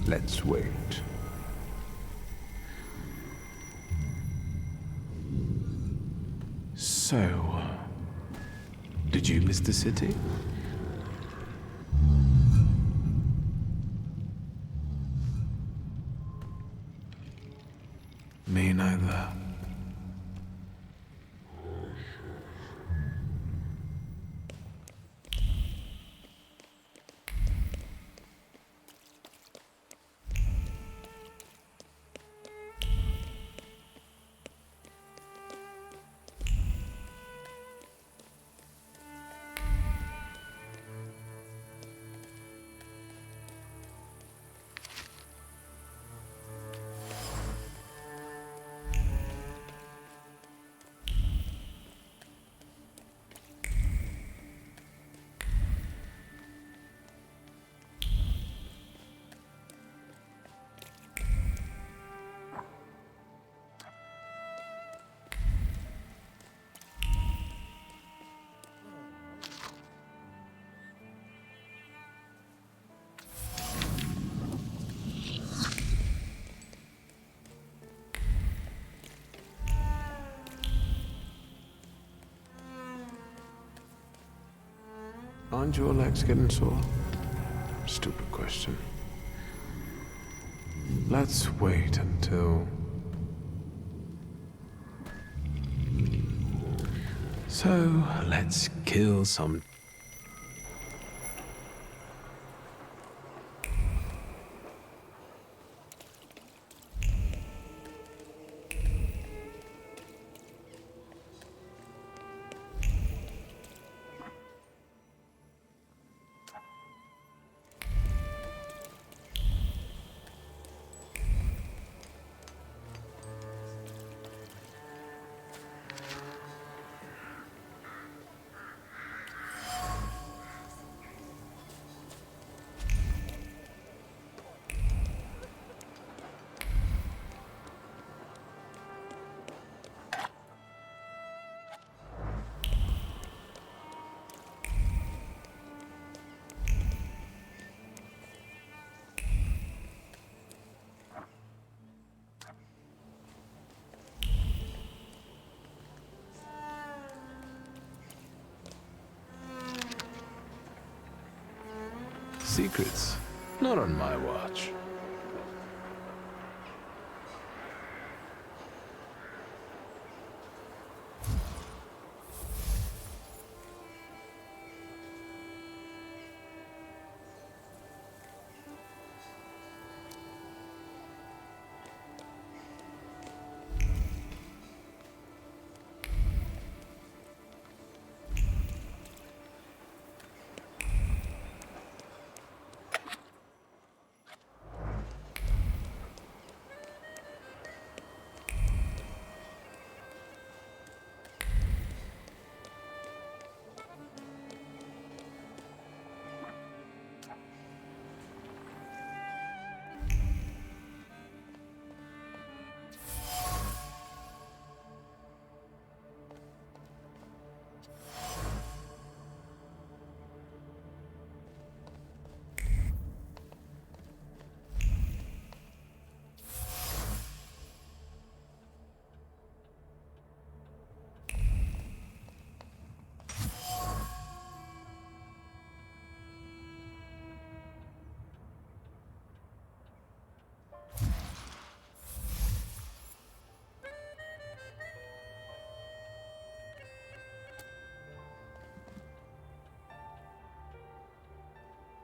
Let's wait. So, did you miss the city? Me neither. Aren't your legs getting sore? Stupid question. Let's wait until... So, let's kill some... secrets. Not on my watch.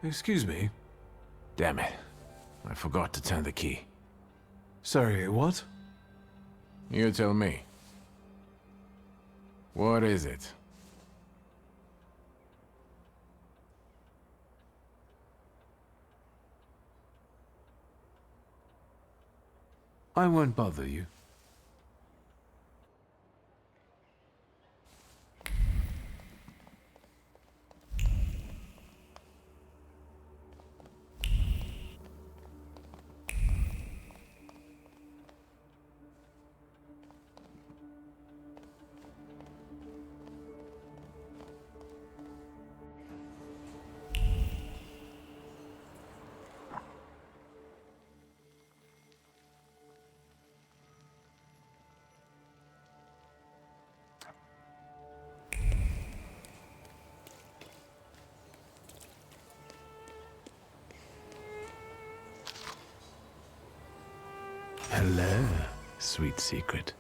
Excuse me? Damn it. I forgot to turn the key. Sorry, what? You tell me. What is it? I won't bother you. Hello, sweet secret.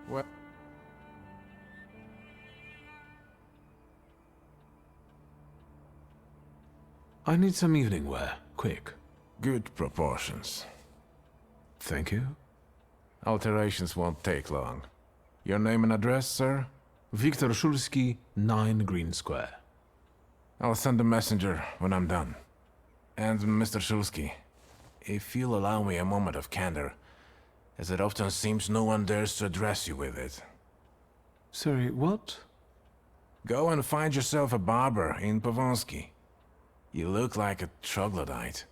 What? I need some evening wear, quick. Good proportions. Thank you. Alterations won't take long. Your name and address, sir? Viktor Szulski, 9 Green Square. I'll send a messenger when I'm done. And Mr. Szulski, if you'll allow me a moment of candor, as it often seems no one dares to address you with it. Sorry, what? Go and find yourself a barber in Pavonsky. You look like a troglodyte.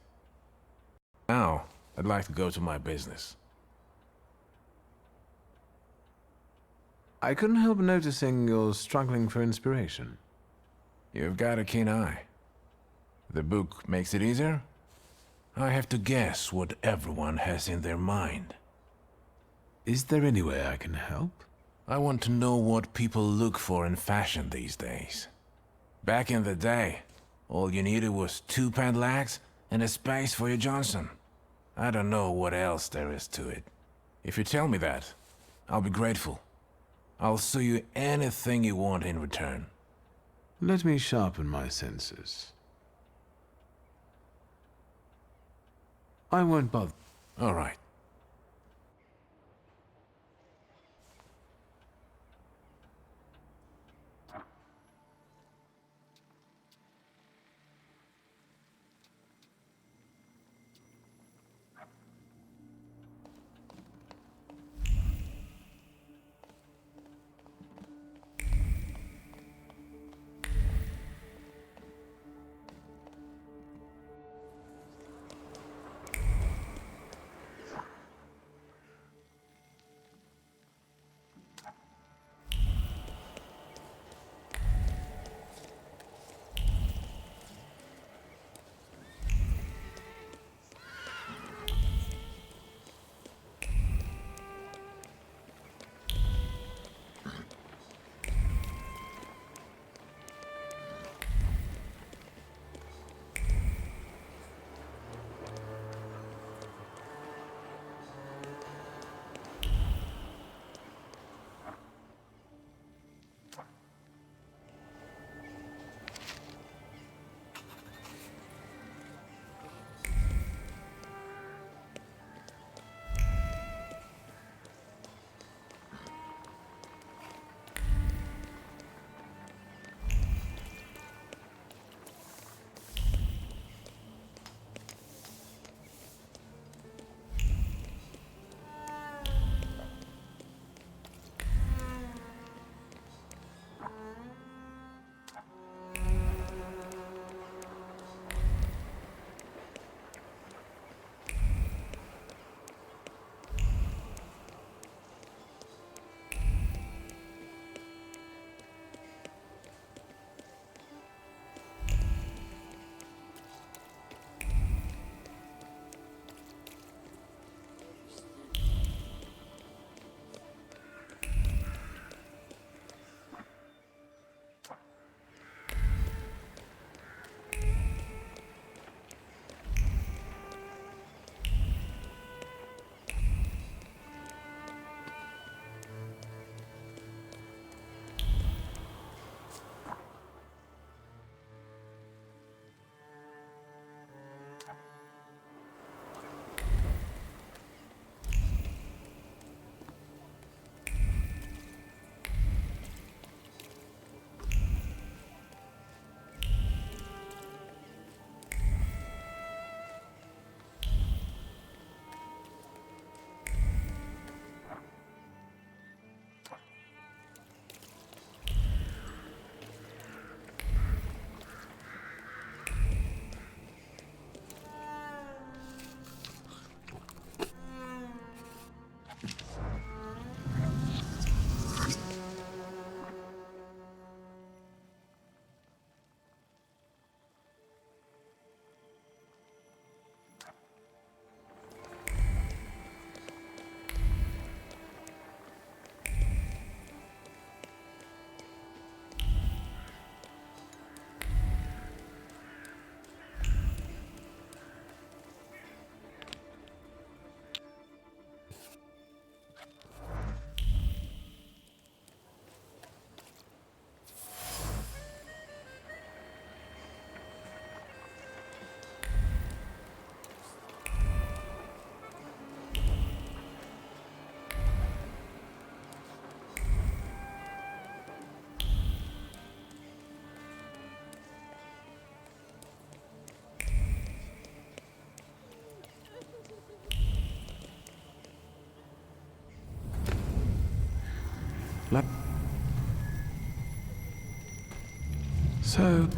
Now, I'd like to go to my business. I couldn't help noticing you're struggling for inspiration. You've got a keen eye. The book makes it easier? I have to guess what everyone has in their mind. Is there any way I can help? I want to know what people look for in fashion these days. Back in the day, all you needed was 2 padlocks and a space for your Johnson. I don't know what else there is to it. If you tell me that, I'll be grateful. I'll sew you anything you want in return. Let me sharpen my senses. I won't bother. All right. So...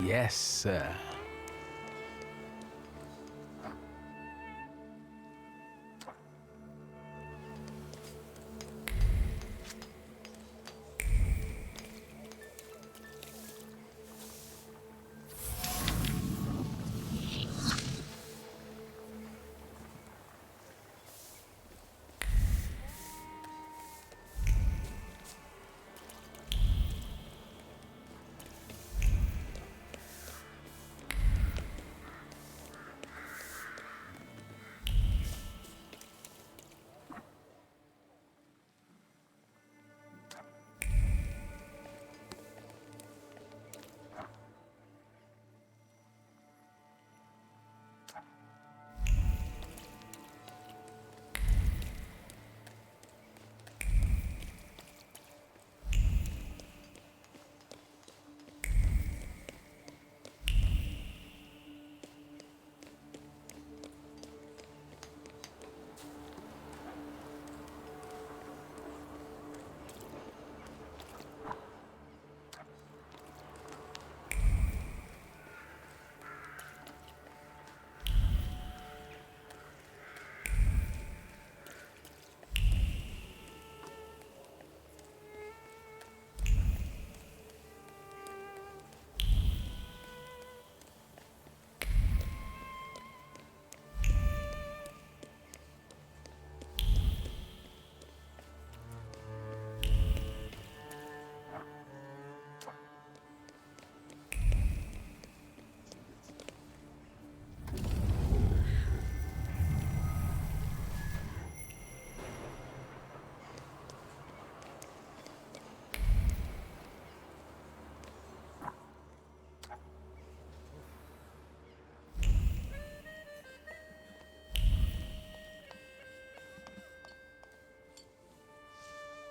Yes, sir.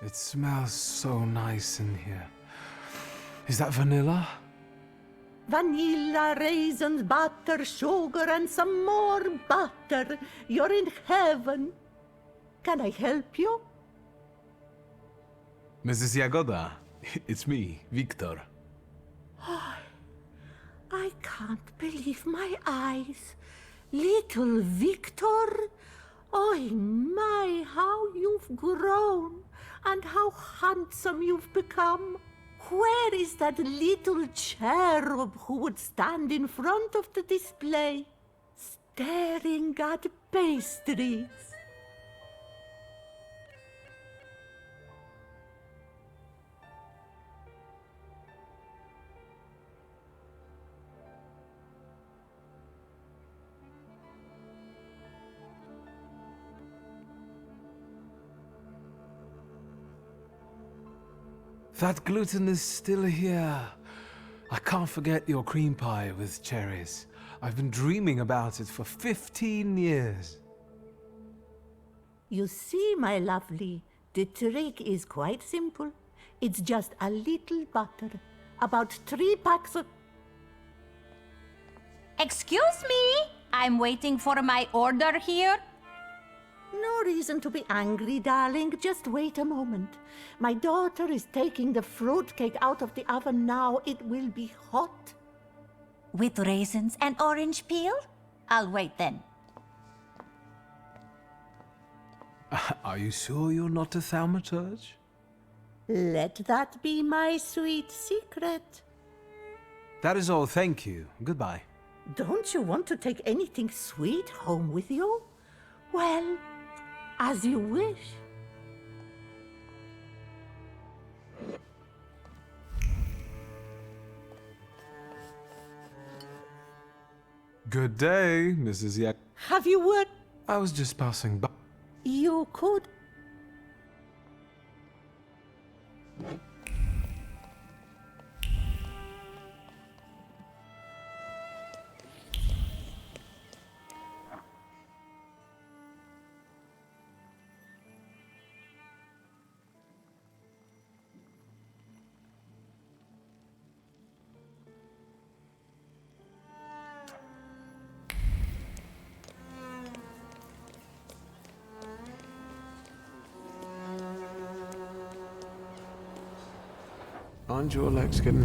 It smells so nice in here. Is that vanilla? Vanilla, raisins, butter, sugar, and some more butter. You're in heaven. Can I help you? Mrs. Jagoda, it's me, Victor. I can't believe my eyes. Little Victor? Oh my, how you've grown, and how handsome you've become. Where is that little cherub who would stand in front of the display, staring at pastries? That gluten is still here. I can't forget your cream pie with cherries. I've been dreaming about it for 15 years. You see, my lovely, the trick is quite simple. It's just a little butter, about 3 packs of... Excuse me? I'm waiting for my order here. No reason to be angry, darling. Just wait a moment. My daughter is taking the fruitcake out of the oven now. It will be hot. With raisins and orange peel? I'll wait then. Are you sure you're not a thaumaturge? Let that be my sweet secret. That is all, thank you. Goodbye. Don't you want to take anything sweet home with you? Well, as you wish. Good day, Mrs. Yak. Have you word? I was just passing by. You could. Aren't your legs getting...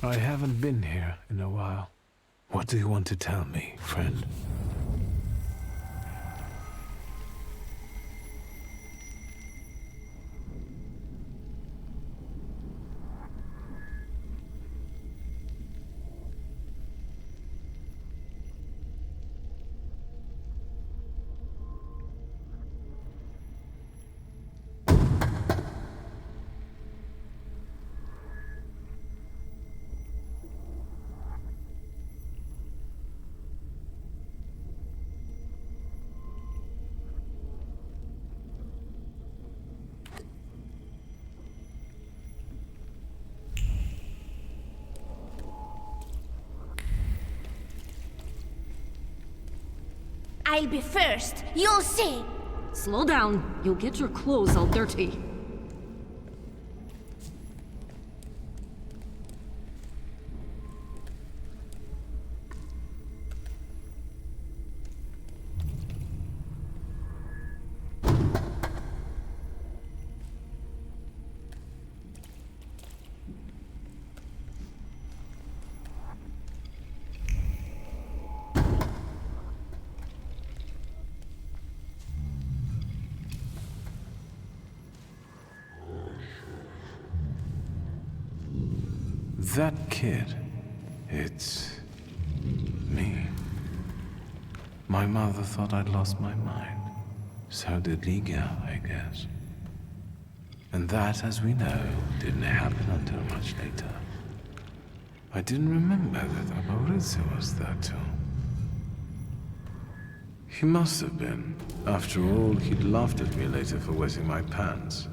I haven't been here in a while. What do you want to tell me, friend? I'll be first. You'll see. Slow down. You'll get your clothes all dirty. That kid, it's me. My mother thought I'd lost my mind. So did Ligia, I guess. And that, as we know, didn't happen until much later. I didn't remember that Aboritsa was there too. He must have been. After all, he'd laughed at me later for wetting my pants.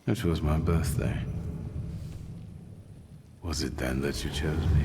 It was my birthday. Was it then that you chose me?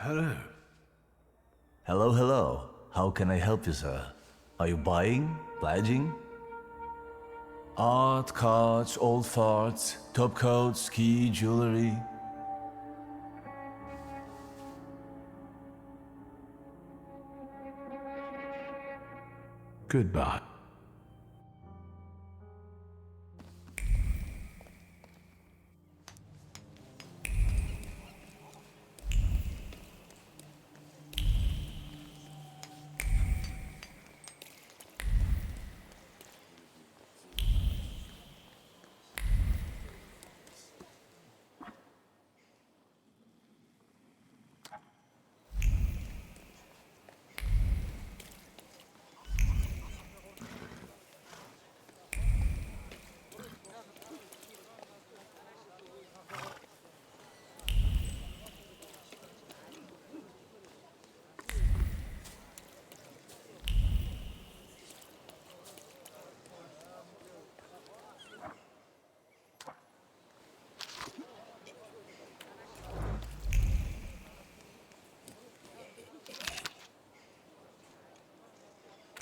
Hello. Hello, hello. How can I help you, sir? Are you buying? Pledging? Art, cards, old farts, top coats, ski, jewelry. Goodbye.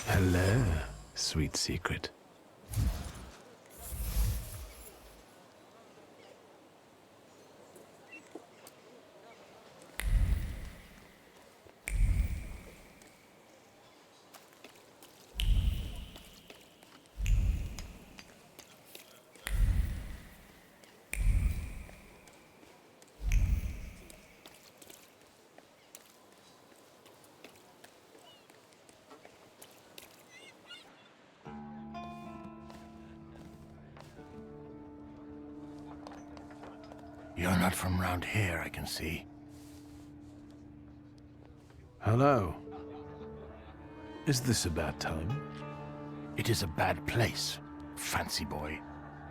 Hello, sweet secret. You're not from round here, I can see. Hello. Is this a bad time? It is a bad place, fancy boy.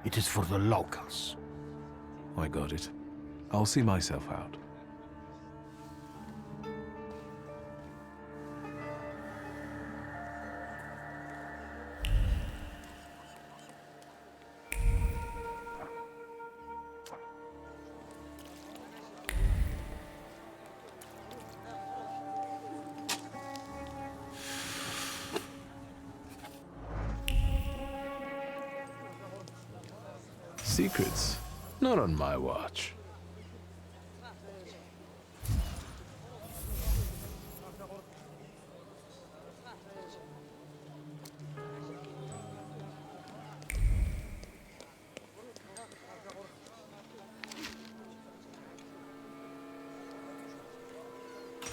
It is for the locals. I got it. I'll see myself out. Secrets? Not on my watch.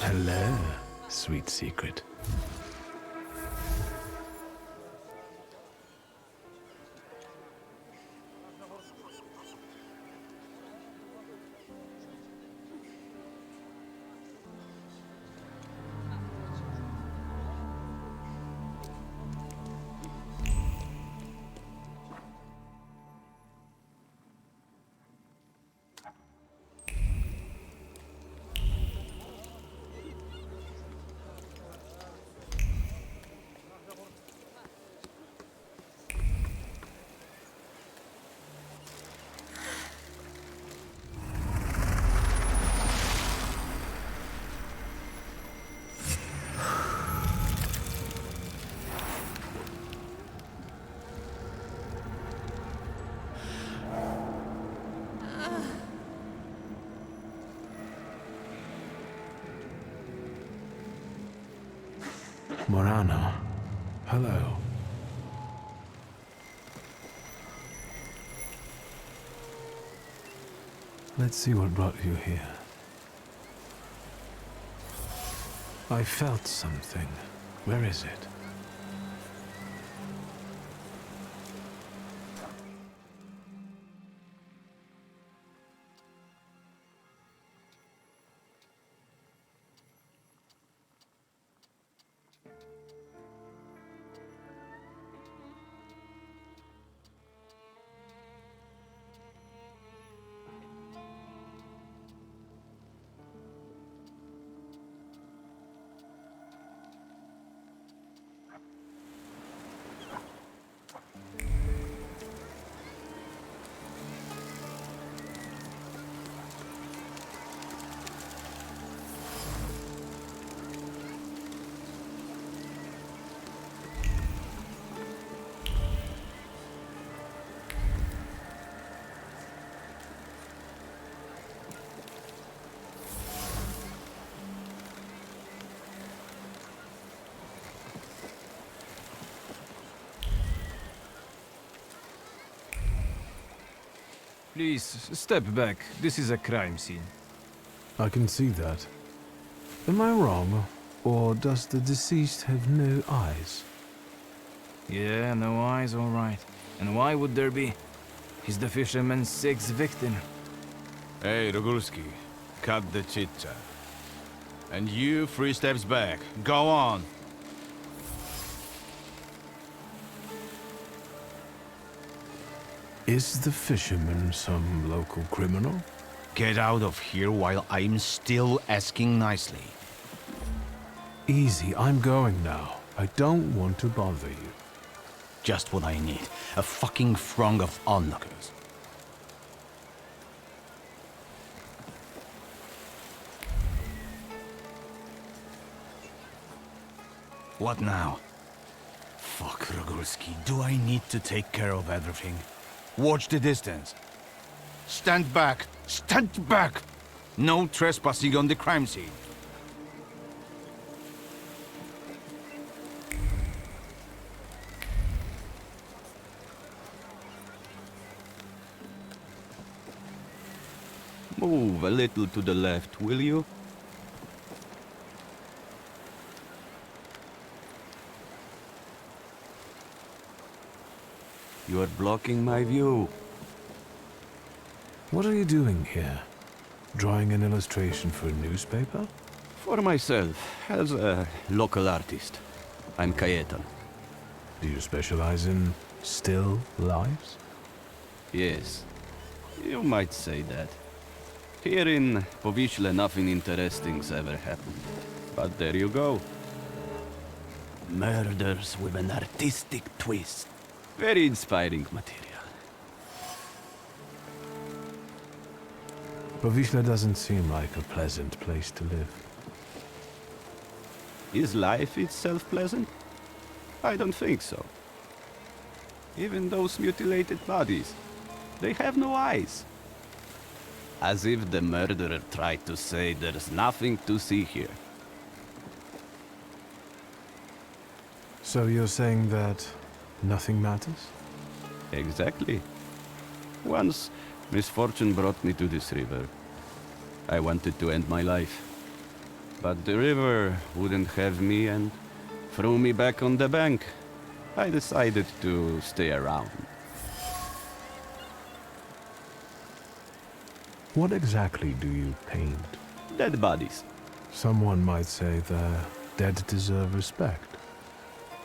Hello, sweet secret. Morano. Hello. Let's see what brought you here. I felt something. Where is it? Please, step back. This is a crime scene. I can see that. Am I wrong, or does the deceased have no eyes? Yeah, no eyes, all right. And why would there be? He's the fisherman's sixth victim. Hey, Rogulski, cut the chit-chat. And you, 3 steps back. Go on. Is the fisherman some local criminal? Get out of here while I'm still asking nicely. Easy, I'm going now. I don't want to bother you. Just what I need. A fucking throng of onlookers. What now? Fuck, Rogulski. Do I need to take care of everything? Watch the distance. Stand back! Stand back! No trespassing on the crime scene. Move a little to the left, will you? You are blocking my view. What are you doing here? Drawing an illustration for a newspaper? For myself, as a local artist. I'm Cayetan. Do you specialize in still lives? Yes, you might say that. Here in Powiśle, nothing interesting's ever happened. But there you go. Murders with an artistic twist. Very inspiring material. Powiśle doesn't seem like a pleasant place to live. Is life itself pleasant? I don't think so. Even those mutilated bodies, they have no eyes. As if the murderer tried to say there's nothing to see here. So you're saying that nothing matters? Exactly. Once, misfortune brought me to this river. I wanted to end my life. But the river wouldn't have me and threw me back on the bank. I decided to stay around. What exactly do you paint? Dead bodies. Someone might say the dead deserve respect.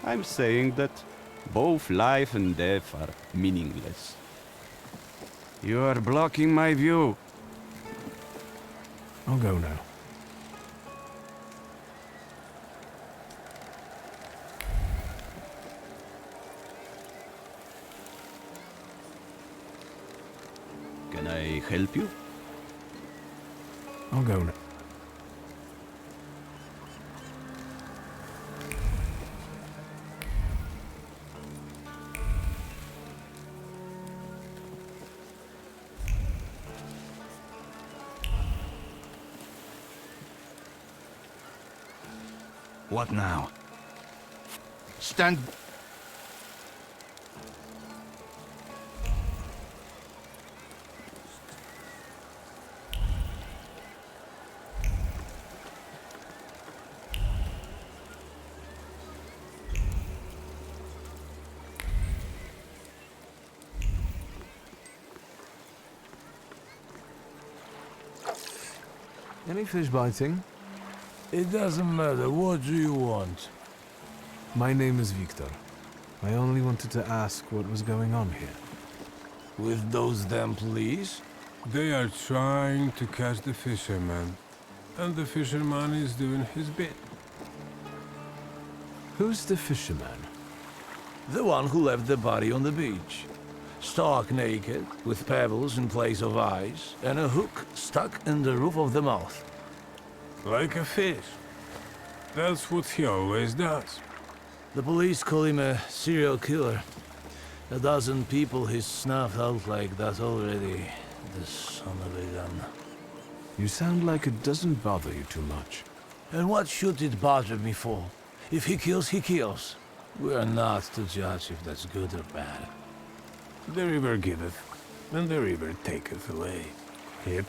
I'm saying that both life and death are meaningless. You are blocking my view. I'll go now. Can I help you? I'll go now. What now? Stand... Any fish biting? It doesn't matter. What do you want? My name is Victor. I only wanted to ask what was going on here. With those damn police? They are trying to catch the fisherman. And the fisherman is doing his bit. Who's the fisherman? The one who left the body on the beach. Stark naked, with pebbles in place of eyes, and a hook stuck in the roof of the mouth. Like a fish. That's what he always does. The police call him a serial killer. A dozen people he's snuffed out like that already. The son of a gun. You sound like it doesn't bother you too much. And what should it bother me for? If he kills, he kills. We are not to judge if that's good or bad. The river giveth, and the river taketh away. Yep.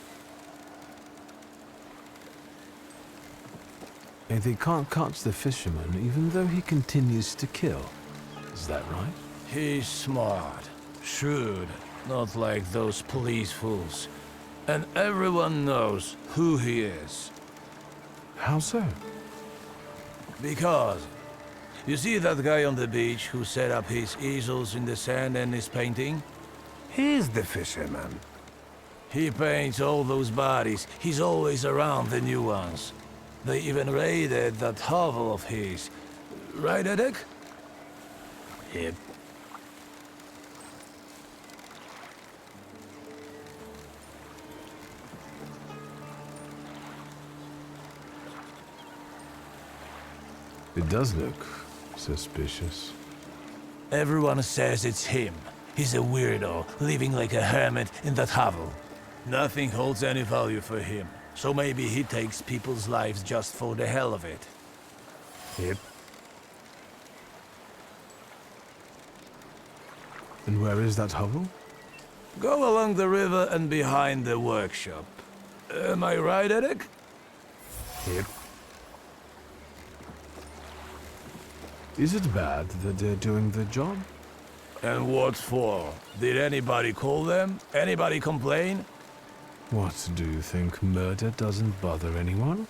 They can't catch the fisherman even though he continues to kill. Is that right? He's smart, shrewd, not like those police fools. And everyone knows who he is. How so? Because, you see that guy on the beach who set up his easels in the sand and is painting? He's the fisherman. He paints all those bodies. He's always around the new ones. They even raided that hovel of his. Right, Edek? Yep. It does look suspicious. Everyone says it's him. He's a weirdo, living like a hermit in that hovel. Nothing holds any value for him, so maybe he takes people's lives just for the hell of it. Yep. And where is that hovel? Go along the river and behind the workshop. Am I right, Edek? Yep. Is it bad that they're doing the job? And what for? Did anybody call them? Anybody complain? What, do you think murder doesn't bother anyone?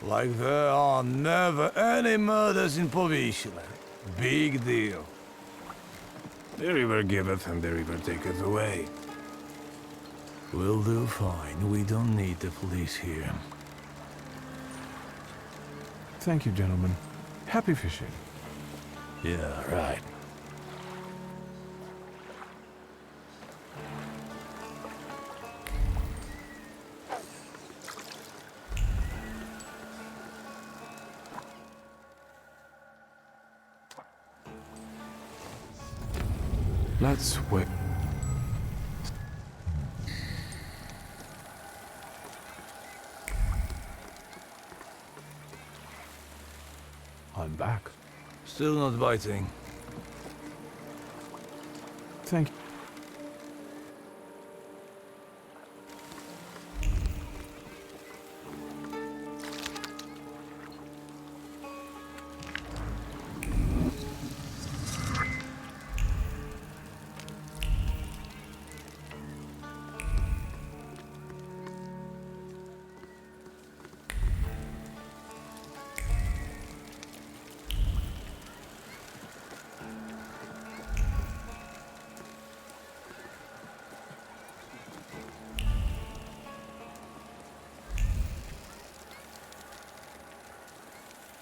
Like there are never any murders in Povishla. Big deal. The river giveth and the river taketh away. We'll do fine. We don't need the police here. Thank you, gentlemen. Happy fishing. Yeah, right. Let's wait. I'm back. Still not biting. Thank you.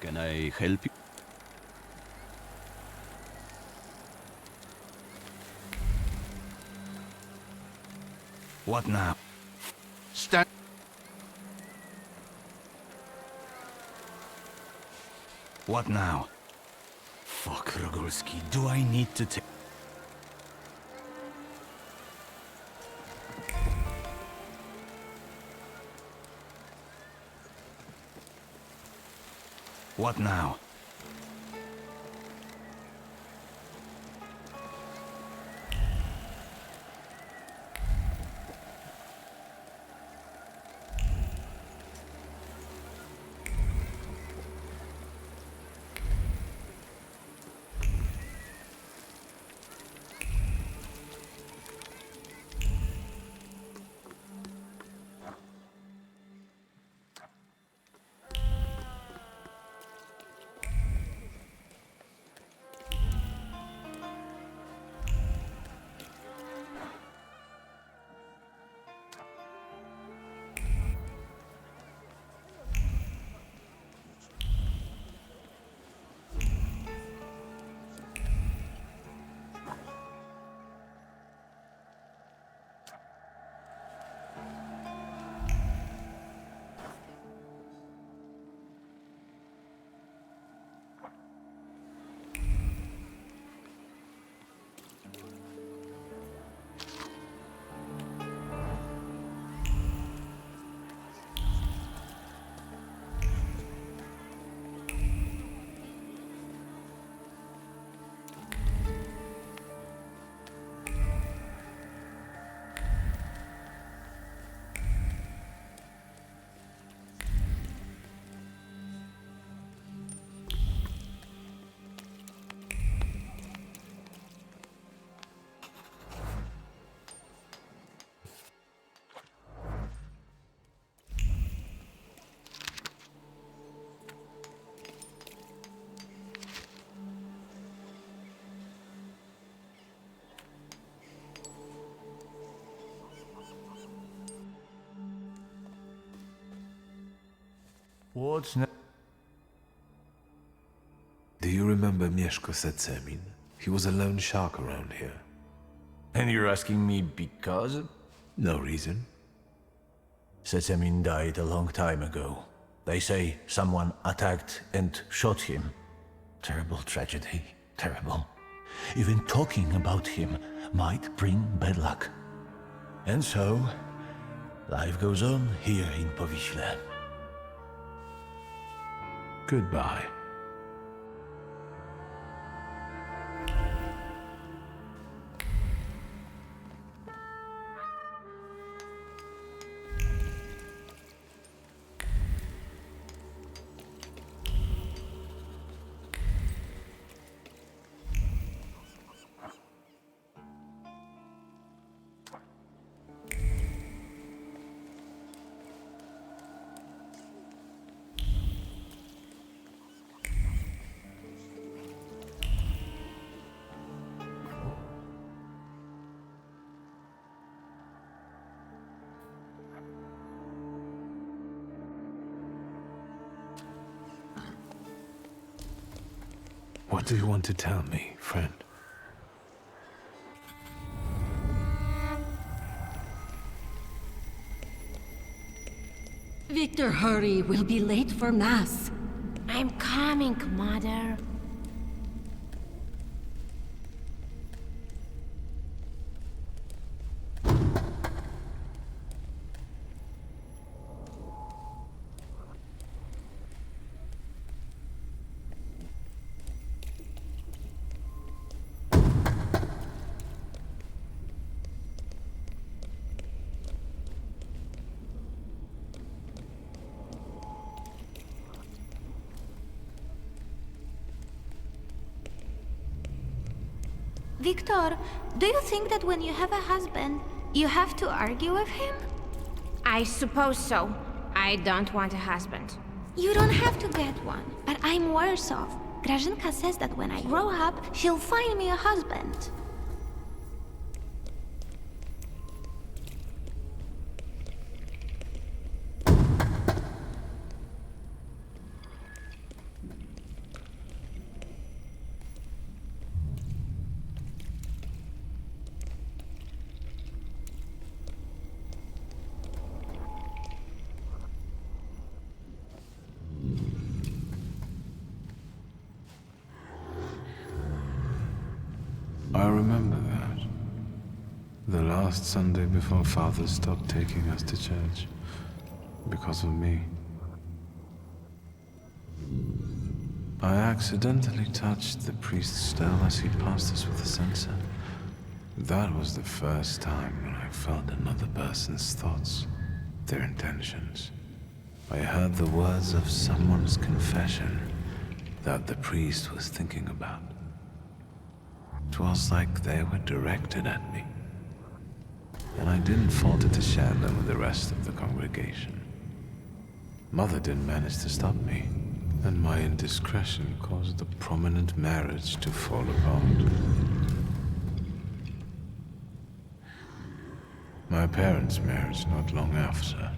Can I help you? What now? Stand. What now? Fuck, Rogulski. Do I need to take... What now? What's next? Do you remember Mieszko Setsemin? He was a lone shark around here. And you're asking me because? No reason. Setsemin died a long time ago. They say someone attacked and shot him. Terrible tragedy. Terrible. Even talking about him might bring bad luck. And so, life goes on here in Powiśle. Goodbye. What do you want to tell me, friend? Victor, hurry. We'll be late for Mass. I'm coming, Mother. Victor, do you think that when you have a husband, you have to argue with him? I suppose so. I don't want a husband. You don't have to get one, but I'm worse off. Grażynka says that when I grow up, she'll find me a husband. I remember that. The last Sunday before Father stopped taking us to church. Because of me. I accidentally touched the priest's stele as he passed us with a censer. That was the first time when I felt another person's thoughts, their intentions. I heard the words of someone's confession that the priest was thinking about. It was like they were directed at me. And I didn't falter to share them with the rest of the congregation. Mother didn't manage to stop me, and my indiscretion caused the prominent marriage to fall apart. My parents' marriage not long after.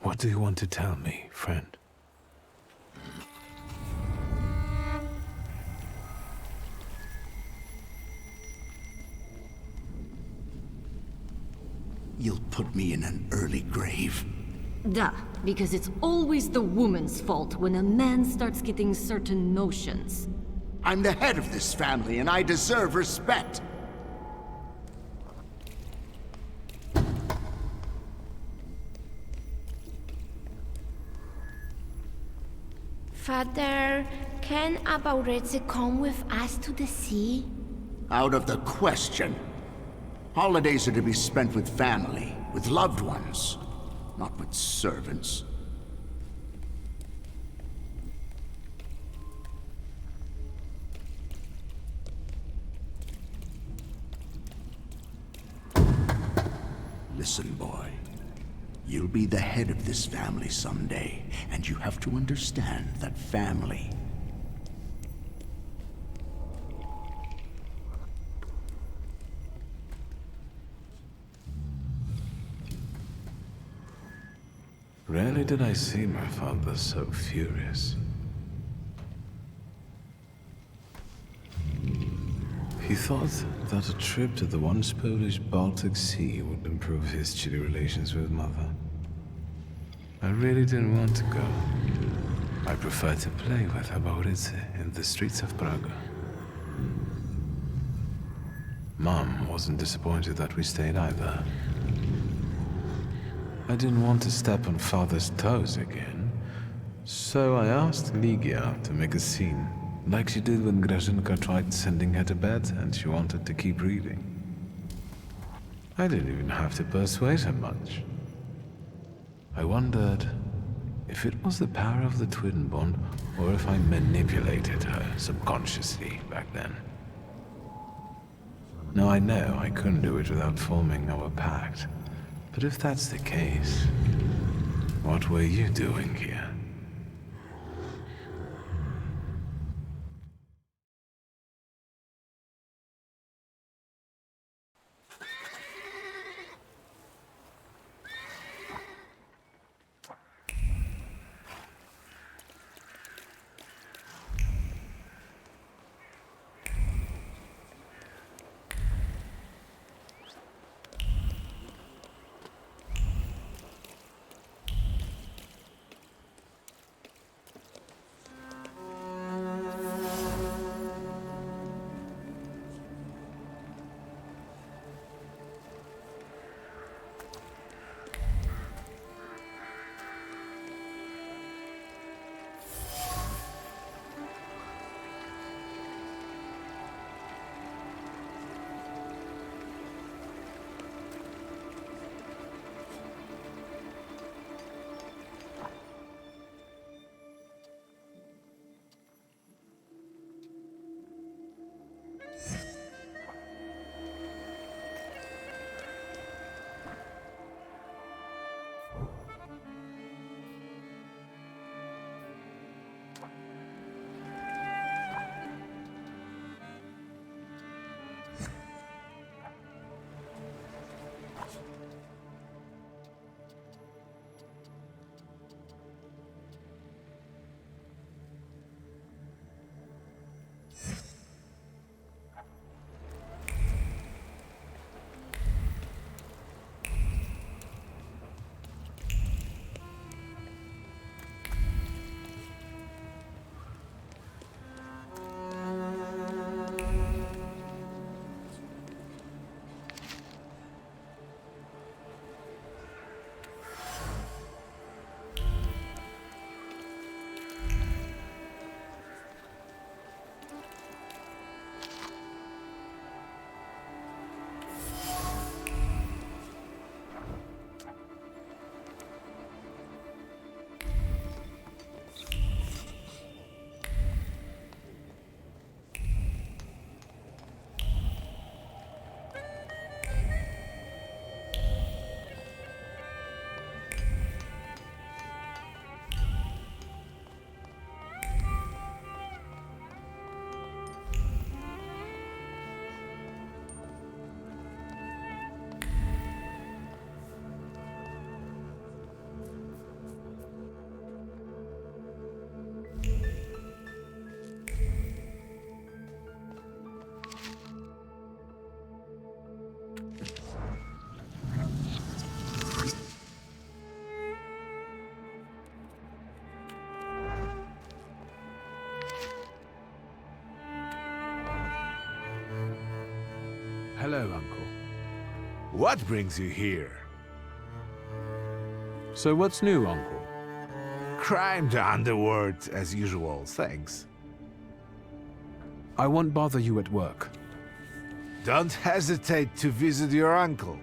What do you want to tell me, friend? You'll put me in an early grave. Duh, because it's always the woman's fault when a man starts getting certain notions. I'm the head of this family, and I deserve respect. Father, can Abaureze come with us to the sea? Out of the question. Holidays are to be spent with family, with loved ones, not with servants. Listen, boy. You'll be the head of this family someday, and you have to understand that family. Rarely did I see my father so furious. He thought that a trip to the once Polish Baltic Sea would improve his chilly relations with Mother. I really didn't want to go. I preferred to play with Abaureze in the streets of Prague. Mom wasn't disappointed that we stayed either. I didn't want to step on Father's toes again, so I asked Ligia to make a scene, like she did when Grażynka tried sending her to bed and she wanted to keep reading. I didn't even have to persuade her much. I wondered if it was the power of the twin bond or if I manipulated her subconsciously back then. Now I know I couldn't do it without forming our pact. But if that's the case, what were you doing here? Hello, Uncle. What brings you here? So what's new, Uncle? Crime the underworld, as usual, thanks. I won't bother you at work. Don't hesitate to visit your uncle.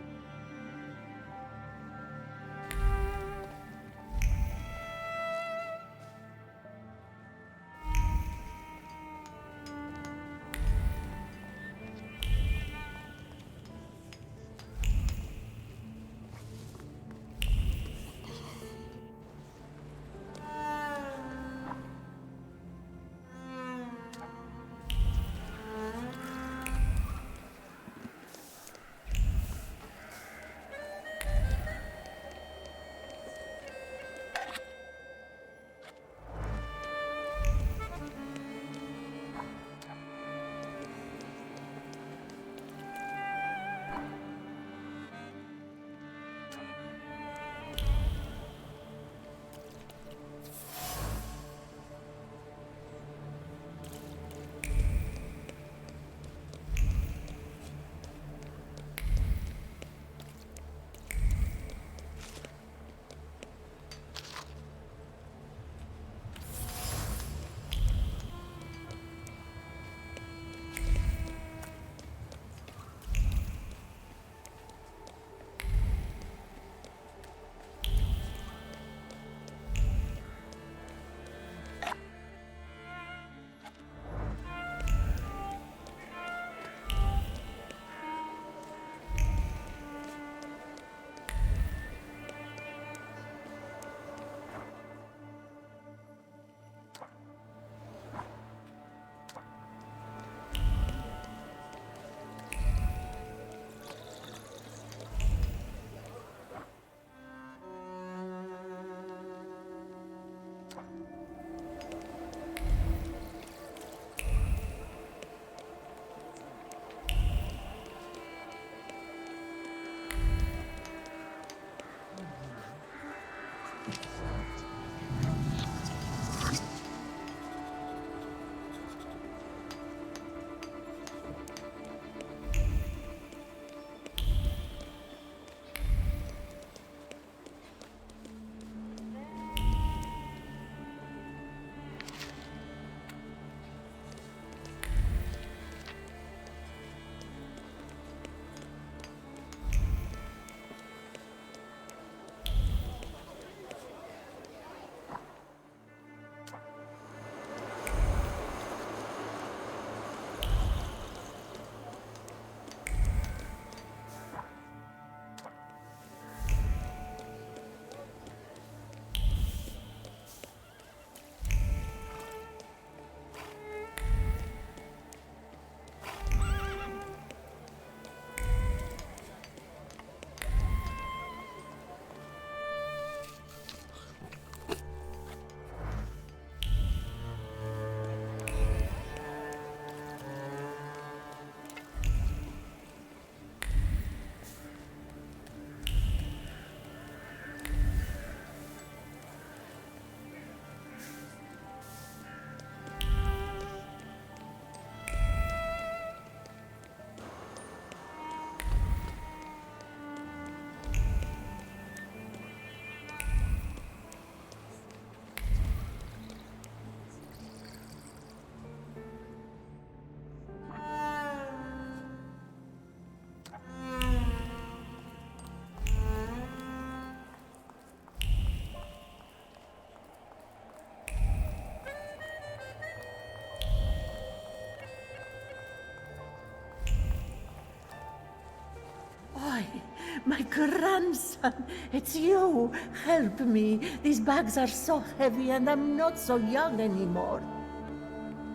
My grandson, it's you. Help me. These bags are so heavy and I'm not so young anymore.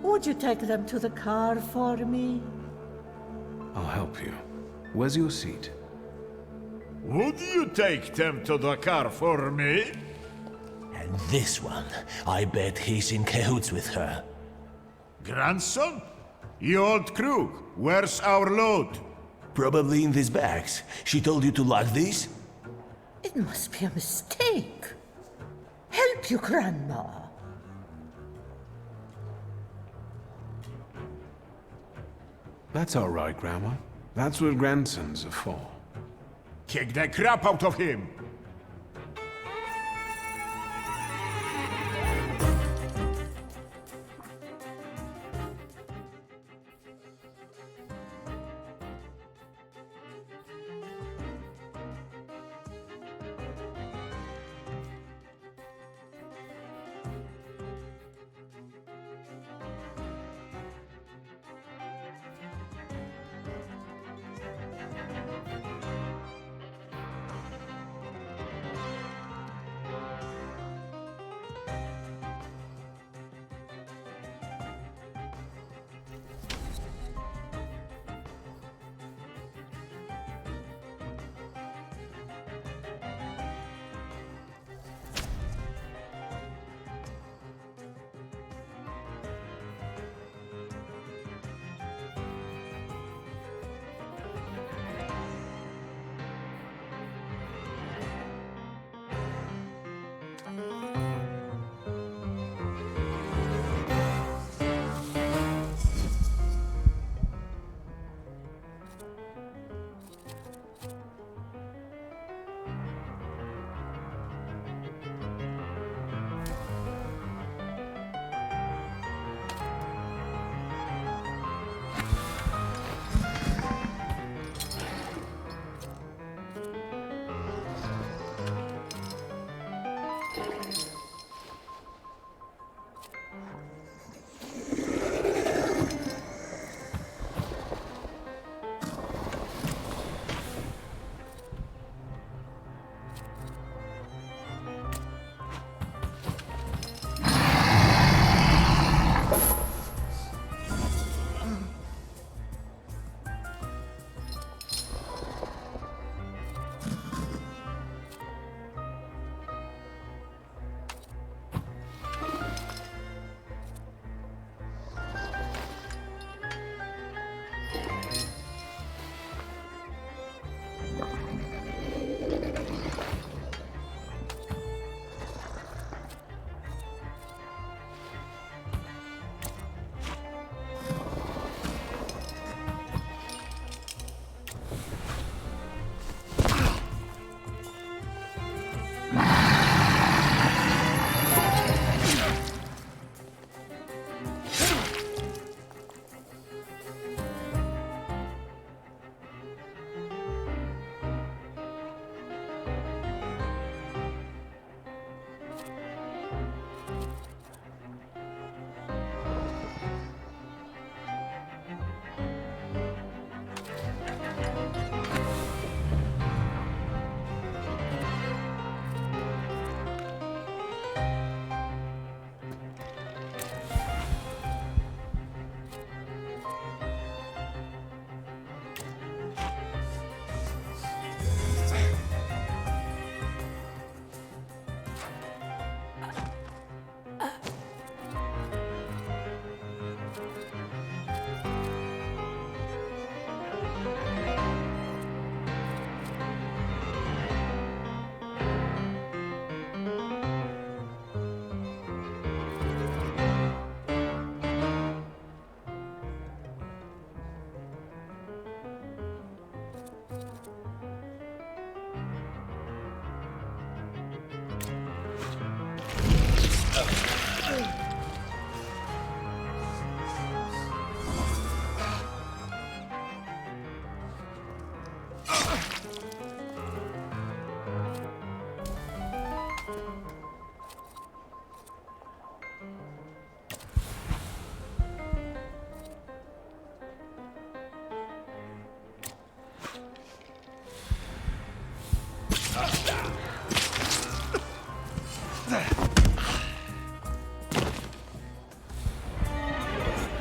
Would you take them to the car for me? I'll help you. Where's your seat? Would you take them to the car for me? And this one, I bet he's in cahoots with her. Grandson? You old crook, where's our load? Probably in these bags. She told you to lock these? It must be a mistake. Help you, Grandma. That's all right, Grandma. That's what grandsons are for. Kick the crap out of him!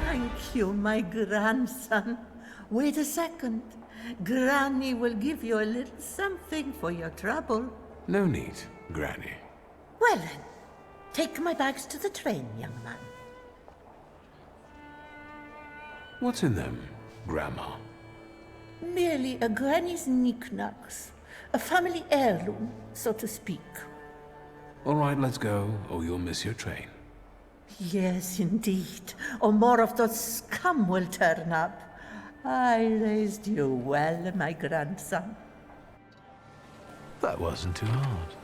Thank you, my grandson. Wait a second. Granny will give you a little something for your trouble. No need, Granny. Well then, take my bags to the train, young man. What's in them, Grandma? Merely a granny's knickknacks. A family heirloom, so to speak. All right, let's go, or you'll miss your train. Yes, indeed. Or more of those scum will turn up. I raised you well, my grandson. That wasn't too hard.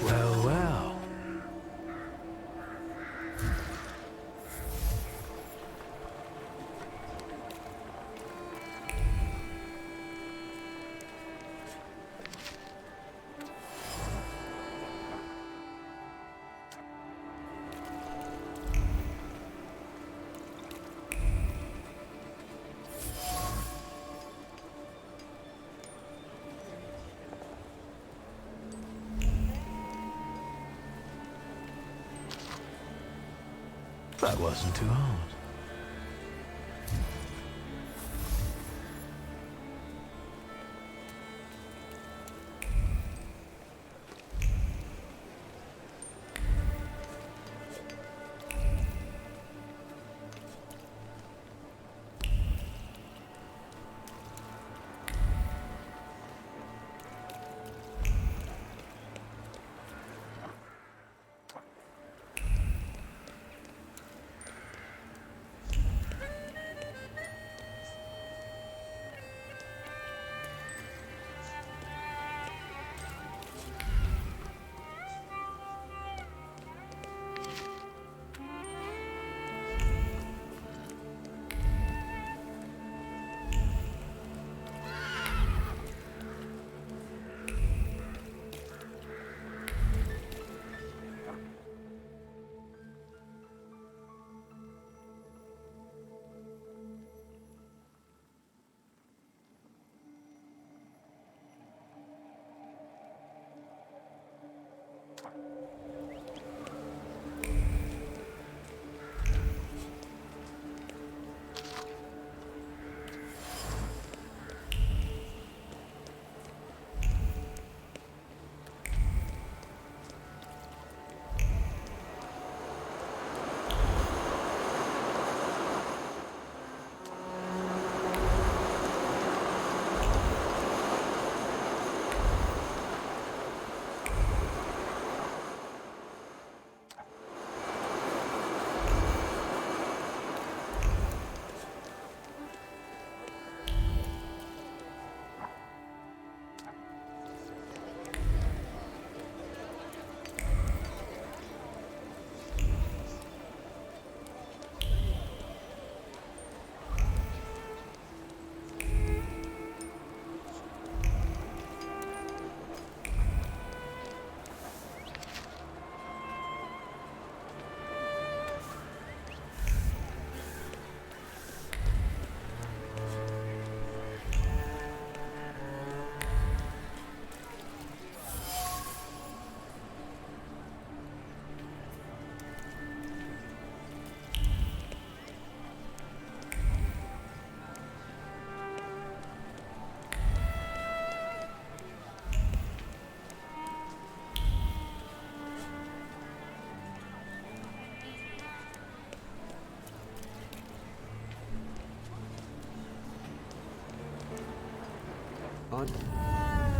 Well, well. That wasn't too hard.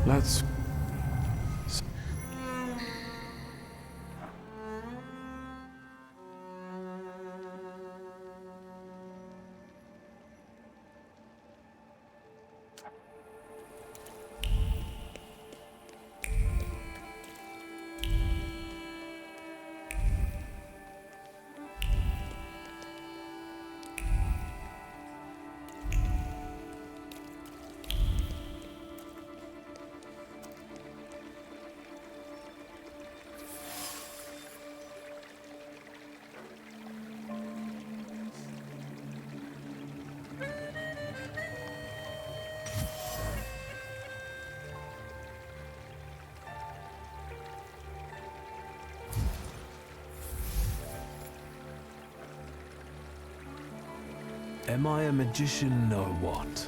Let's... Am I a magician or what?